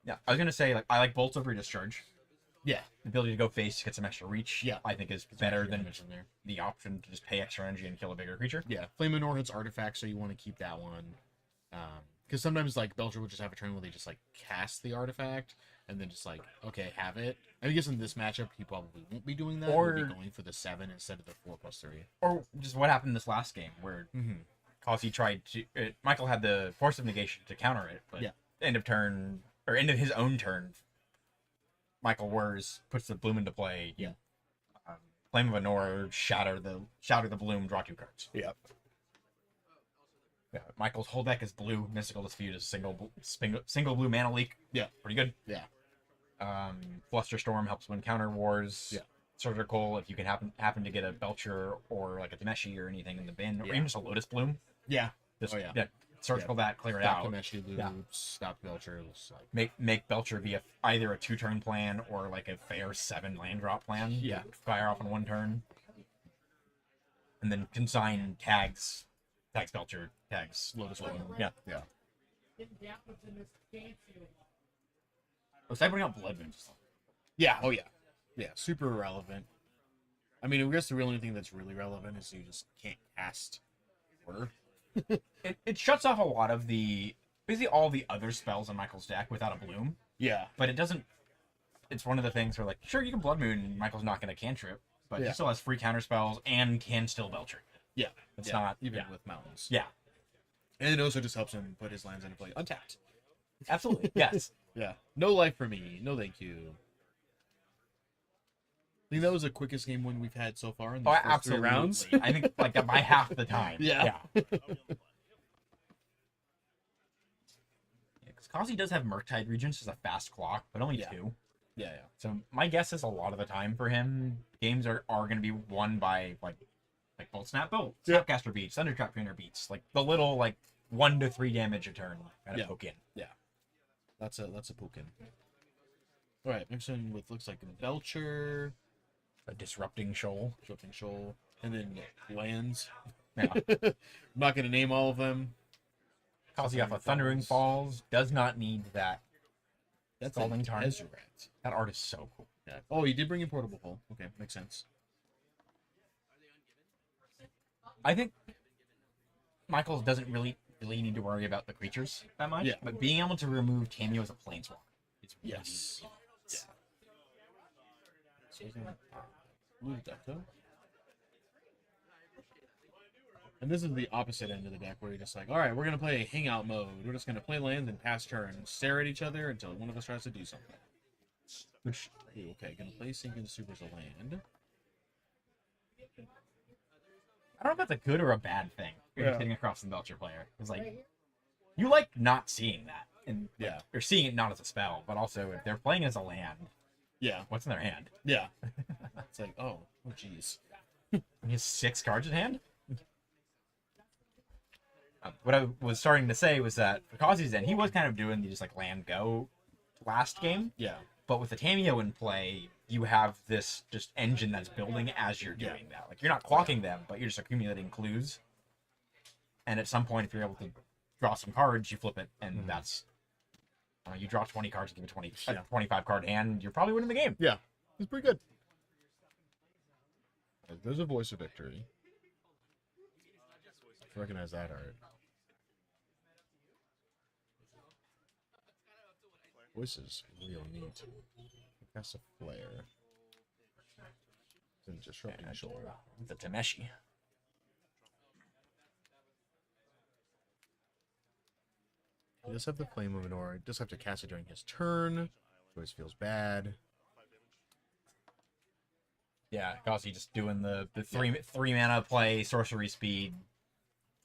I was gonna say I like bolts over discharge. Yeah, The ability to go face, get some extra reach. Yeah. I think is better than mentioned there. the option to just pay extra energy and kill a bigger creature. Yeah, Flame of Nor hits artifact, so you want to keep that one. Because sometimes like Belcher would just have a turn where they just like cast the artifact and then just like okay have it. I guess in this matchup he probably won't be doing that. Or Or- be going for the 7 instead of the 4+3. Or just what happened this last game where Mm-hmm. Kazi tried to. Michael had the Force of Negation to counter it, but Yeah. end of turn or end of his own turn, Michael Wurs puts the bloom into play. Yeah. Flame of Anor, shatter the bloom, draw 2 cards. Yeah. Yeah, Michael's whole deck is blue. Mystical Dispute is single blue mana leak. Yeah. Pretty good. Yeah. Flusterstorm helps win counter wars. Yeah. Surgical, if you can happen to get a Belcher or like a Tameshi or anything in the bin, or Yeah. even just a Lotus Bloom, Yeah. just Oh, yeah. surgical that, clear it Stop out. Kameshi loops, Yeah. stop Belcher. It's like Make Belcher be either a 2-turn plan or like a fair 7 land drop plan. Yeah. Fire off on 1 turn. And then consign tags Belcher, tags Lotus Like, Bloom. Yeah. Yeah. Getting down within this fancy. Was I bring out Blood Moons? Yeah. Oh yeah. Yeah. Super irrelevant. I mean, I guess the only thing that's really relevant is you just can't cast Order. It shuts off a lot of basically all the other spells in Michael's deck without a bloom, Yeah. but it doesn't it's one of the things where, like, sure, you can Blood Moon, and Michael's not going to cantrip, but Yeah. he still has free counter spells and can still Belcher. Yeah. It's not... even yeah. with mountains. Yeah, And it also just helps him put his lands into play untapped. absolutely. Yes. Yeah. No life for me. No thank you. I think that was the quickest game win we've had so far in the Oh, first 3 absolutely. rounds. I think, like, by half the time. Yeah. Because Kazi does have Murktide Regents as a fast clock, but only Yeah. 2. Yeah. So my guess is a lot of the time for him, games are going to be won by, like Bolt Snap Bolt, Yeah. Snapcaster beats, Thundertrap Trainer beats, like the little, like, 1 to 3 damage a turn kind of Yeah. poke in. That's a poke in. All right, next one with looks like a Belcher, A Disrupting Shoal. Disrupting Shoal, and then lands. Yeah. I'm not gonna name all of them. Kazi off of Thundering Falls does not need that. That's Scalding a Tarn. Tezzeret. That art is so cool. Yeah. Oh, you did bring in Portable Hull. Okay, makes sense. I think Michael doesn't really need to worry about the creatures that much. Yeah. But being able to remove Tamio as a planeswalker is really Yes. easy. Yeah. So he's gonna move deck though. And this is the opposite end of the deck where you're just like, all right, we're gonna play hangout mode. We're just gonna play lands and pass turns, stare at each other until one of us tries to do something. Which, ooh, okay, gonna play Sink into Super as a land. I don't know if that's a good or a bad thing. You're Yeah. just hitting across the Belcher player. It's like you like not seeing that, and Yeah. or seeing it not as a spell, but also if they're playing as a land, Yeah, what's in their hand? yeah. It's like, oh jeez. He has 6 cards in hand. What I was starting to say was that for Kazi's end, he was kind of doing the just like land go last game, Yeah, but with the Tamio in play, you have this just engine that's building as you're doing that. Like you're not clocking them, but you're just accumulating clues. And at some point, if you're able to draw some cards, you flip it, and that's you draw 20 cards and give a 25 card hand. You're probably winning the game. yeah. It's pretty good. There's a Voice of Victory. I recognize that art. Voice is real neat. That's a flare. Then Disrupting Shoal. The Tameshi. He does have the Flame of an Aura. He does have to cast it during his turn. Always feels bad. Yeah, Kazi just doing the three mana play, sorcery speed,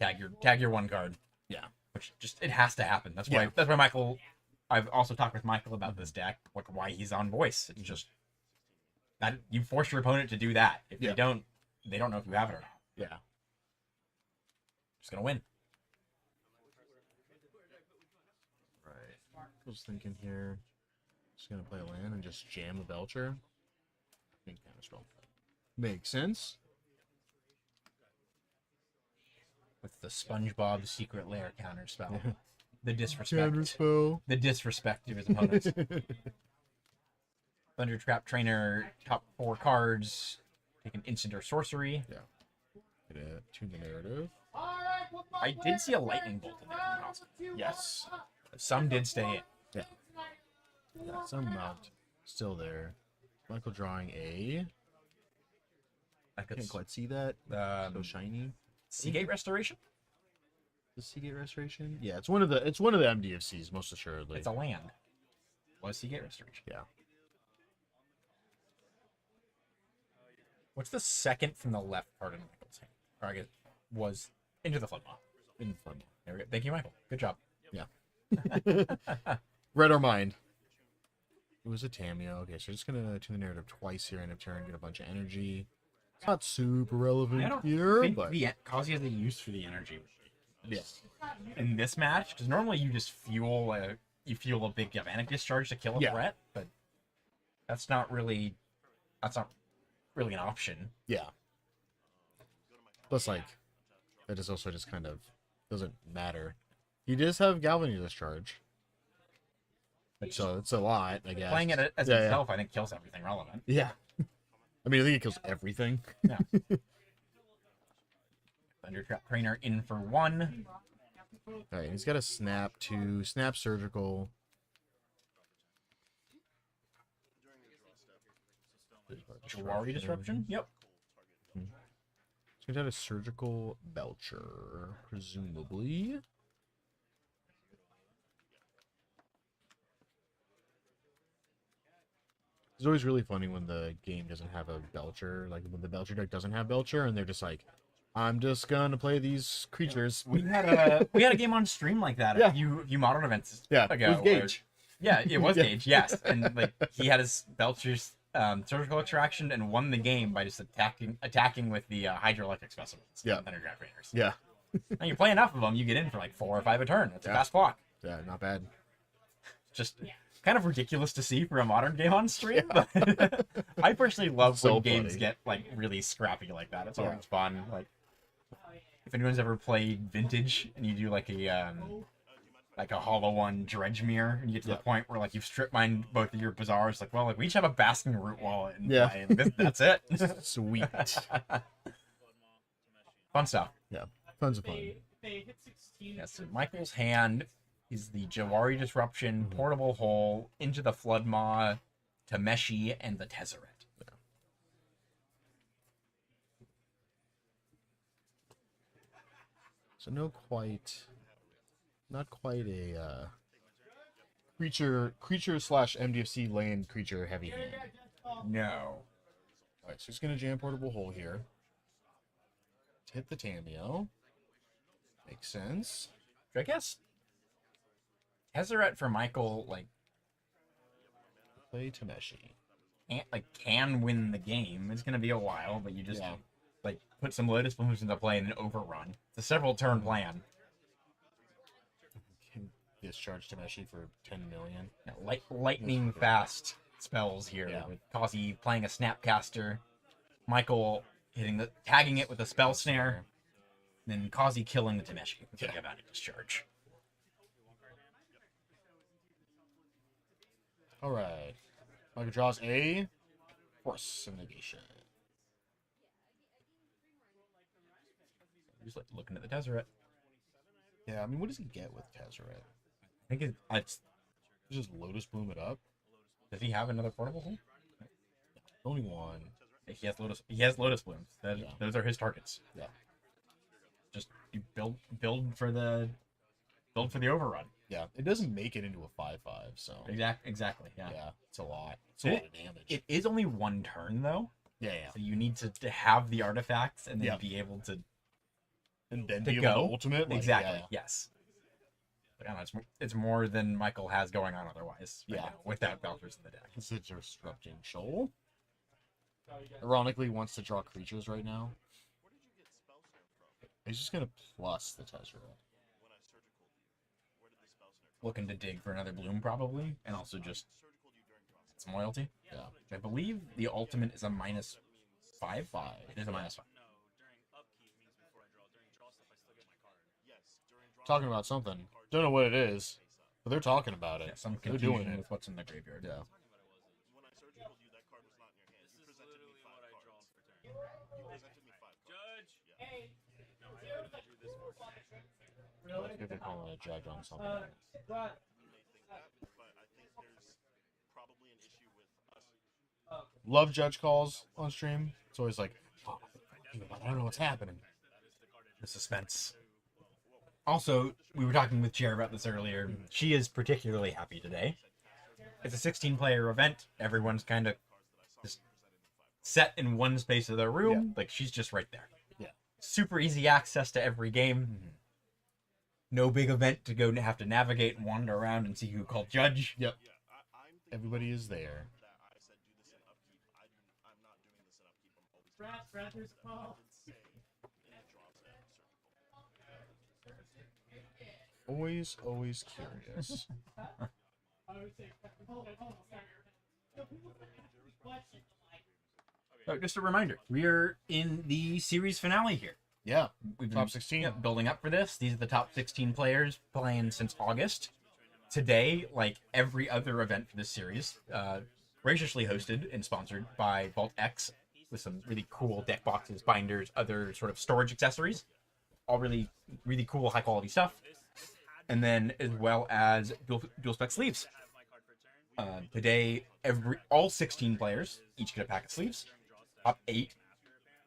tag your 1 card. Yeah. Which just it has to happen. That's why Michael. I've also talked with Michael about this deck, like why he's on voice. It's just that you force your opponent to do that. If they don't know if you have it or not. Yeah. Just gonna win. Right. I was thinking here. Just gonna play a land and just jam a Belcher. Kind of strong. Makes sense. With the SpongeBob Secret Lair counter spell. The disrespect. Counterspell. The disrespect to his opponents. Thundertrap Trainer, top 4 cards. Take an instant or sorcery. Yeah. Get it. Tune the narrative. I did see a lightning bolt in there from Kazi. Yes. Some did stay in. Yeah. Yeah. Some amount still there. Michael drawing a. I couldn't quite see that. So shiny. Seagate Restoration? The Seagate Restoration. Yeah, it's one of the MDFCs most assuredly. It's a land. Was Seagate Restoration? Yeah. What's the second from the left part of Michael's hand? Or I guess was Into the Floodmaw. In fun. There we go. Thank you, Michael. Good job. Read our mind. It was a Tamio. Okay, so just gonna tune the narrative twice here end of turn, get a bunch of energy. It's not super relevant I don't here, think but the Kazi has a use for the energy. yeah. In this match, because normally you just fuel a big galvanic discharge to kill a threat, but that's not really an option. Yeah. Plus, like, that is also just kind of doesn't matter. He does have Galvanic Discharge. So it's a lot, I guess. Playing it as itself, I think, kills everything relevant. Yeah. I mean, I think it kills everything. Yeah. Thundertrap Trainer in for 1. Alright, he's got a Snap 2, Snap Surgical. Jawari Disruption? Yep. So that a Surgical Belcher, presumably. It's always really funny when the game doesn't have a Belcher, like when the Belcher deck doesn't have Belcher, and they're just like, I'm just gonna play these creatures. We had a game on stream like that a few modern events Yeah, ago. it was Gage. It was Gage, yes. And like he had his Belcher's surgical extraction and won the game by just attacking with the hydroelectric specimens. Yeah. Thunderdraft Raiders. Yeah. And you play enough of them, you get in for like 4 or 5 a turn. That's a fast clock. Yeah, not bad. Just kind of ridiculous to see for a modern game on stream. But I personally love So when games funny. get like really scrappy like that. It's always fun. Like if anyone's ever played Vintage and you do like a hollow one dredge mirror and you get to the point where like you've strip mined both of your bazaars, like well, like we each have a basking root wallet and play, and that's it. Sweet. Fun stuff. Yeah, tons of fun. Yes, so Michael's hand is the Jawari Disruption, Portable Hole, Into the Flood Maw, Tameshi, and the Tezzeret. So not quite a creature slash MDFC land creature heavy hand. No. Alright, so he's gonna jam Portable Hole here. Hit the Tameo. Makes sense. I guess Tezzeret for Michael, like, Play Tameshi. can win the game. It's gonna be a while, but you just like put some Lotus Blooms into play and then overrun. It's a several turn plan. Can discharge Tameshi for 10 million. Yeah, lightning fast spells here with Kazi playing a Snapcaster, Michael tagging it with a Spell Snare, then Kazi killing the Tameshi with a Bounty Discharge. Alright. Michael draws a Force of Negation. Just like looking at the Tezzeret. Yeah, I mean, what does he get with Tezzeret? I think it's Just Lotus Bloom it up? does he have another portable hole? Only one. He has Lotus Blooms. Those are his targets. Yeah. Just you build for the overrun. Yeah, it doesn't make it into a 5/5, so. Exactly. Yeah. Yeah, it's a lot. It's a lot of damage. It is only one turn though. Yeah. So you need to have the artifacts and then be able to And then to be go. able to ultimate? Like, exactly. yeah. Yes. But I don't know, it's more than Michael has going on otherwise. Right now, without Belchers in the deck. It's a Disrupting Shoal. Ironically, wants to draw creatures right now. He's just gonna plus the Tezzeret. Looking to dig for another bloom probably, and also just some loyalty. Yeah. I believe the ultimate is a -5. It is a -5. Talking about something. Don't know what it is, but they're talking about it. Yeah, some They're confusion doing it. with what's in the graveyard. Yeah. I think they're calling a judge on something. Love judge calls on stream. It's always like, oh, I don't know what's happening. The suspense. Also, we were talking with Jer about this earlier. She is particularly happy today. It's a 16-player event. Everyone's kind of just set in one space of their room. Like, she's just right there. Yeah. Super easy access to every game. No big event to go have to navigate and wander around and see who called judge. Yep. Everybody is there. Always curious. So just a reminder, we are in the series finale here. Yeah. We've Top been 16. building up for this. These are the top 16 players playing since August. Today, like every other event for this series, graciously hosted and sponsored by Vault X with some really cool deck boxes, binders, other sort of storage accessories. All really, really cool, high quality stuff. And then as well as dual spec sleeves. Today, all 16 players each get a pack of sleeves. Top 8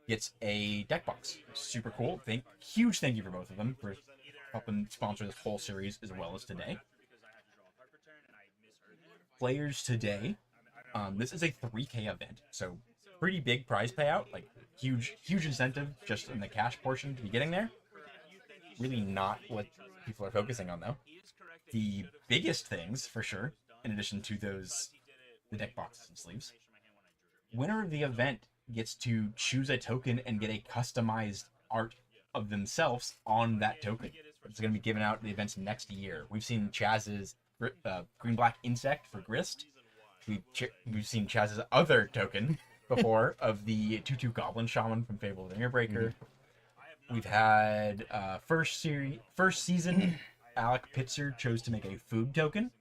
gets a deck box. Super cool. Huge thank you for both of them for helping sponsor this whole series as well as today. Players today, this is a 3K event, so pretty big prize payout, like huge incentive just in the cash portion to be getting there. Really not what people are focusing on though. The biggest things for sure, in addition to the deck boxes and sleeves, winner of the event gets to choose a token and get a customized art of themselves on that token. It's going to be given out at the events next year. We've seen Chaz's green-black insect for Grist. We've seen Chaz's other token before of the 2/2 Goblin Shaman from Fable of the Airbreaker. We've had first season, Alec Pitzer chose to make a food token.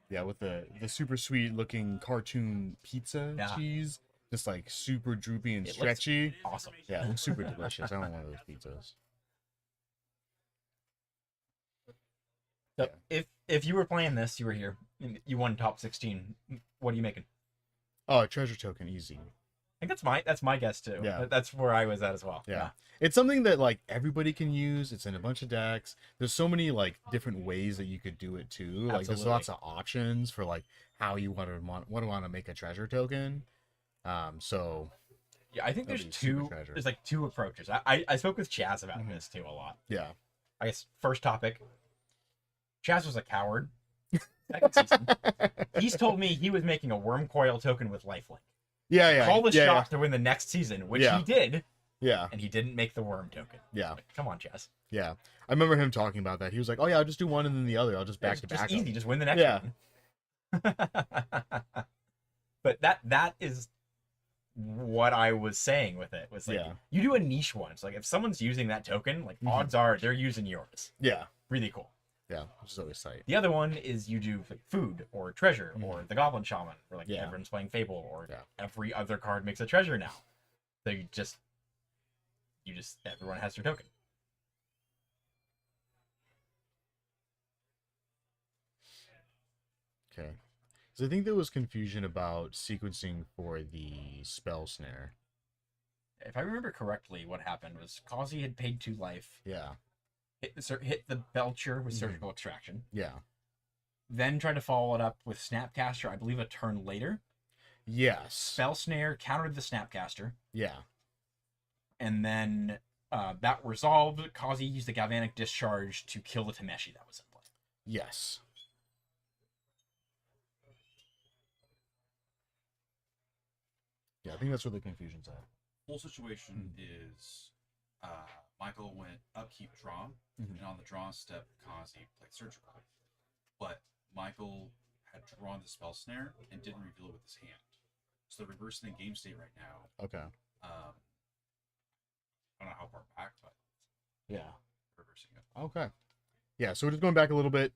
Yeah, with the super sweet looking cartoon pizza cheese, just like super droopy and stretchy. Awesome. Yeah, it looks super delicious. I want one of those pizzas. So if you were playing this, you were here, you won top 16. What are you making? Oh, a treasure token, easy. I think that's my guess too. Yeah, that's where I was at as well. Yeah. It's something that like everybody can use. It's in a bunch of decks. There's so many like different ways that you could do it too. Absolutely. Like there's lots of options for like how you want to make a treasure token. So yeah, I think there's like two approaches. I spoke with Chaz about this too a lot. Yeah. I guess first topic. Chaz was a coward. Second season, he's told me he was making a worm coil token with lifelink. Yeah. Call the shot to win the next season, which he did. Yeah. And he didn't make the worm token. Yeah. Like, come on, Chaz. Yeah. I remember him talking about that. He was like, "Oh yeah, I'll just do one and then the other. I'll just back to back." Just easy, just win the next one. But that is what I was saying with it. Was like you do a niche one. It's like if someone's using that token, like odds are they're using yours. Yeah. Really cool. Yeah, which is always tight. The other one is you do like food or treasure or the Goblin Shaman, or like everyone's playing Fable, or every other card makes a treasure now. So you just everyone has their token. Okay. So I think there was confusion about sequencing for the spell snare. If I remember correctly, what happened was Kazi had paid 2 life. Yeah. Hit the Belcher with Surgical Extraction. Yeah. Then tried to follow it up with Snapcaster, I believe a turn later. Yes. Spell Snare countered the Snapcaster. Yeah. And then that resolved. Kazi used the Galvanic Discharge to kill the Tameshi that was in play. Yes. Yeah, I think that's where the confusion's at. Whole situation is Michael went upkeep draw, and on the draw step, Kazi played surgical. But Michael had drawn the spell snare and didn't reveal it with his hand. So they're reversing the game state right now. Okay. I don't know how far back, but yeah, reversing it. Okay. Yeah, so we're just going back a little bit.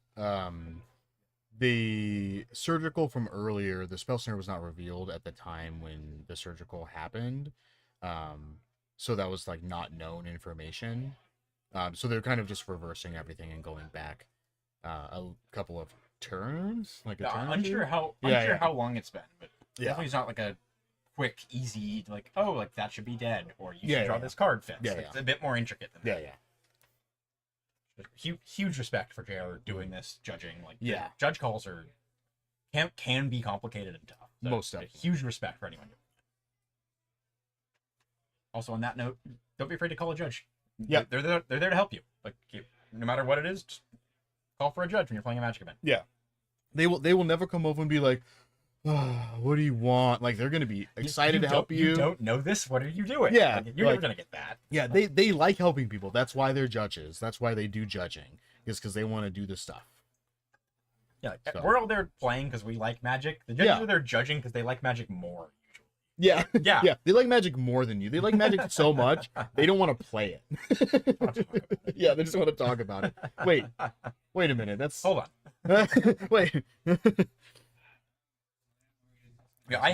The surgical from earlier, the spell snare was not revealed at the time when the surgical happened. So that was like not known information. So they're kind of just reversing everything and going back a couple of turns, like a turn. Unsure how long it's been, but definitely it's not like a quick, easy, like, oh, like that should be dead, or you should draw this card fix. It's a bit more intricate than that. Huge respect for JR doing this, judging. Like, judge calls can be complicated and tough. So most definitely. Huge respect for anyone doing it. Also, on that note, don't be afraid to call a judge. Yeah, they're there to help you. Like, no matter what it is, just call for a judge when you're playing a Magic event. Yeah, they will never come over and be like, oh, what do you want? Like, they're gonna be excited to help you. You don't know this. What are you doing? Yeah, like, you're never gonna get that. Yeah, they like helping people. That's why they're judges. That's why they do judging. Is because they want to do the stuff. Yeah, we're all there playing because we like Magic. The judges are there judging because they like Magic more. Yeah. They like Magic more than you. They like Magic so much they don't want to play it. Yeah, they just want to talk about it. Wait a minute. That's hold on. Wait. Yeah, I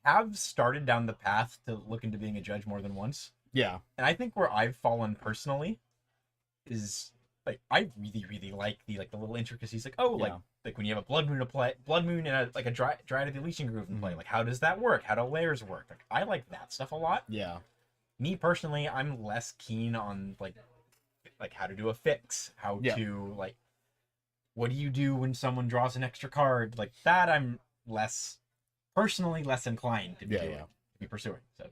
have started down the path to look into being a judge more than once. Yeah. And I think where I've fallen personally is like I really like the little intricacies, like oh Yeah. like when you have a blood moon and a dry to the Elysian Groove in play, like how does that work? How do layers work? Like I like that stuff a lot. Yeah. Me personally, I'm less keen on like how to do a fix, how to like what do you do when someone draws an extra card, like that. I'm personally less inclined to be to be pursuing. So.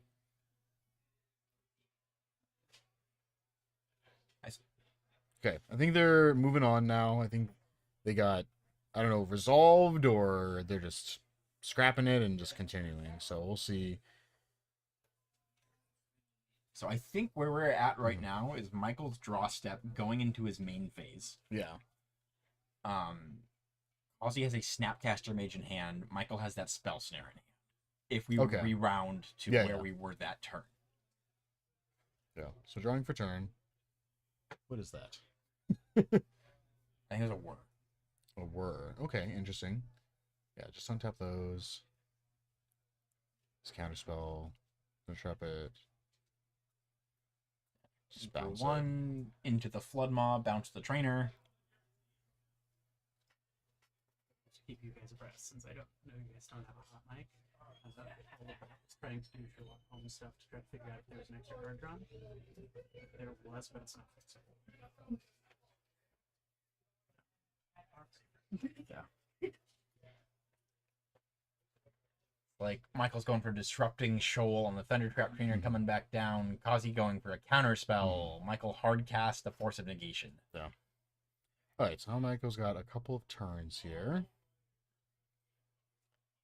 Okay, I think they're moving on now. I think they got, I don't know, resolved, or they're just scrapping it and just continuing. So we'll see. So I think where we're at right now is Michael's draw step going into his main phase. Yeah. Ozzy has a Snapcaster Mage in hand. Michael has that Spell Snare in hand. If we reround to where we were that turn. Yeah. So drawing for turn. What is that? I think it's a whir. A whir. Okay, interesting. Yeah, just untap those. This counterspell. Trap it. Just bounce one into the Flood Maw, bounce the trainer. To keep you guys abreast, since I don't know you guys don't have a hot mic, I was trying to do Sherlock Holmes stuff to try to figure out if there was an extra card drawn. There was, but it's not fixable. Yeah. Like Michael's going for disrupting shoal on the Thundertrap trainer, coming back down. Kazi going for a counter spell. Michael hardcast the Force of Negation. Yeah. All right, so Michael's got a couple of turns here.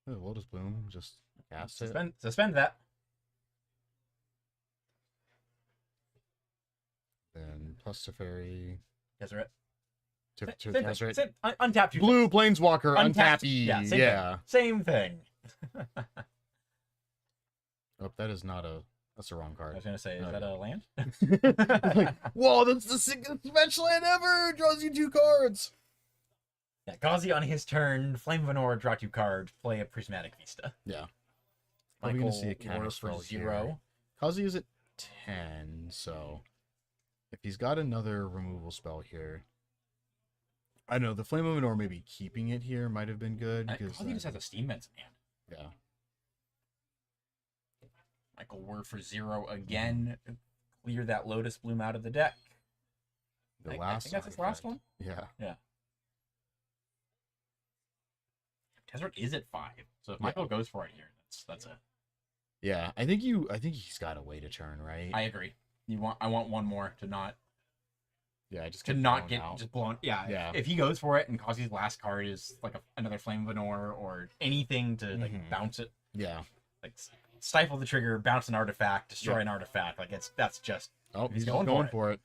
Oh, Lotus Bloom, just cast it. Suspend that. Then plus Teferi. Tezzeret. Tezzeret. Untap two. Blue Planeswalker, untappy. Yeah. Same thing. Oh, that is not a. That's the wrong card. I was gonna say, is that a land? Like, whoa, that's the sickest fetch land ever! Draws you 2 cards! Yeah, Ghazi on his turn, Flame of Anor, draw 2 cards, play a Prismatic Vista. Yeah. Michael We're gonna see a War counter for spell 0. here. Kazi is at 10, so if he's got another removal spell here, I don't know, the Flame of Anor maybe keeping it here might have been good. Kazi just has a Steam Vents in hand. Yeah. Michael War for 0 again. Clear that Lotus Bloom out of the deck. I think that's his last one. Yeah. Yeah. Tezzeret is at 5, so if Michael goes for it here, that's it. Yeah, I think he's got to wait a turn, right? I agree. I want one more to not. Yeah, just to not get just blown. Yeah. If he goes for it and Kazi's last card is like another Flame of Anor or anything to like bounce it. Yeah. Like stifle the trigger, bounce an artifact, destroy an artifact. Like that's just. Oh, he's going for it.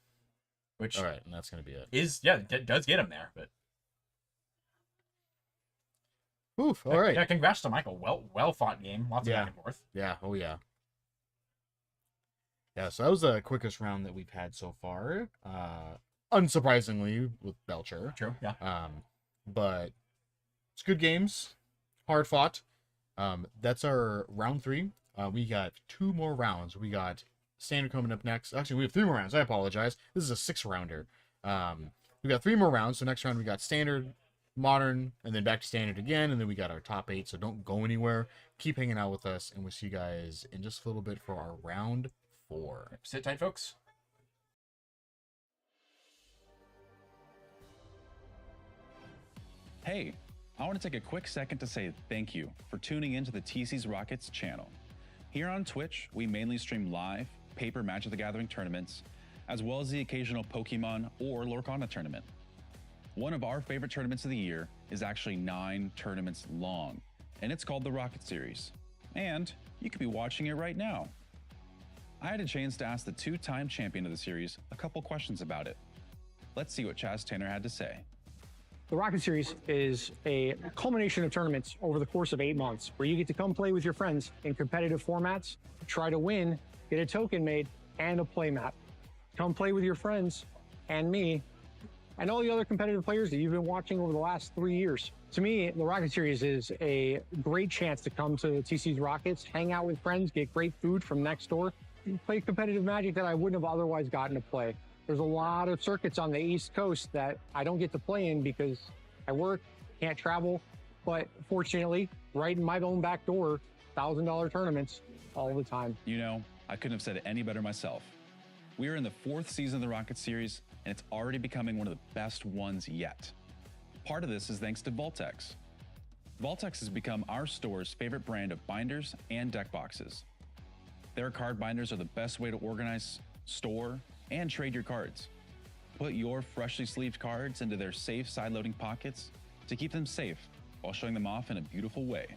Which all right, and that's gonna be it. It does get him there, but. Oof! All right. Yeah, congrats to Michael. Well fought game. Lots of back and forth. Yeah. Oh yeah. Yeah. So that was the quickest round that we've had so far. Unsurprisingly, with Belcher. True. Yeah. But it's good games, hard fought. That's our round 3. We got 2 more rounds. We got standard coming up next. Actually, we have 3 more rounds. I apologize. This is a 6-rounder. We got 3 more rounds. So next round we got standard, modern, and then back to standard again, and then we got our top 8. So don't go anywhere. Keep hanging out with us, and we'll see you guys in just a little bit for our round 4. Sit tight, folks. Hey, I want to take a quick second to say thank you for tuning into the TC's Rockets channel. Here on Twitch, we mainly stream live paper Magic the Gathering tournaments, as well as the occasional Pokemon or Lorcana tournament. One of our favorite tournaments of the year is actually 9 tournaments long, and it's called the Rocket Series. And you could be watching it right now. I had a chance to ask the 2-time champion of the series a couple questions about it. Let's see what Chaz Tanner had to say. The Rocket Series is a culmination of tournaments over the course of 8 months where you get to come play with your friends in competitive formats, try to win, get a token made, and a playmat. Come play with your friends and me and all the other competitive players that you've been watching over the last 3 years. To me, the Rocket Series is a great chance to come to TC's Rockets, hang out with friends, get great food from next door, and play competitive Magic that I wouldn't have otherwise gotten to play. There's a lot of circuits on the East Coast that I don't get to play in because I work, can't travel. But fortunately, right in my own back door, $1,000 tournaments all the time. You know, I couldn't have said it any better myself. We are in the 4th season of the Rocket Series, and it's already becoming one of the best ones yet. Part of this is thanks to Voltex. Voltex has become our store's favorite brand of binders and deck boxes. Their card binders are the best way to organize, store, and trade your cards. Put your freshly sleeved cards into their safe side-loading pockets to keep them safe while showing them off in a beautiful way.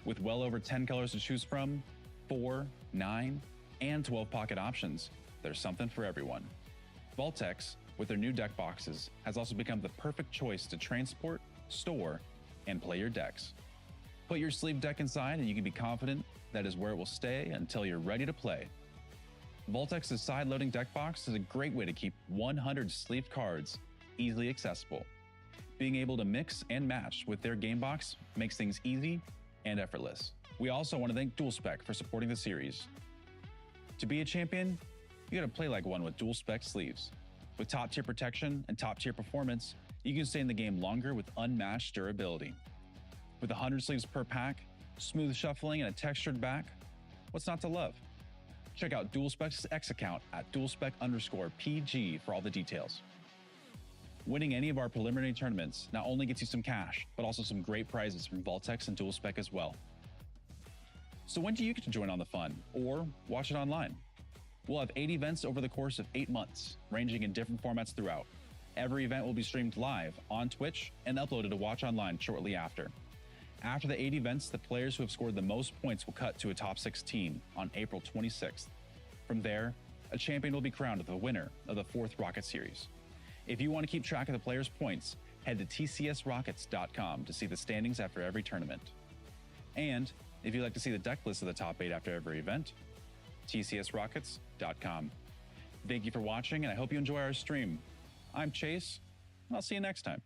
With well over 10 colors to choose from, 4, 9, and 12 pocket options, there's something for everyone. Voltex, with their new deck boxes, has also become the perfect choice to transport, store, and play your decks. Put your sleeved deck inside and you can be confident that is where it will stay until you're ready to play. Voltex's side-loading deck box is a great way to keep 100 sleeved cards easily accessible. Being able to mix and match with their game box makes things easy and effortless. We also want to thank DualSpec for supporting the series. To be a champion, you gotta play like one with DualSpec sleeves. With top-tier protection and top-tier performance, you can stay in the game longer with unmatched durability. With 100 sleeves per pack, smooth shuffling, and a textured back, what's not to love? Check out DualSpec's X account at DualSpec_PG for all the details. Winning any of our preliminary tournaments not only gets you some cash, but also some great prizes from Voltex and DualSpec as well. So when do you get to join on the fun, or watch it online? We'll have 8 events over the course of 8 months, ranging in different formats throughout. Every event will be streamed live on Twitch and uploaded to watch online shortly after. After the 8 events, the players who have scored the most points will cut to a top 16 on April 26th. From there, a champion will be crowned the winner of the 4th Rocket Series. If you want to keep track of the players' points, head to tcsrockets.com to see the standings after every tournament. And if you'd like to see the deck list of the top 8 after every event, tcsrockets.com. Thank you for watching, and I hope you enjoy our stream. I'm Chase, and I'll see you next time.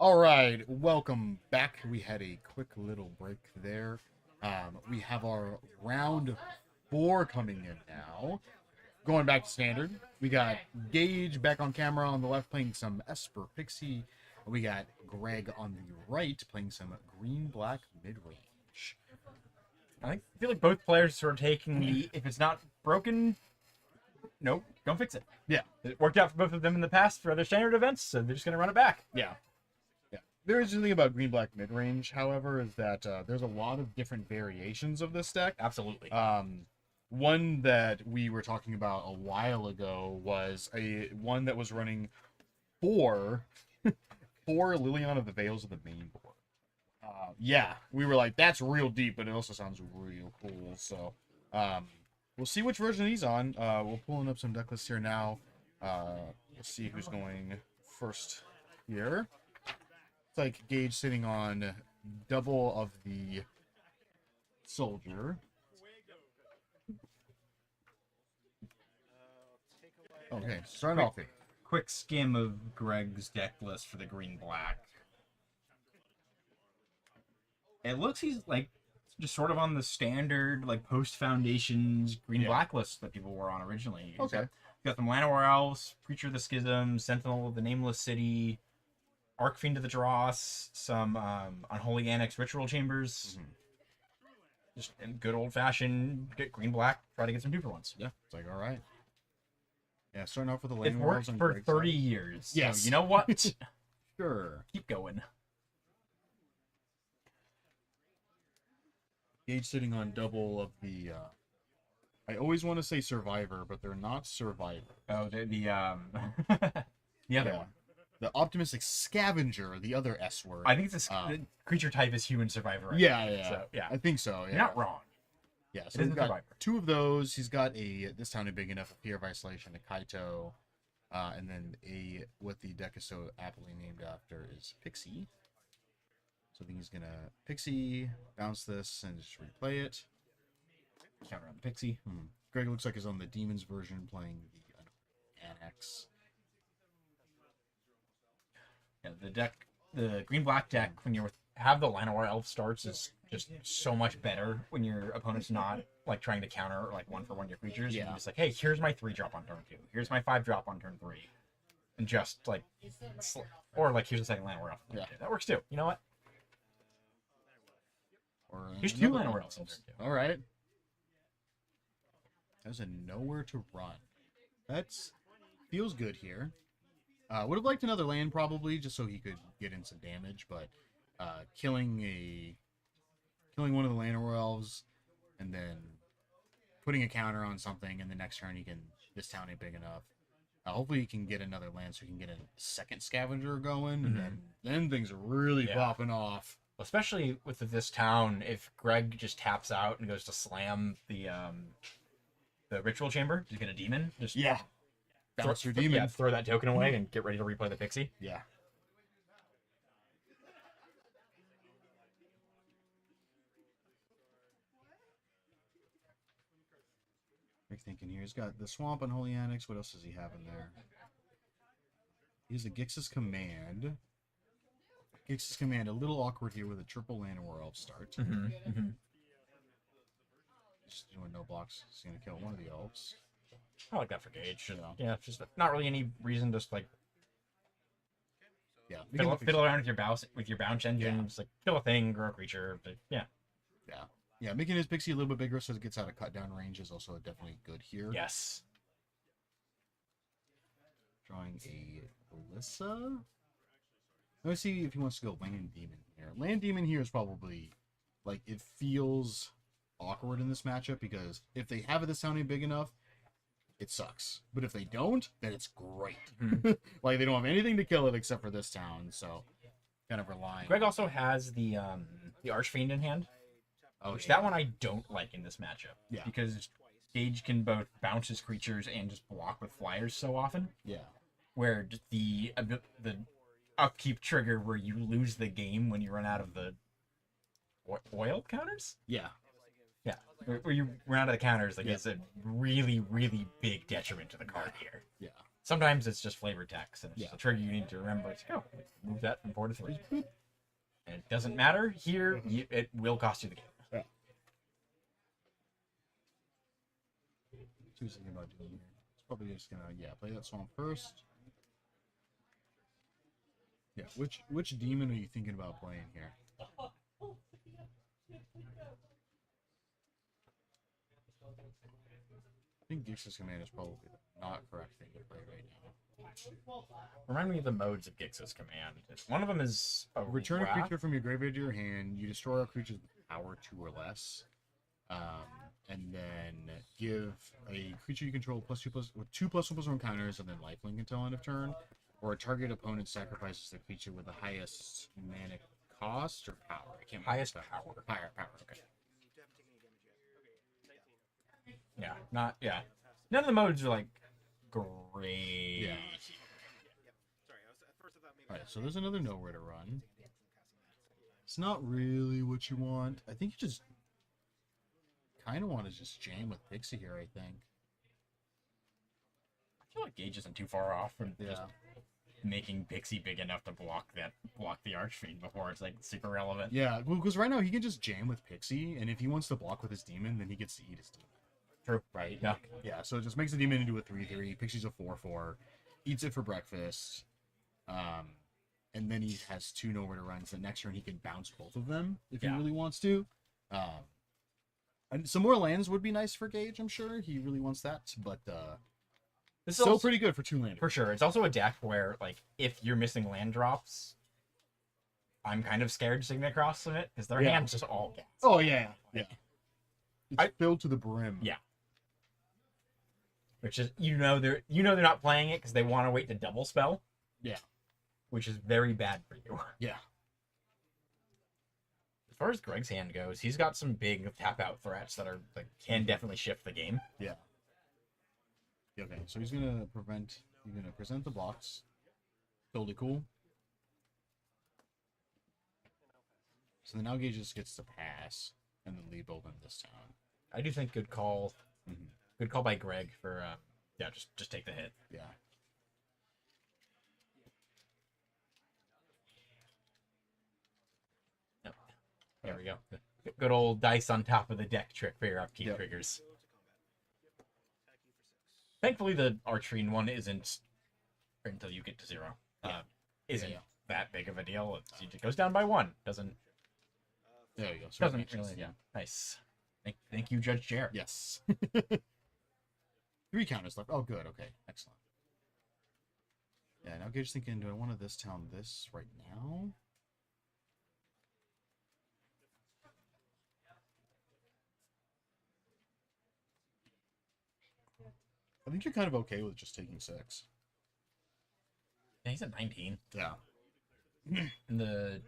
All right, welcome back. We had a quick little break there. We have our round 4 coming in now. Going back to standard, we got Gage back on camera on the left playing some Esper Pixie. We got Greg on the right playing some green-black mid-range. I feel like both players are taking the, if it's not broken, nope, don't fix it. Yeah. It worked out for both of them in the past for other standard events, so they're just going to run it back. Yeah. The interesting thing about green-black mid-range, however, is that there's a lot of different variations of this deck. Absolutely. One that we were talking about a while ago was one that was running 4 Liliana of the Veils of the main board. Yeah, we were like, that's real deep, but it also sounds real cool. So we'll see which version he's on. We're pulling up some deck lists here now. We'll see who's going first here. It's like Gage sitting on double of the soldier. Okay, starting off here. Quick skim of Greg's deck list for the green-black. It looks he's like just sort of on the standard like post-foundations green-black list that people were on originally. Okay. Got the Llanowar Elves, Preacher of the Schism, Sentinel of the Nameless City, Archfiend of the Dross, some Unholy Annex Ritual Chambers. Just in good old-fashioned green-black, try to get some 2-for-1s. Yeah, it's like, all right. Yeah, starting off with the It lane worked on for Greg's 30 side. years. Yes. So you know what? Sure. Keep going. Gage sitting on double of the I always want to say Survivor, but they're not Survivor. Oh, the other one. The Optimistic Scavenger, the other S word. I think the creature type is human survivor. Right? Yeah. So, yeah. I think so. Yeah. You're not wrong. Yeah, It so is we've a got Survivor. 2 of those. He's got this town is big enough, a Fear of Isolation, a Kaito, and then what the deck is so aptly named after is Pixie. So I think he's gonna Pixie, bounce this, and just replay it. Counter on the Pixie. Greg looks like he's on the Demons version playing the Annex. Yeah, the deck, the green-black deck, when you have the Llanowar Elf starts, is just so much better when your opponent's not like trying to counter like 1-for-1 your creatures. Yeah. You're just like, hey, here's my 3-drop on turn 2. Here's my 5-drop on turn 3, and just like, or like here's the second Llanowar Elf. Yeah. That works too. You know what? Or Here's 2 another Llanowar one. Elves on turn 2. All right. There's a nowhere to run. That's feels good here. Would have liked another land probably, just so he could get in some damage, but killing one of the Llanowar Elves and then putting a counter on something, and the next turn he can. This town ain't big enough. Hopefully he can get another land so he can get a second scavenger going, and then things are really popping off. Especially with this town, if Greg just taps out and goes to slam the ritual chamber, just get a demon. Just Bounce your demon. Yeah, throw that token away and get ready to replay the Pixie. Yeah. What are you thinking here? He's got the Swamp on Holy Annex. What else does he have in there? He has a Gix's Command. Gix's Command, a little awkward here with a triple Llanowar Elf start. Just doing no blocks. He's going to kill one of the elves. I like that for Gage. Yeah, just not really any reason. Just like fiddle around with your bounce engine. Just like kill a thing, grow a creature. But yeah. Making his Pixie a little bit bigger so it gets out of cut down range is also definitely good here. Yes. Drawing a Alyssa. Let's see if he wants to go Land Demon here. Land Demon here is probably like it feels awkward in this matchup because if they have it this sounding big enough, it sucks. But if they don't, then it's great. Like they don't have anything to kill it except for this town, so kind of relying. Greg also has the Archfiend in hand. Which that one I don't like in this matchup. Yeah. Because Gage can both bounce his creatures and just block with flyers so often. Yeah. Where just the upkeep trigger where you lose the game when you run out of the oil counters? Yeah. Yeah. Where you run out of the counters, like it's a really, really big detriment to the card here. Yeah. Sometimes it's just flavor text, and it's just Yeah. a trigger you need to remember. It's like, oh, move that from 4 to 3. And it doesn't matter. Here, it will cost you the game. Yeah. Thinking about doing here. It's probably just gonna play that swamp first. Yeah, which demon are you thinking about playing here? I think Gix's Command is probably not correct thing to play right now. Remind me of the modes of Gix's Command. One of them is a Return a wrath. creature from your graveyard to your hand. You destroy all creatures with power 2 or less. And then give a creature you control with 2/2/1/1 counters and then lifelink until end of turn. Or a target opponent sacrifices the creature with the highest mana cost or power. I can't remember. Highest that. power. Power, okay. Yeah, not yeah. None of the modes are like great. Yeah. Alright, so there's another nowhere to run. It's not really what you want. I think you just kind of want to just jam with Pixie here, I think. I feel like Gage isn't too far off from Yeah. just making Pixie big enough to block the Archfiend before it's like super relevant. Yeah, because right now he can just jam with Pixie, and if he wants to block with his demon, then he gets to eat his demon. True. Right? Yeah. Yeah, so it just makes the demon into a 3/3. Pixie's a 4/4. Eats it for breakfast. And then he has 2 nowhere to run, so next turn he can bounce both of them if he Yeah. really wants to. And some more lands would be nice for Gage, I'm sure. He really wants that, but This is still also, pretty good for 2 land. for sure. It's also a deck where like if you're missing land drops, I'm kind of scared to Signet Cross of it because their Yeah. hand's just all gas. Oh, yeah. Yeah. It's I- filled to the brim. Yeah. Which is they're not playing it because they want to wait to double spell. Yeah. Which is very bad for you. Yeah. As far as Greg's hand goes, he's got some big tap out threats that are like can definitely shift the game. Yeah. Okay, so he's gonna present the blocks. Totally cool. So then now Gage just gets to pass and then leave both in this town. I do think good call. Mhm. Good call by Greg for just take the hit. Yeah. There we go. Good old dice on top of the deck trick for your upkeep Yep. triggers. Thankfully, the Archerine one isn't until you get to 0. Isn't Yeah. that big of a deal. It goes down by 1. Doesn't There you go. So doesn't really. Yeah. Nice. Thank you, Judge Chair. Yes. 3 counters left. Oh, good. Okay. Excellent. Yeah, now Gage's thinking, do I want to this town this right now? I think you're kind of okay with just taking 6. Yeah, he's at 19. Yeah. And the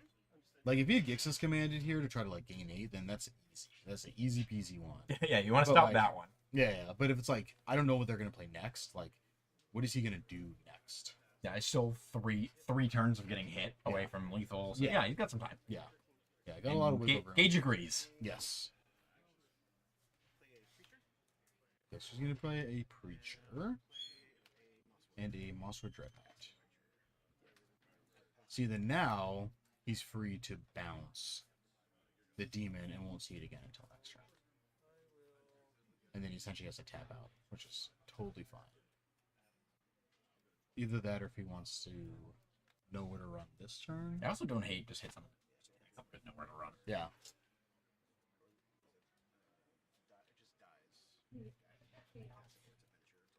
Like, if he had Gix's commanded here to try to, like, gain 8, then that's easy. That's an easy peasy one. yeah, you want to But, stop like, that one. Yeah, but if it's like, I don't know what they're going to play next, like, what is he going to do next? Yeah, it's still three turns of getting hit away Yeah. from lethal. So Yeah. yeah, he's got some time. Yeah. Yeah, I got a lot of And wiggle room. Gage agrees. Yes. Okay, so he's going to play a Preacher and a Mosswood Dreadnought. See, then now he's free to bounce the demon and won't see it again until next turn. And then he essentially has to tap out, which is totally fine. Either that or if he wants to know where to run this turn. I also don't hate just hit something with nowhere to run. Yeah.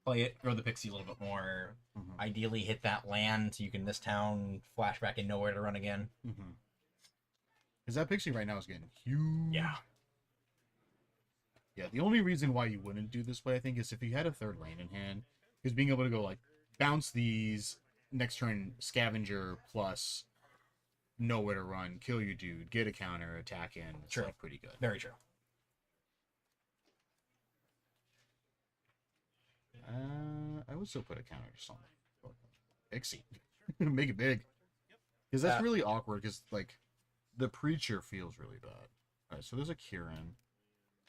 Play it, grow the pixie a little bit more. Mhm. Ideally, hit that land so you can this town flashback and nowhere to run again. Mm-hmm. Because that pixie right now is getting huge. Yeah. Yeah, the only reason why you wouldn't do this way, I think, is if you had a third lane in hand. Because being able to go, like, bounce these, next turn, scavenger, plus nowhere to run, kill you dude, get a counter, attack in. It's, True. like, pretty good. Very true. I would still put a counter just on Pixie. Make it big. Because that's really awkward, because, like, the Preacher feels really bad. Alright, so there's a Kieran.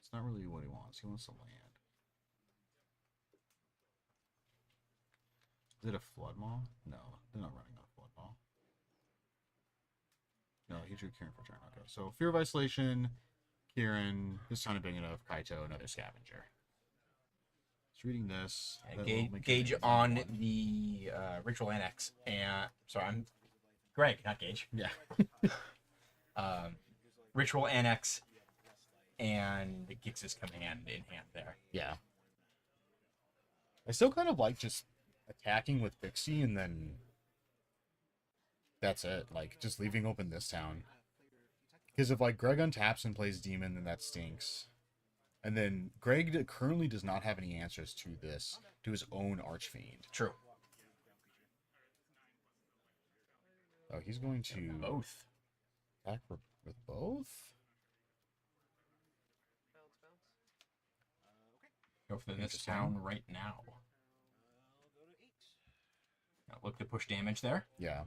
It's not really what he wants. He wants to land. Is it a Flood Maw? No, they're not running a Flood Maw. No, he drew Kieran for turn. Okay, so Fear of Isolation, Kieran, this time big enough, Kaito, another Scavenger. Just reading this. Gauge on the Ritual Annex. And sorry, I'm Greg, not Gage. Yeah. Ritual Annex and Gix's Command in hand there. Yeah. I still kind of like just attacking with Pixie and then that's it. Like, just leaving open this town. Because if, like, Greg untaps and plays Demon, then that stinks. And then Greg currently does not have any answers to this, to his own Archfiend. True. Oh, he's going to... Both. Attack with both? Go for this town right now. Now look to push damage there. Yeah.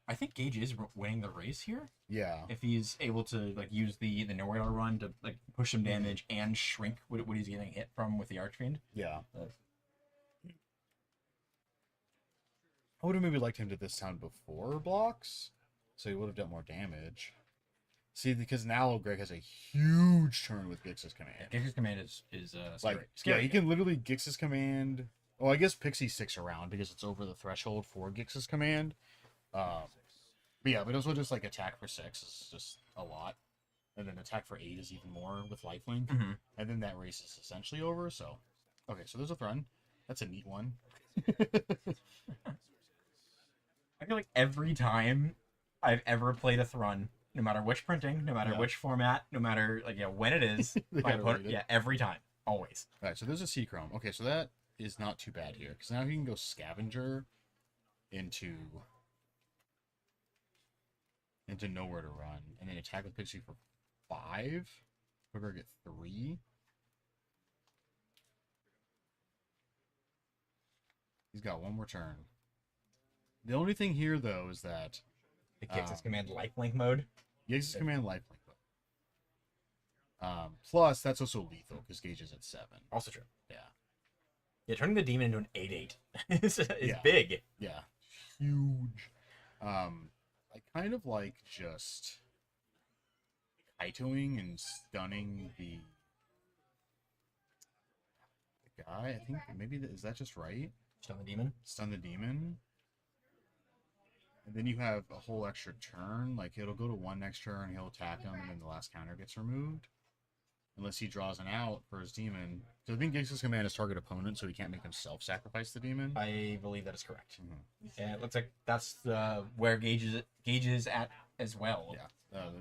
I think Gage is winning the race here. Yeah. If he's able to like use the nowhere to run to like push some damage and shrink what he's getting hit from with the Archfiend. Yeah. I would have maybe liked him to this town before blocks, so he would have done more damage. See, because now Greg has a huge turn with Gix's Command. Gix's Command is like scary. Yeah, he can literally Gix's Command. Oh, I guess Pixie sticks around because it's over the threshold for Gix's Command. But also just like attack for 6 is just a lot, and then attack for 8 is even more with lifelink, and then that race is essentially over. So, okay, so there's a Thrun. That's a neat one. I feel like every time I've ever played a Thrun, no matter which printing, no matter which format, no matter when it is, my opponent, every time, always. All right, so there's a Seachrome. Okay, so that is not too bad here because now he can go Scavenger into nowhere to run, and then attack with Pixie for 5. Hooker get 3. He's got one more turn. The only thing here, though, is that the Gix's Command lifelink mode. Gix's Command lifelink mode. Plus, that's also lethal because Gage is at 7. Also true. Yeah. Yeah, turning the demon into an 8/8 is big. Yeah, huge. I kind of like just Kaitoing and stunning the guy. I think maybe is that just right? Stun the demon. Stun the demon. And then you have a whole extra turn. Like, it'll go to 1 next turn, he'll attack him, and then the last counter gets removed. Unless he draws an out for his demon. So I think Gix's Command is target opponent, so he can't make himself sacrifice the demon. I believe that is correct. Yeah, it looks like that's where Gage is at as well. Yeah.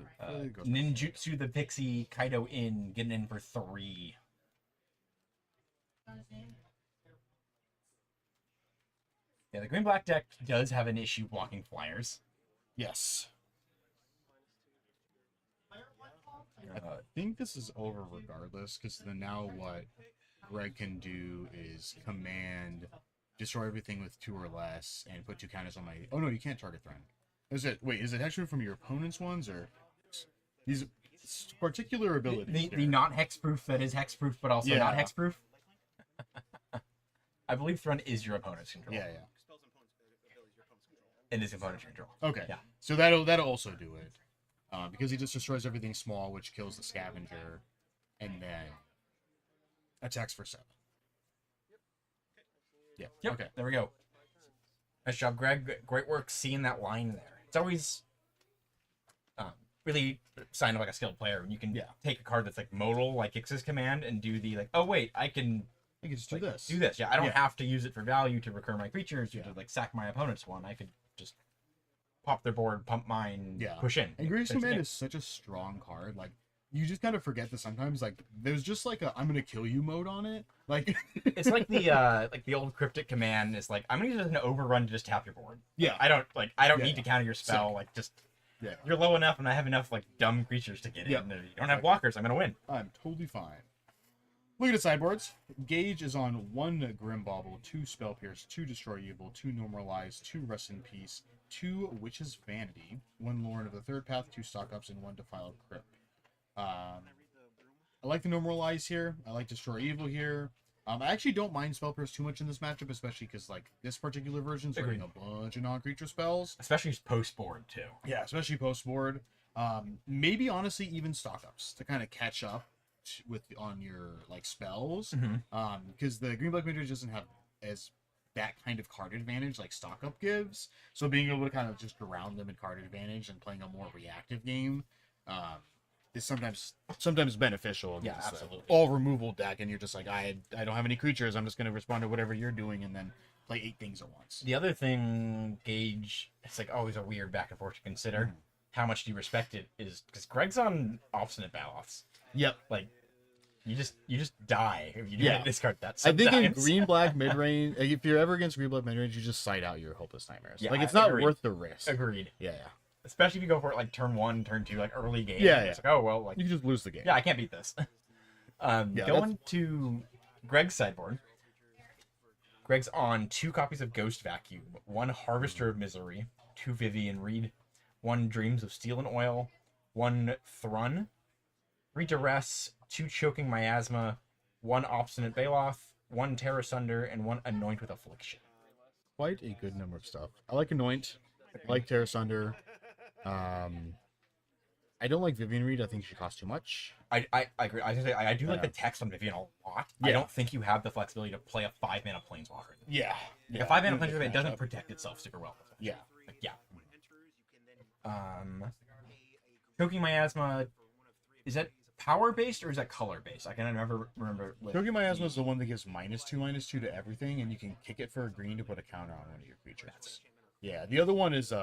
Ninjutsu the Pixie, Kaito in, getting in for 3. Yeah, the green-black deck does have an issue blocking flyers. Yes. I think this is over regardless, because then now what Greg can do is command, destroy everything with 2 or less, and put 2 counters on my... Oh, no, you can't target Thrun. Is it actually from your opponent's ones, or these particular abilities? The not hexproof that is hexproof, but also not hexproof? I believe Thrun is your opponent's control. Yeah. It is opponent's control. Okay. Yeah. So that'll also do it. Because he just destroys everything small, which kills the Scavenger, and then attacks for 7. Yeah. Yep. Okay. There we go. Nice job, Greg. Great work seeing that line there. It's always really a sign of like a skilled player when you can take a card that's like modal, like Gix's Command, and do the like, oh wait, I can just do this. Do this. Yeah, I don't have to use it for value to recur my creatures or to like sack my opponent's one. I could just pop their board, pump mine, push in. And Gix's Command is such a strong card. Like, you just kind of forget that sometimes. Like, there's just like a I'm gonna kill you mode on it. Like, it's like the old cryptic command is like, I'm gonna use it as an overrun to just tap your board. Yeah. I don't need to counter your spell. Like, just you're low enough, and I have enough like dumb creatures to get in. And if you don't have blockers, I'm gonna win. I'm totally fine. Look at the sideboards. Gage is on 1 Grim Bauble, 2 Spell Pierce, 2 Destroy Evil, 2 Normalize, 2 Rest in Peace, 2 Witch's Vanity, 1 Lorn of the Third Path, 2 Stock Ups, and 1 Defiled Crypt. I like the Normalize here. I like Destroy Evil here. I actually don't mind spell pierce too much in this matchup, especially because like this particular version's running a bunch of non-creature spells, especially post board too. Yeah, especially post board. Maybe honestly even stock ups to kind of catch up with on your like spells. Because the green black midrange doesn't have as that kind of card advantage like stock up gives. So being able to kind of just around them in card advantage and playing a more reactive game is sometimes beneficial. Yeah, absolutely. All removal deck, and you're just like, I don't have any creatures. I'm just going to respond to whatever you're doing, and then play 8 things at once. The other thing, Gage, it's like always a weird back and forth to consider. How much do you respect it? Is because Greg's on obstinate ballots. Yep. Like you just die if you do discard that. I Sometimes. think in green black mid range, if you're ever against green black mid range, you just side out your hopeless nightmares. Yeah, like it's not agreed. worth the risk. Agreed. Yeah. Especially if you go for it like turn 1, turn 2, like early game. Yeah. It's like, oh well, like You can just lose the game. yeah, I can't beat this. Going to Greg's sideboard. Greg's on 2 copies of Ghost Vacuum, 1 Harvester of Misery, 2 Vivian Reed, 1 Dreams of Steel and Oil, 1 Thrun, 3 Duress, 2 Choking Miasma, 1 Obstinate Baloth, 1 Terror Sunder, and 1 Anoint with Affliction. Quite a good number of stuff. I like Anoint. I like Terror Sunder. I don't like Vivian Reed. I think she costs too much. I agree. I do like the text on Vivian a lot. I don't think you have the flexibility to play a 5-mana Planeswalker. Yeah. A 5-mana Planeswalker doesn't protect itself super well. Yeah. Like, yeah. Choking Miasma, is that power based or is that color based? I can never remember. Choking Miasma is the one that gives -2/-2 to everything, and you can kick it for a green to put a counter on one of your creatures. Yeah. The other one is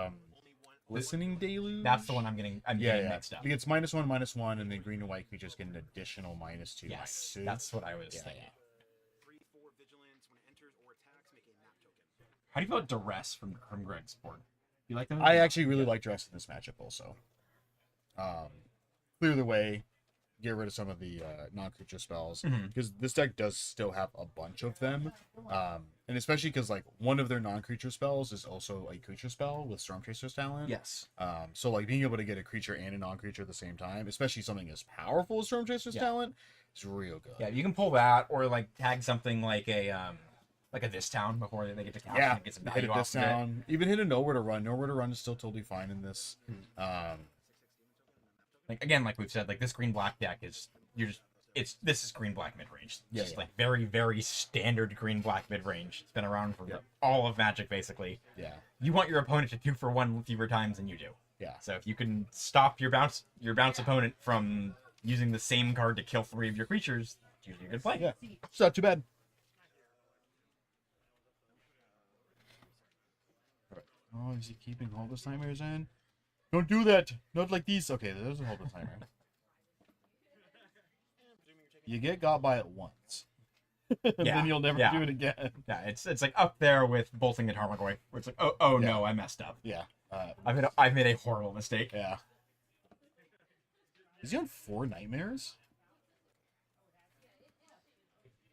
Listening Deluge. That's the one I'm getting mixed up. It's -1/-1, and then green and white creatures get an additional -2/-2. Yes, that's what I was thinking. How do you feel about Duress from Greg's board? You like them? I actually really like Dress in this matchup also. Clear the way, get rid of some of the non-creature spells, because this deck does still have a bunch of them, and especially because like one of their non-creature spells is also a creature spell with Stormchaser's Talent. Yes. So like being able to get a creature and a non-creature at the same time, especially something as powerful as Stormchaser's Talent, is real good. Yeah, you can pull that or like tag something like a This Town before they get to cast. Yeah, and get some hit value a off This of it. Town. Even hit a Nowhere to Run. Nowhere to Run is still totally fine in this. Like again, like we've said, like this green black deck is this is green black mid range. Yeah, Just like very very standard green black mid range. It's been around for all of Magic basically. Yeah. You want your opponent to 2-for-1 fewer times than you do. Yeah. So if you can stop your bounce opponent from using the same card to kill 3 of your creatures, it's usually a good play. Yeah. It's not too bad. Oh, is he keeping Hopeless Nightmares in? Don't do that! Not like these. Okay, there's a Hopeless Nightmare. You get got by it once. And then you'll never do it again. Yeah, it's like up there with bolting at Tarmogoyf, where it's like, oh no, I messed up. Yeah. I've made a horrible mistake. Yeah. Is he on 4 Nightmares?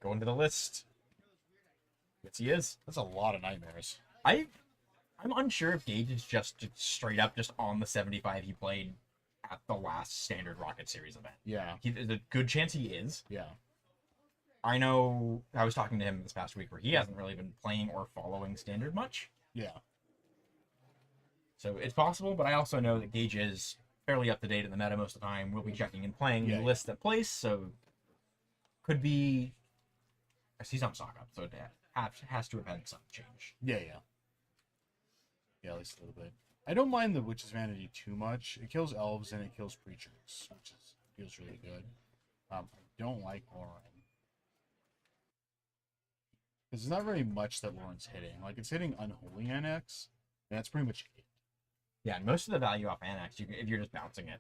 Going to the list. Yes, he is. That's a lot of Nightmares. I'm unsure if Gage is just straight up just on the 75 he played at the last standard Rocket Series event. Yeah. There's a good chance he is. Yeah. I know I was talking to him this past week where he hasn't really been playing or following standard much. Yeah. So it's possible, but I also know that Gage is fairly up to date in the meta most of the time. We'll be checking and playing the list that place, so could be. He's on stock up, so it has to have had some change. Yeah. Yeah, at least a little bit. I don't mind the Witch's Vanity too much. It kills elves and it kills creatures, which feels really good. I don't like Lauren. Because there's not very much that Lauren's hitting. Like, it's hitting Unholy Annex, and that's pretty much it. Yeah, and most of the value off Annex, if you're just bouncing it,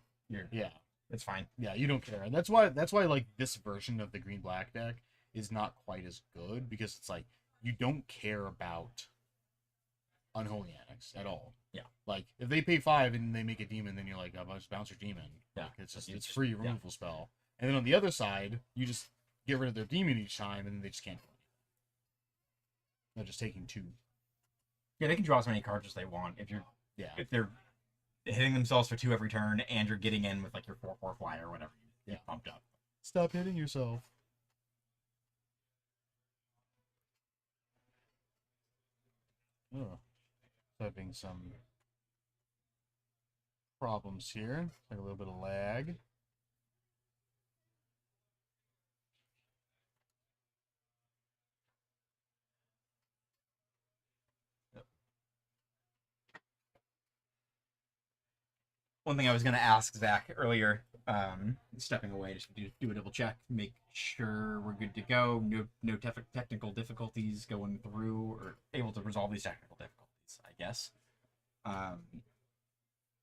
it's fine. Yeah, you don't care. And that's why like this version of the green black deck is not quite as good, because it's like you don't care about Unholy Annex at all. Yeah. Like if they pay 5 and they make a demon, then you're like, oh, just bounce your demon. Yeah. Like, it's free removal spell. And then on the other side, you just get rid of their demon each time, and then they just can't do anything. They're just taking 2. Yeah, they can draw as many cards as they want if they're hitting themselves for 2 every turn and you're getting in with like your 4/4 flyer or whatever. You pumped up. Stop hitting yourself. Oh, having some problems here. Like a little bit of lag. One thing I was going to ask Zach earlier, stepping away just to do a double check, make sure we're good to go. No technical difficulties going through, or able to resolve these technical difficulties, I guess.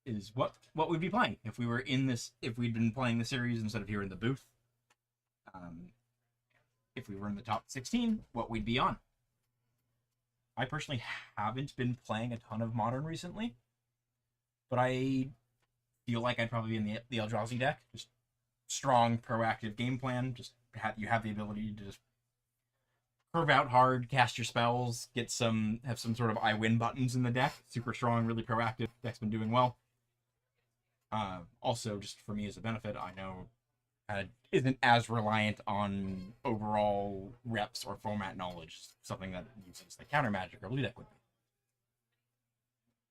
Is what we'd be playing if we were in this, if we'd been playing the series instead of here in the booth. If we were in the top 16, what we'd be on. I personally haven't been playing a ton of Modern recently, but I feel like I'd probably be in the Eldrazi deck. Just strong, proactive game plan. Just you have the ability to just curve out hard, cast your spells, have some sort of I win buttons in the deck. Super strong, really proactive. Deck's been doing well. Also, just for me as a benefit, I know isn't as reliant on overall reps or format knowledge. Something that uses the counter magic or blue deck would be.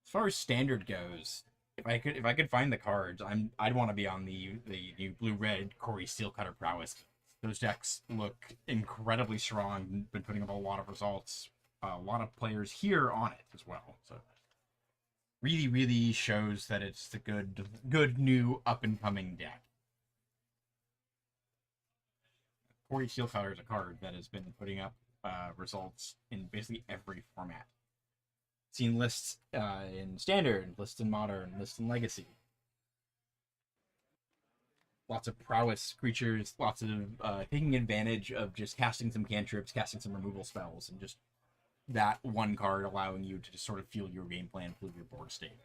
As far as standard goes, if I could find the cards, I'd want to be on the new blue-red Corey Steelcutter Prowess. Those decks look incredibly strong. Been putting up a lot of results. A lot of players here on it as well. So really, really shows that it's the good new up and coming deck. Corey Steelcutter is a card that has been putting up results in basically every format. Seen lists in Standard, lists in Modern, lists in Legacy. Lots of prowess creatures, lots of taking advantage of just casting some cantrips, casting some removal spells, and just that one card allowing you to just sort of feel your game plan through your board state.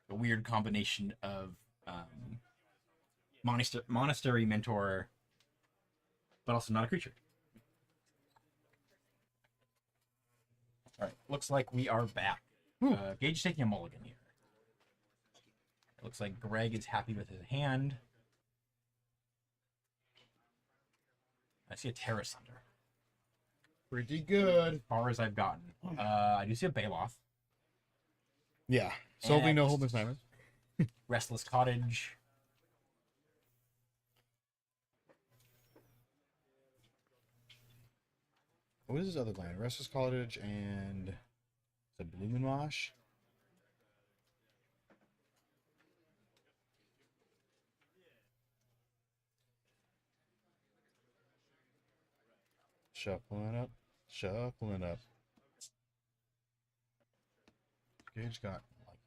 A weird combination of Monastery Mentor, but also not a creature. All right, looks like we are back. Gage taking a mulligan here. It looks like Greg is happy with his hand. I see a Terra Sunder. Pretty good. As far as I've gotten. I do see a Baloth. Yeah. Solving no hold assignment. Restless Cottage. What is his other land? Restless Cottage and the Blumenwash. Shuffling up. Shuffling up. Gage got like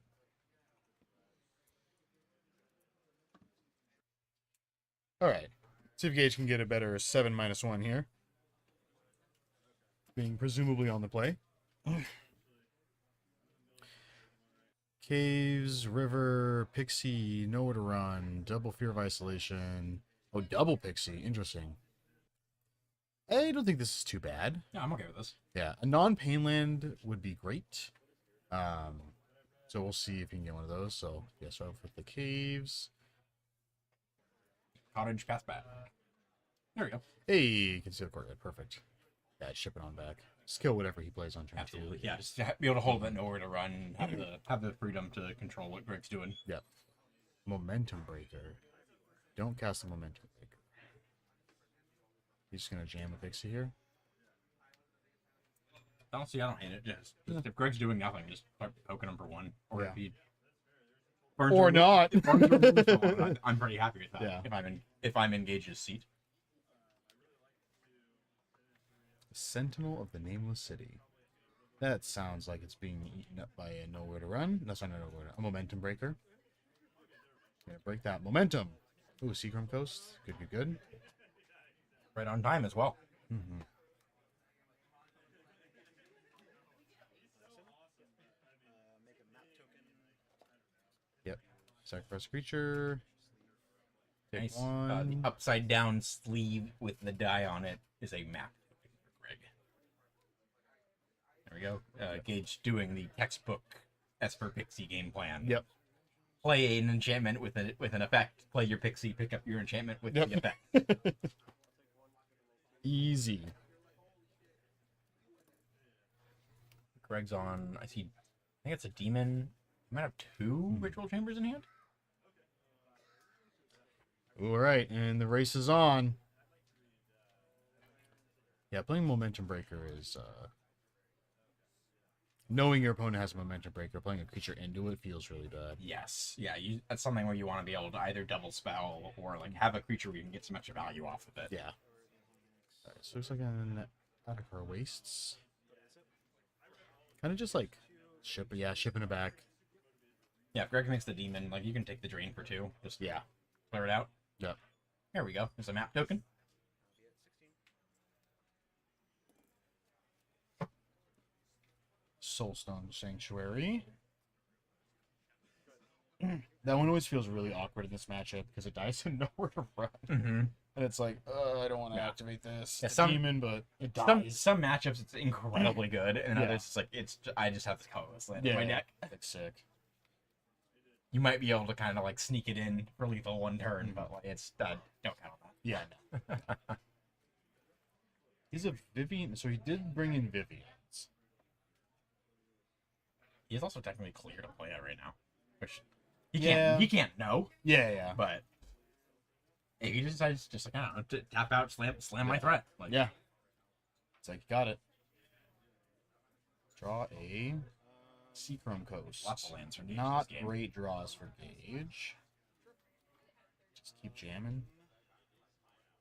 alright. See if Gage can get a better 7-1 here. Being presumably on the play. Caves, River, Pixie, Nowhere to Run, Double Fear of Isolation. Oh, double Pixie. Interesting. I don't think this is too bad. Yeah, I'm okay with this. Yeah, a non-pain land would be great. So we'll see if you can get one of those. So, yeah, start off with the Caves. Cottage, pass back. There we go. Hey, conceal courtyard. Perfect. Yeah, ship it on back. Just kill whatever he plays on turn Absolutely, yeah. Just to be able to hold that Nowhere to Run, have the freedom to control what Greg's doing. Yep. Momentum Breaker. Don't cast a Momentum Breaker. He's just gonna jam a Pixie here. Honestly, I don't hate it. Just if Greg's doing nothing, just start poking him for one. Or Yeah. if he Or not. If burns or moves for one, I'm pretty happy with that. Yeah. If I'm in Gage's seat. Sentinel of the Nameless City. That sounds like it's being eaten up by a Nowhere to Run. That's not a Nowhere to Run. A Momentum Breaker. Gonna break that momentum. Ooh, Seagram Coast. Good, good, good. Right on time as well. Mm-hmm. Yep. Sacrifice creature. Take Nice. one. The upside down sleeve with the die on it is a map for Greg. There we go. Gage doing the textbook Esper Pixie game plan. Yep. Play an enchantment with an effect. Play your Pixie, pick up your enchantment with the effect. Easy. Greg's on. I think it's a demon. He might have 2 ritual chambers in hand. All right, and the race is on. Yeah, playing Momentum Breaker is knowing your opponent has a Momentum Breaker, playing a creature into it feels really bad. Yes, yeah, that's something where you want to be able to either double spell or like have a creature where you can get some extra value off of it. Yeah. All right, so looks like an out of her wastes. Kind of just like shipping it back. Yeah, if Greg makes the demon, like you can take the drain for 2. Just clear it out. Yep. There we go. There's a map token. Soulstone Sanctuary. That one always feels really awkward in this matchup because it dies to nowhere to run. Mm-hmm. And it's like, I don't want to activate this. Yeah, It's a demon, but it dies. Some matchups it's incredibly good, and others it's like I just have this colorless land in my deck. It's sick. You might be able to kind of like sneak it in for lethal 1 turn, but like it's don't count on that. Yeah, no. He's a Vivian, so he did bring in Vivians. He's also technically clear to play it right now, which he can't know. Yeah. But if he decides just like I don't know, to tap out, slam my threat. Like It's like, got it. Draw a Seachrome Coast. Lots of lands from Gage Not this game. great draws for Gage. Just keep jamming.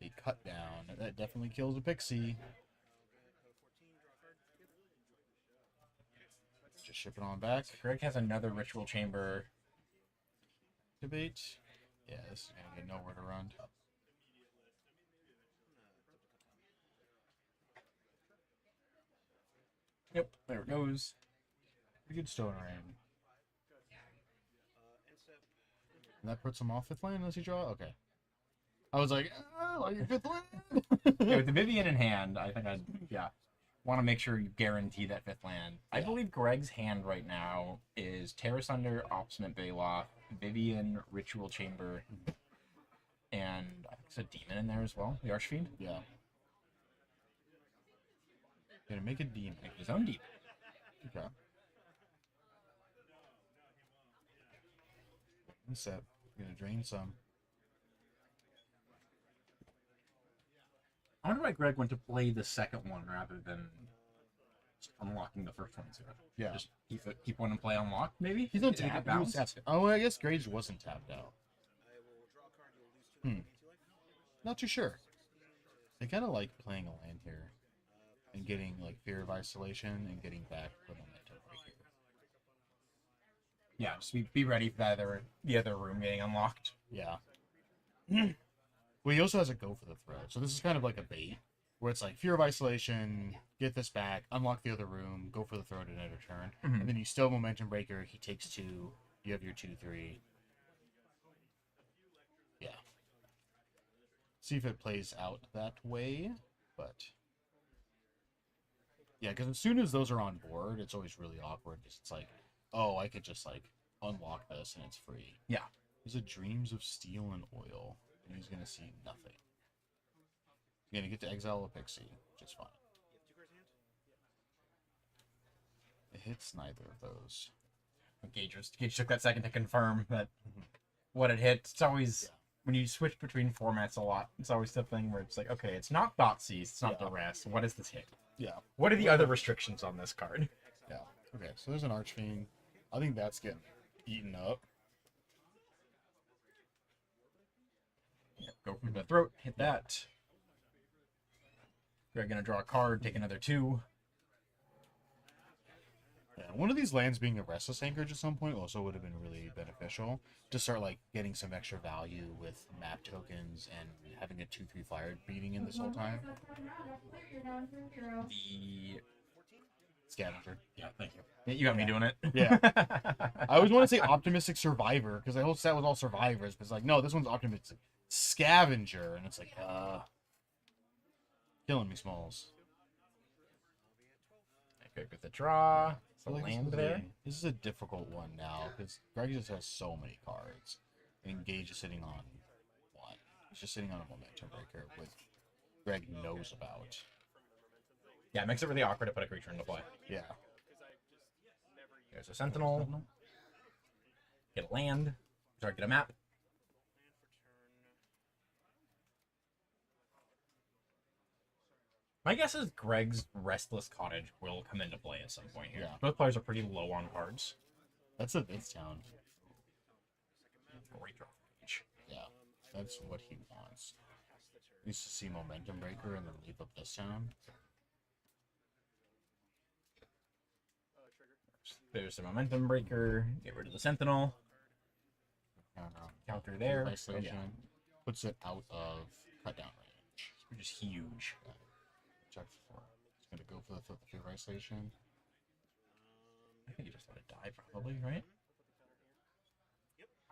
A cut down. That definitely kills a Pixie. Just ship it on back. Greg has another ritual chamber. Debate. Yeah, this is gonna get nowhere to run. Yep, there it goes. Pretty good Stone Rain. And that puts him off 5th land unless you draw? Okay. I was like, like your 5th land? Yeah, with the Vivian in hand, I think I'd want to make sure you guarantee that 5th land. I believe Greg's hand right now is Terra Sunder, Obstinate Baloth, Vivian, Ritual Chamber, and I think there's a demon in there as well, the Archfiend. Yeah. Gonna make a demon. Make his own demon. Okay. One set. Gonna drain some. I wonder why Greg went to play the second one rather than just unlocking the first one. So Yeah. Just keep one and play unlocked, maybe? He's on Did he get tap. bounced? Oh, I guess Grage wasn't tapped out. Not too sure. I kind of like playing a land here and getting like Fear of Isolation and getting back for momentum right here. Yeah, just be ready for the other room getting unlocked. Yeah. Well, he also has a go for the threat. So this is kind of like a bait where it's like Fear of Isolation, get this back, unlock the other room, go for the throw at another turn. And then you still have Momentum Breaker. He takes 2. You have your 2/3. Yeah. See if it plays out that way. But yeah, because as soon as those are on board, it's always really awkward because it's like, oh, I could just like unlock this and it's free. Yeah. There's a Dreams of Steel and Oil, and he's gonna see nothing. He's gonna get to exile a Pixie, which is fine. It hits neither of those. Gage took that second to confirm that what it hit. It's always when you switch between formats a lot. It's always the thing where it's like, okay, it's not Thoughtseize, it's not the rest. What is this hit? Yeah. What are the other restrictions on this card? Yeah. Okay, so there's an Archfiend. I think that's getting eaten up. Go for the throat, hit that. We're gonna draw a card, take another 2. Yeah, one of these lands being a Restless Anchorage at some point also would have been really beneficial to start like getting some extra value with map tokens and having a 2/3 flyer beating in this whole time. The Scavenger. yeah, thank you. You got me doing it. Yeah. I always want to say Optimistic Survivor because the whole set was all survivors, but it's like, no, this one's Optimistic Scavenger, and it's like, killing me, Smalls. Good with the draw. It's a I feel like land this is there. This is a difficult one now because Greg just has so many cards. And Gage is sitting on 1. He's just sitting on a Momentum Breaker, which Greg knows about. Yeah, it makes it really awkward to put a creature into play. Yeah. There's a Sentinel. Get a land. Sorry, get a map. My guess is Greg's Restless Cottage will come into play at some point here. Yeah. Both players are pretty low on cards. That's a this town. Great draw for Gage. Yeah, that's what he wants. He needs to see Momentum Breaker and then leave up this town. There's the Momentum Breaker. Get rid of the Sentinel. Counter there. Isolation. Puts it out of cut down range. Which is huge. Yeah. Check for. It's gonna go for the fear of isolation. I think you just let it die, probably, right?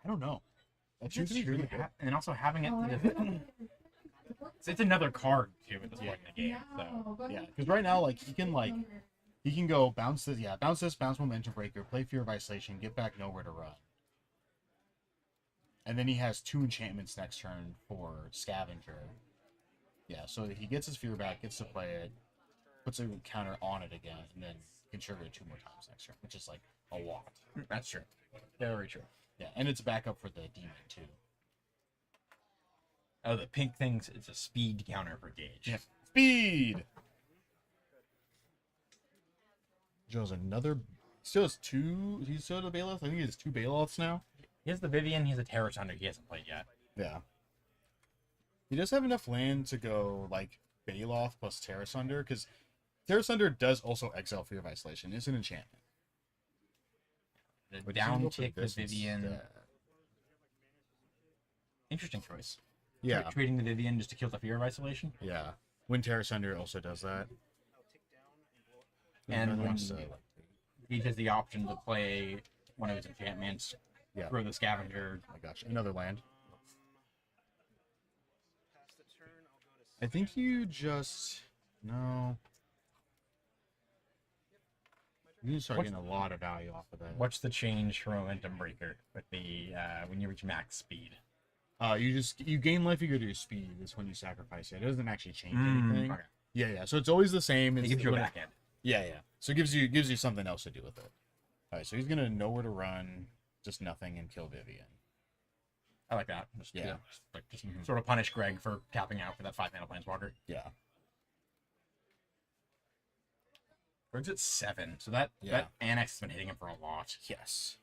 I don't know. That's usually really good. And also having it. It's another card too at this point in the game. So Yeah, because right now, he can go bounce this, bounce Momentum Breaker, play Fear of Isolation, get back nowhere to run. And then he has 2 enchantments next turn for Scavenger. Yeah, so he gets his Fear back, gets to play it, puts a counter on it again, and then can trigger it 2 more times next turn, which is like a lot. that's true. Very true. Yeah, and it's backup for the demon too. Oh, the pink thing's it's a speed counter for Gage. Yeah. Speed! Joe's another. Still has 2. He still has a Bailoff? I think he has 2 Bailoffs now. He has the Vivian, he has a Terror Thunder he hasn't played yet. Yeah. He does have enough land to go like Bailoff plus Terra Sunder, because Terra Sunder does also exile Fear of Isolation. It's an enchantment. The down tick the Vivian. instead. Interesting choice. Yeah. Trading the Vivian just to kill the Fear of Isolation. Yeah. When Terra Sunder also does that. And when wants to, he has the option to play one of his enchantments, Yeah. throw the Scavenger. I got you. Another land. I think you just no. You start What's- getting a lot of value off of that. What's the change for Momentum Breaker with the when you reach max speed? You gain life equal to your speed is when you sacrifice it. It doesn't actually change anything. Okay. Yeah. So it's always the same. It It's gives you a when- back end. Yeah. So it gives you something else to do with it. All right. So he's gonna know where to run, just nothing, and kill Vivian. I like that. Just, Yeah. Just sort of punish Greg for tapping out for that 5-mana Planeswalker. Yeah. Greg's at 7, so that Annex has been hitting him for a lot. Yes.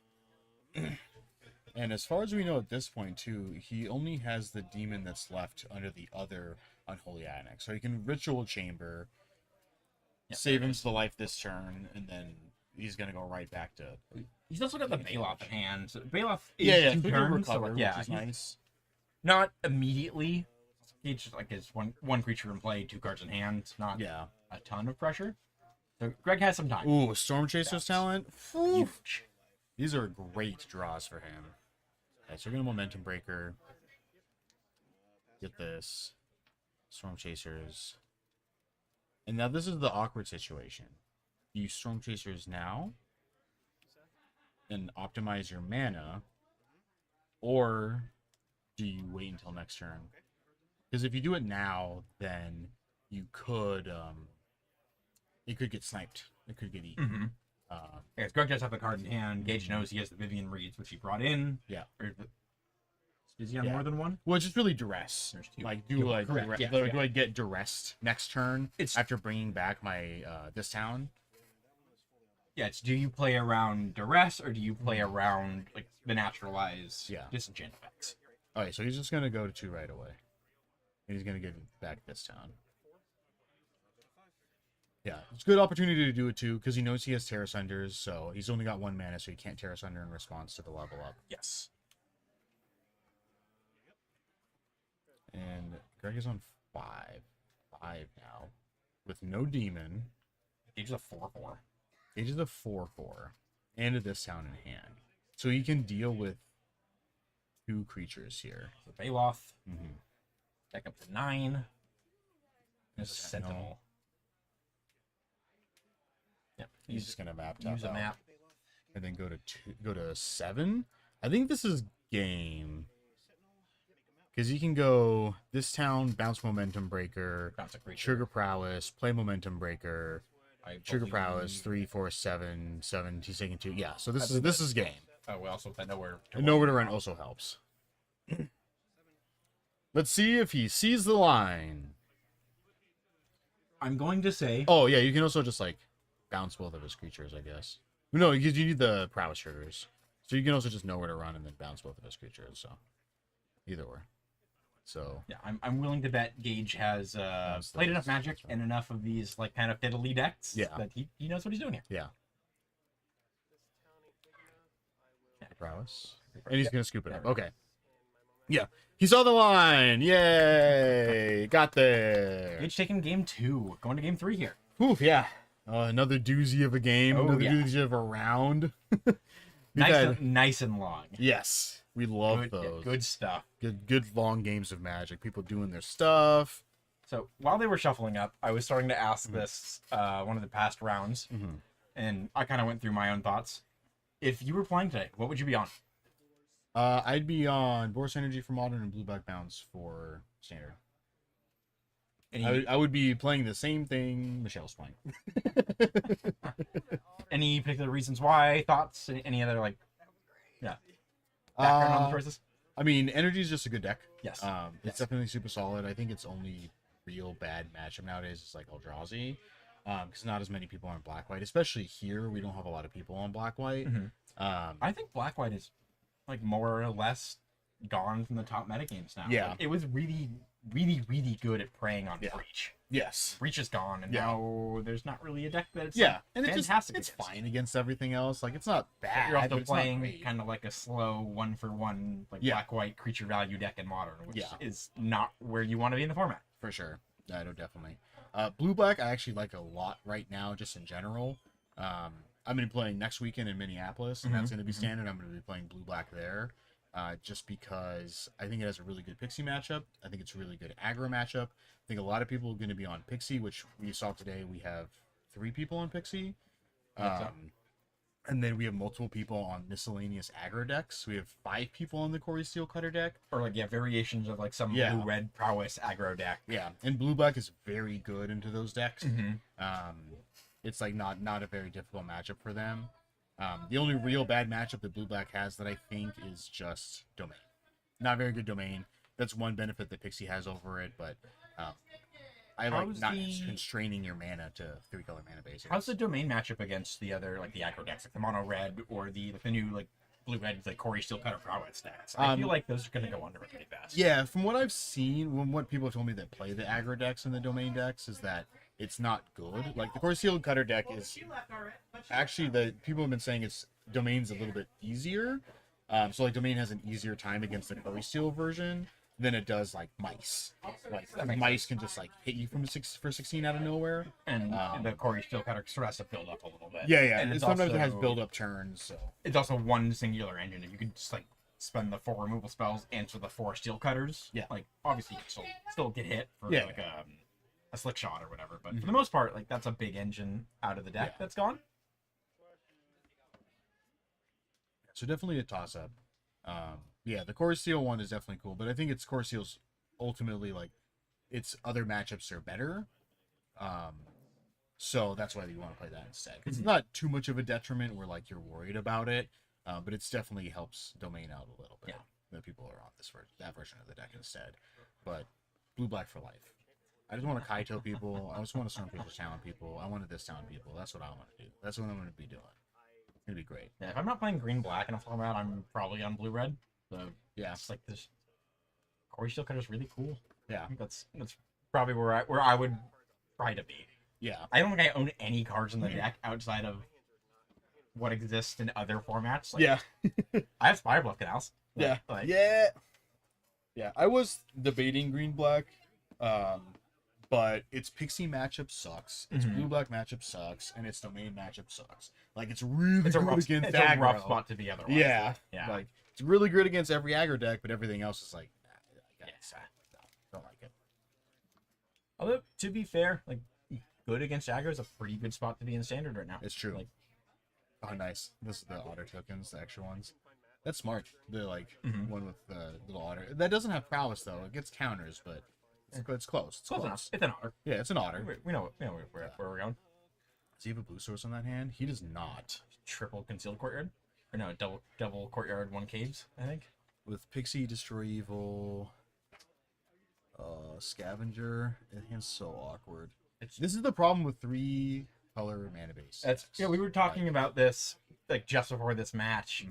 And as far as we know at this point too, he only has the demon that's left under the other Unholy Annex. So he can Ritual Chamber, save him to the life this turn, and then he's gonna go right back to. He's also got the Bailoff in hand. So Bailoff is Yeah. 2 Quick turns, recover, so yeah, which is he's nice. not immediately. He's just like his one creature in play, 2 cards in hand. Not Yeah. a ton of pressure. So Greg has some time. Ooh, Storm Chaser's talent. Whew. Huge. These are great draws for him. Okay, so we're gonna Momentum Breaker. Get this. Storm Chasers. And now this is the awkward situation. You Storm Chasers now and optimize your mana, or do you wait until next turn? Because if you do it now, then you could it could get sniped. It could get eaten. Mm-hmm. Yeah, Greg does have the card in hand. Gage knows he has the Vivian Reeds, which he brought in. Yeah. Is he on Yeah. more than one? Well, it's just really duress. There's 2. Like, do I Correct, yeah, do I get duressed next turn It's- after bringing back my this town? Yeah, it's do you play around duress or do you play around like the naturalized disenchant effects? Okay, so he's just gonna go to 2 right away, and he's gonna get back this town. Yeah, it's a good opportunity to do it too because he knows he has Terra Sunders, so he's only got 1 mana, so he can't Terra Sunder in response to the level up. Yes. And Greg is on 5 now, with no demon. Gage is a 4/4. Gage is a 4/4, and a this town in hand, so he can deal with 2 creatures here. So Bailoff. Mm-hmm. Back up to 9. There's a Sentinel. Yeah, He's just gonna map use top a out. map. And then go to 7. I think this is game. Because you can go this town, bounce Momentum Breaker, Bounce a creature. Trigger Prowess, play Momentum Breaker, Trigger prowess 3, 4, 7, 7. He's taking 2. Yeah, so this is game. We also said nowhere. And nowhere to run also helps. Let's see if he sees the line. I'm going to say. Oh yeah, you can also just like bounce both of his creatures, I guess. No, because you need the prowess triggers, so you can also just know where to run and then bounce both of his creatures. So either way. So yeah, I'm willing to bet Gage has played enough Magic and enough of these like kind of fiddly decks that he knows what he's doing here. Yeah. Prowess. And he's gonna scoop it up. Okay. Yeah. He saw the line. Yay! Got there. Gage taking game 2. Going to game 3 here. Oof, yeah. Another doozy of a game. Another doozy of a round. Nice and long. Yes. We love those. Yeah, good stuff. Good long games of Magic. People doing their stuff. So while they were shuffling up, I was starting to ask this one of the past rounds, and I kind of went through my own thoughts. If you were playing today, what would you be on? I'd be on Boros Energy for Modern and Blue Black Bounce for Standard. I would be playing the same thing Michelle's playing. Any particular reasons why? Thoughts? Any other background on the choices? I mean, Energy is just a good deck. Yes. It's definitely super solid. I think its only real bad matchup nowadays is like Eldrazi. Because not as many people are on Black-White. Especially here, we don't have a lot of people on Black-White. I think Black-White is like more or less gone from the top metagames now. Yeah. Like, it was really, really, really good at preying on Breach. Yes. Breach is gone, and now there's not really a deck that's and fantastic. It's fine against everything else. Like, it's not bad. You're also playing kind of like a slow 1-for-1 like Black-White creature value deck in Modern, which is not where you want to be in the format. For sure. I know, definitely. Blue-Black I actually like a lot right now, just in general. I'm going to be playing next weekend in Minneapolis, and that's going to be Standard. I'm going to be playing Blue-Black there. Just because I think it has a really good Pixie matchup. I think it's a really good aggro matchup. I think a lot of people are going to be on Pixie, which we saw today. We have 3 people on Pixie. And then we have multiple people on miscellaneous aggro decks. We have 5 people on the Corey Steel Cutter deck. Or like variations of like some blue-red prowess aggro deck. Yeah, and Blue-Black is very good into those decks. It's like not a very difficult matchup for them. The only real bad matchup that Blue-Black has that I think is just Domain. Not very good Domain. That's one benefit that Pixie has over it, but I like not constraining your mana to 3-color mana bases. How's the Domain matchup against the other like the aggro decks, like the mono red or the new like blue-red like Corey Steel Cutter prowess decks? I feel like those are going to go under pretty fast. Yeah, from what I've seen, what people have told me that play the aggro decks and the Domain decks is that it's not good. Like the Corey Steel Cutter deck is actually the people have been saying it's Domain's a little bit easier. So like Domain has an easier time against the Corey Steel version than it does like Mice. Like Mice can just like hit you from 16 out of nowhere. And the Corey Steel Cutter sort of has to build up a little bit. Yeah. And sometimes it has build up turns. So it's also one singular engine. You can just like spend the 4 removal spells, answer the 4 Steel Cutters. Yeah. Like obviously you can still get hit for like a slick shot or whatever, but for the most part, like that's a big engine out of the deck that's gone. So definitely a toss up. Yeah, the Core Steel one is definitely cool, but I think it's Core Steel's ultimately like its other matchups are better. So that's why you want to play that instead. It's not too much of a detriment where like you're worried about it, but it's definitely helps Domain out a little bit. That people are on that version of the deck instead. But Blue-Black for life. I just want to Kaito people. I just want to Stormtrooper talent people. I wanted this talent people. That's what I want to do. That's what I'm going to be doing. It's going to be great. Yeah, if I'm not playing green-black in a format, I'm probably on blue-red. So yeah, it's like this. Corey Steel Cutter is really cool. Yeah, I think that's probably where I would try to be. Yeah, I don't think I own any cards in the deck outside of what exists in other formats. Like, yeah, I have Firebluff Canals. Yeah, like, yeah. I was debating green-black, but its Pixie matchup sucks. Its Blue-Black matchup sucks, and its Domain matchup sucks. Like it's really good against aggro. A rough spot to be otherwise. Yeah. Like it's really good against every aggro deck, but everything else is like, don't like it. Although to be fair, like good against aggro is a pretty good spot to be in Standard right now. It's true. Like, oh, nice. This is the otter tokens, the extra ones. That's smart. The one with the little otter. That doesn't have prowess though. It gets counters, but it's close. It's close. Enough. It's an otter. Yeah, it's an otter. We know where we're going. Does he have a blue source on that hand? He does not. Triple concealed courtyard, or no, double courtyard, one caves. I think. With Pixie, Destroy Evil, Scavenger, that hand's so awkward. This is the problem with 3-color mana base. Yeah, we were talking about this like just before this match.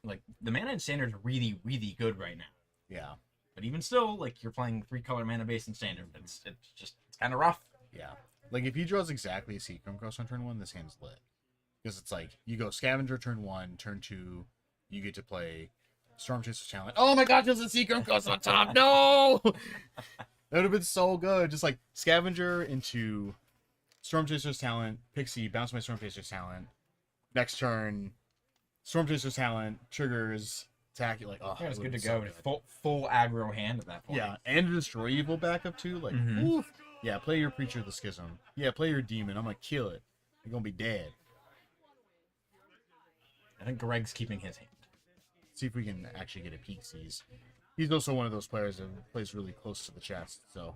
Like the mana in standard is really, really good right now. Yeah. But even still, like you're playing 3-color mana base in standard. It's kind of rough. Yeah. Like if he draws exactly a Seacrum Cross on turn 1, this hand's lit. Because it's like you go Scavenger turn 1, turn 2, you get to play Storm Chaser's Talent. Oh my god, there's a Seacrum Cross on top. No! That would have been so good. Just like Scavenger into Storm Chaser's Talent, Pixie, bounce my Storm Chaser's Talent. Next turn, Storm Chaser's Talent, triggers, attack. You're like, oh, Yeah, it's good to so go. Full aggro hand at that point. Yeah, and a Destroy Evil backup too. Like, oof. Yeah, play your Preacher of the Schism. Yeah, play your Demon. I'm gonna kill it. You're gonna be dead. I think Greg's keeping his hand. See if we can actually get a peek. He's also one of those players that plays really close to the chest, so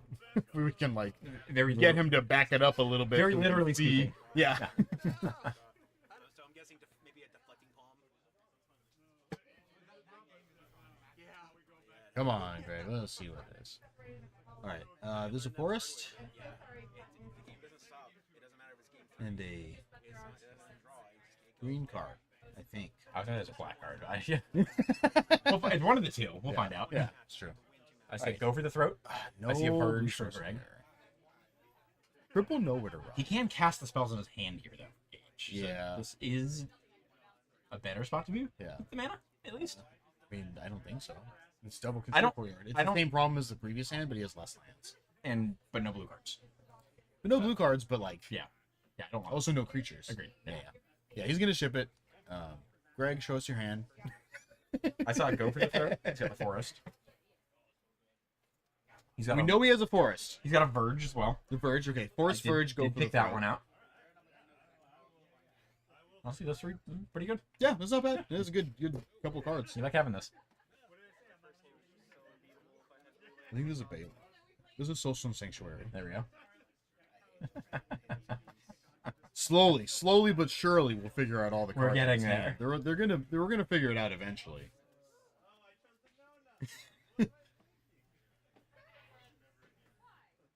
we can like get him to back it up a little bit. Very literally speaking. Yeah. So I'm guessing maybe a deflecting palm. Come on, Greg. Let's see what it is. All right. There's a forest and a green card, I think. I was gonna say it's a black card. It's one of the two. We'll find out. Yeah, it's true. I say go for the throat. No, I see a blue purge for source Greg. there. Triple nowhere to run. He can cast the spells in his hand here, though. Gage. So Yeah. this is a better spot to be. Yeah. With the mana, at least. I mean, I don't think so. It's double I don't- control courtyard. It's I the don't- same problem as the previous hand, but he has less lands. But no blue cards. But no blue cards, but like Yeah, I don't want. also no creatures. Agreed. Yeah. Yeah, he's gonna ship it. Greg, show us your hand. I saw it go for the throat. He's got the forest. He's got. We know he has a forest. He's got a verge as well. The Verge, okay. Forest Verge, go for pick the that throat. one out. Honestly, those three pretty good. Yeah, that's not bad. That's a good couple of cards. You like having this? I think there's a bait. There's a Social Sanctuary. There we go. Slowly but surely, we'll figure out all the cards. We're getting in this hand. We're gonna figure it out eventually.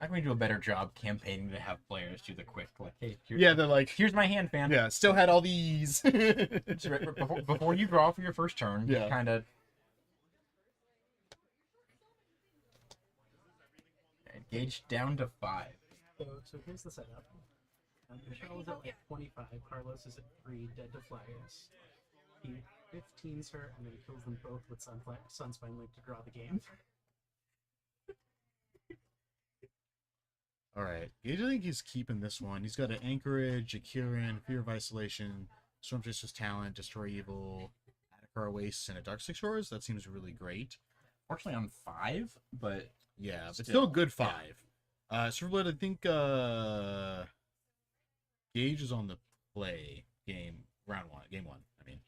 How can we do a better job campaigning to have players do the quick, like, hey, Yeah, they're like, here's my hand, fan. yeah, still had all these. So before you draw for your first turn, Yeah. kind of. Gauge down to 5. So here's the setup. Michelle is at like 25, Carlos is at 3, dead to flyers. He 15s her and then kills them both with Sunspine Link to draw the game. All right, I think he's keeping this one. He's got an Anchorage, a Kieran, Fear of Isolation, Storm Chaser's Talent, Destroy Evil, Atacara Wastes, and a Dark Six Shores. That seems really great. Fortunately, on 5, but Yeah, but Still, still a good 5. Silverblood, I think Gage is on the play game game 1. I mean,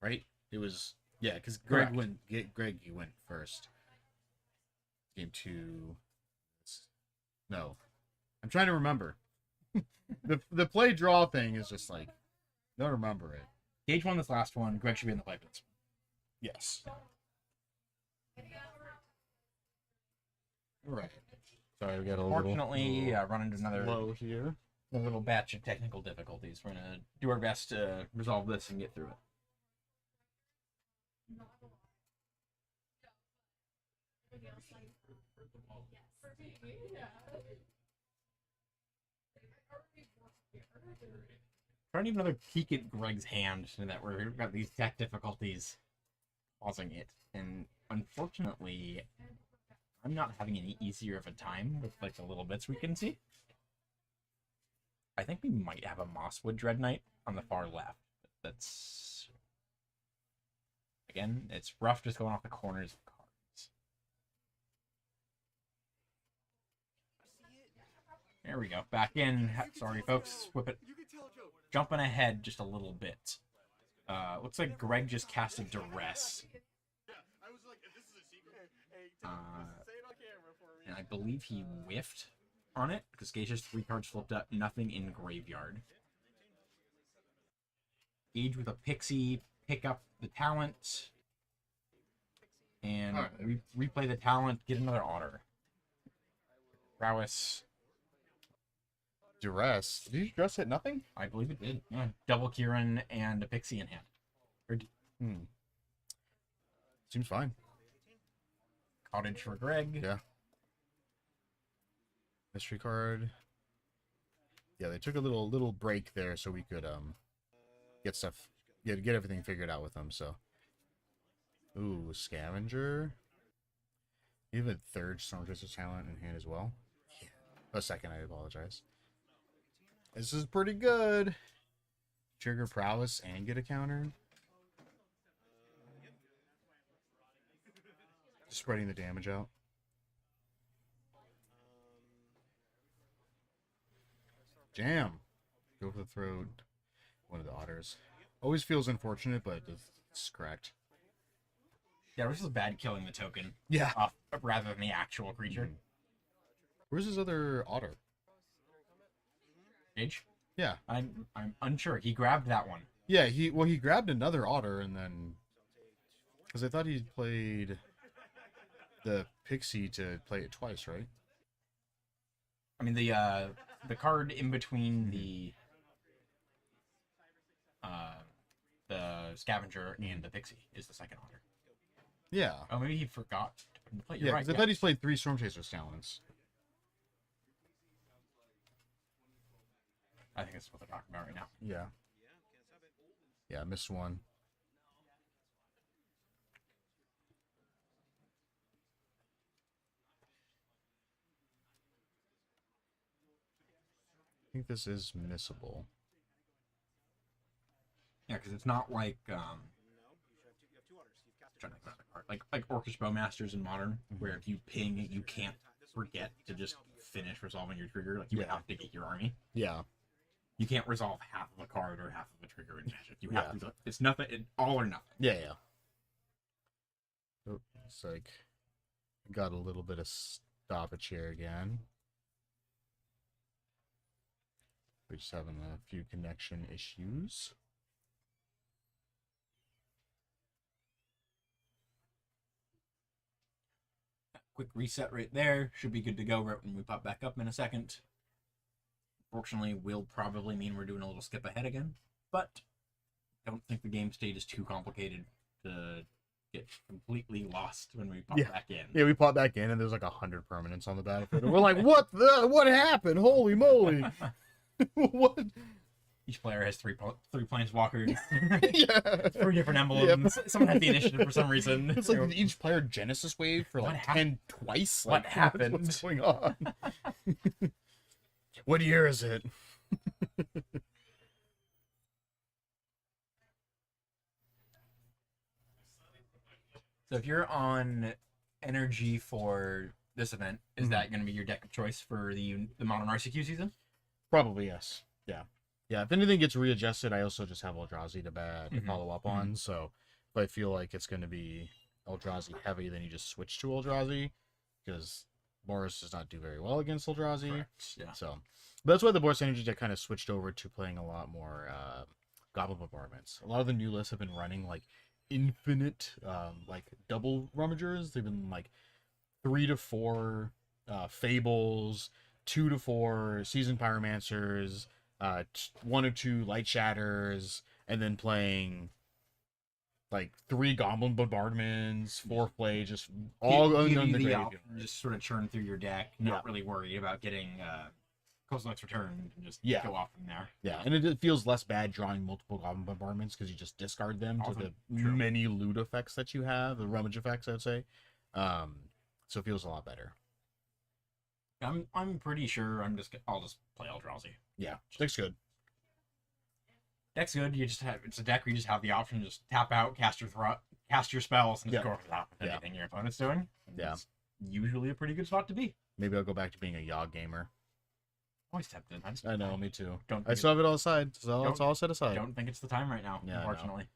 right? It was because Greg Correct. Greg, you went first. Game 2. No, I'm trying to remember. the play draw thing is just like don't remember it. Gage won this last one. Greg should be in the pipe. Yes. All right. Sorry, we got a Fortunately, run into another low here. a little batch of technical difficulties. We're gonna do our best to resolve this and get through it. Trying even another peek at Greg's hand, so that we've got these tech difficulties causing it, and unfortunately, I'm not having any easier of a time with like the little bits we can see. I think we might have a Mosswood Dread Knight on the far left. That's again, it's rough just going off the corners of cards. There we go. Back in. Sorry, folks. Whip it. Jumping ahead just a little bit. Looks like Greg just casted Duress. And I believe he whiffed on it because Gage has 3 cards flipped up, nothing in graveyard. Gage with a Pixie, pick up the talent, and replay the talent, get another Otter. Prowess. Duress. Did you Duress hit nothing? I believe it did. Yeah, double Kieran and a Pixie in hand. Seems fine. Cottage for Greg. Yeah. Mystery card. Yeah, they took a little break there so we could get everything figured out with them. So, ooh, Scavenger. You have a 3rd Stormchaser talent in hand as well. Yeah. A 2nd, I apologize. This is pretty good. Trigger Prowess and get a counter. Spreading the damage out. Jam. Go for the throat. One of the Otters. Always feels unfortunate, but it's correct. Yeah, it was bad killing the token. Yeah. Off rather than the actual creature. Where's his other Otter? Gage? Yeah. I'm unsure. He grabbed that one. Yeah, he grabbed another Otter and then, because I thought he played the Pixie to play it twice, right? I mean the card in between the Scavenger and the Pixie is the 2nd Otter. Yeah. Oh, maybe he forgot to put in play. Yeah, because I thought he's played 3 Stormchasers talents. I think that's what they're talking about right now. Yeah. Yeah, I missed one. I think this is missable. Yeah, because it's not like trying to think of the card. Like Orcish Bowmasters in Modern, where if you ping, you can't forget to just finish resolving your trigger. Like you would have to get your army. Yeah. You can't resolve half of a card or half of a trigger in Magic. You have to. It's nothing. All or nothing. Yeah, yeah. Oh, it's like got a little bit of stoppage here again. We're just having a few connection issues. Quick reset right there. Should be good to go right when we pop back up in a second. Fortunately, will probably mean we're doing a little skip ahead again, but don't think the game state is too complicated to get completely lost when we pop back in. Yeah, we pop back in and there's like 100 permanents on the battlefield. And we're like, what happened? Holy moly. What? Each player has three planeswalkers. Yeah. 3 different emblems. Yep. Someone had the initiative for some reason. It's like each player Genesis wave for like 10 twice. What like, happened? What's going on? What year is it? So if you're on energy for this event, is that going to be your deck of choice for the Modern RCQ season? Probably, yes. Yeah. Yeah, if anything gets readjusted, I also just have Eldrazi to follow up on. So if I feel like it's going to be Eldrazi heavy, then you just switch to Eldrazi, because Boris does not do very well against Eldrazi. Correct. Yeah. So, but that's why the Boris Energy deck kind of switched over to playing a lot more Goblin Bombardments. A lot of the new lists have been running like infinite, like double Rummagers. They've been like 3 to 4 Fables, 2 to 4 Seasoned Pyromancers, 1 or 2 Light Shatters, and then playing like 3 Goblin Bombardments, 4 play, just all give on you the the graveyard. option to just sort of churn through your deck, not really worried about getting Kozilek's Return, and just go off from there. Yeah, and it feels less bad drawing multiple Goblin Bombardments because you just discard them to the many loot effects that you have, the rummage effects, I would say. So it feels a lot better. I'm pretty sure I'll just play Eldrazi. Yeah, deck's good. Deck's good. It's a deck where you just have the option to just tap out, cast your spells, and just go over the top with anything your opponent's doing. It's usually a pretty good spot to be. Maybe I'll go back to being a Yogg gamer. Always tempted. I know, me too. Don't I still have it all aside. It's all set aside. I don't think it's the time right now, unfortunately.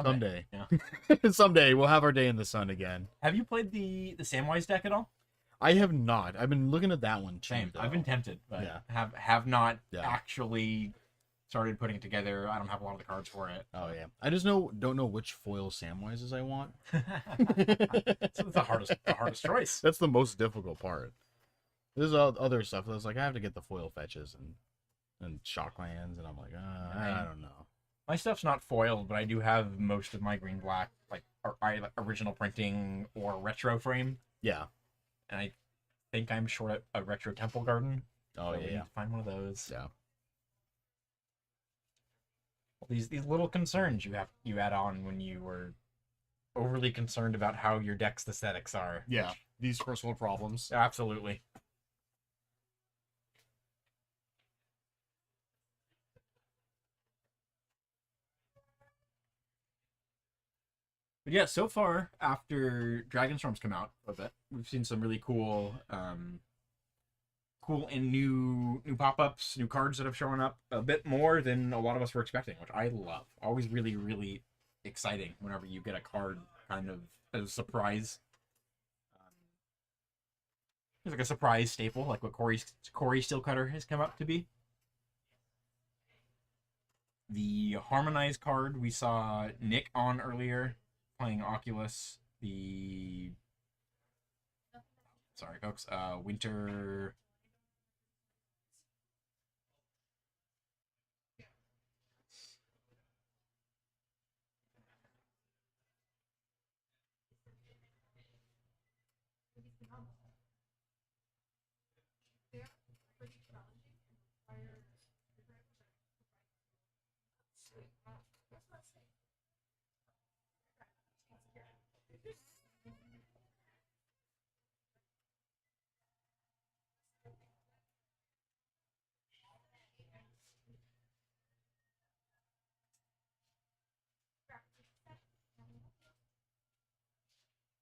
Someday. Yeah. Someday we'll have our day in the sun again. Have you played the Samwise deck at all? I have not. I've been looking at that one too. Same. Though. I've been tempted, but Yeah. have not Yeah. actually started putting it together. I don't have a lot of the cards for it. Oh yeah. I just don't know which foil Samwises I want. So it's the hardest choice. That's the most difficult part. There's other stuff that's like I have to get the foil fetches and shocklands, and I'm like, I don't know. My stuff's not foiled, but I do have most of my green black like original printing or retro frame, Yeah. and I think I'm short a retro temple garden. Oh so we need yeah. to find one of those. Yeah. These little concerns you add on when you were overly concerned about how your deck's aesthetics are. Yeah. These first world problems. Absolutely. But yeah, so far after Dragonstorm's come out a bit, we've seen some really cool, cool and new pop-ups, new cards that have shown up a bit more than a lot of us were expecting, which I love. Always really, really exciting whenever you get a card kind of as a surprise. It's like a surprise staple, like what Corey Steelcutter has come up to be. The Harmonized card we saw Nick on earlier, playing Oculus. Sorry, folks. Winter.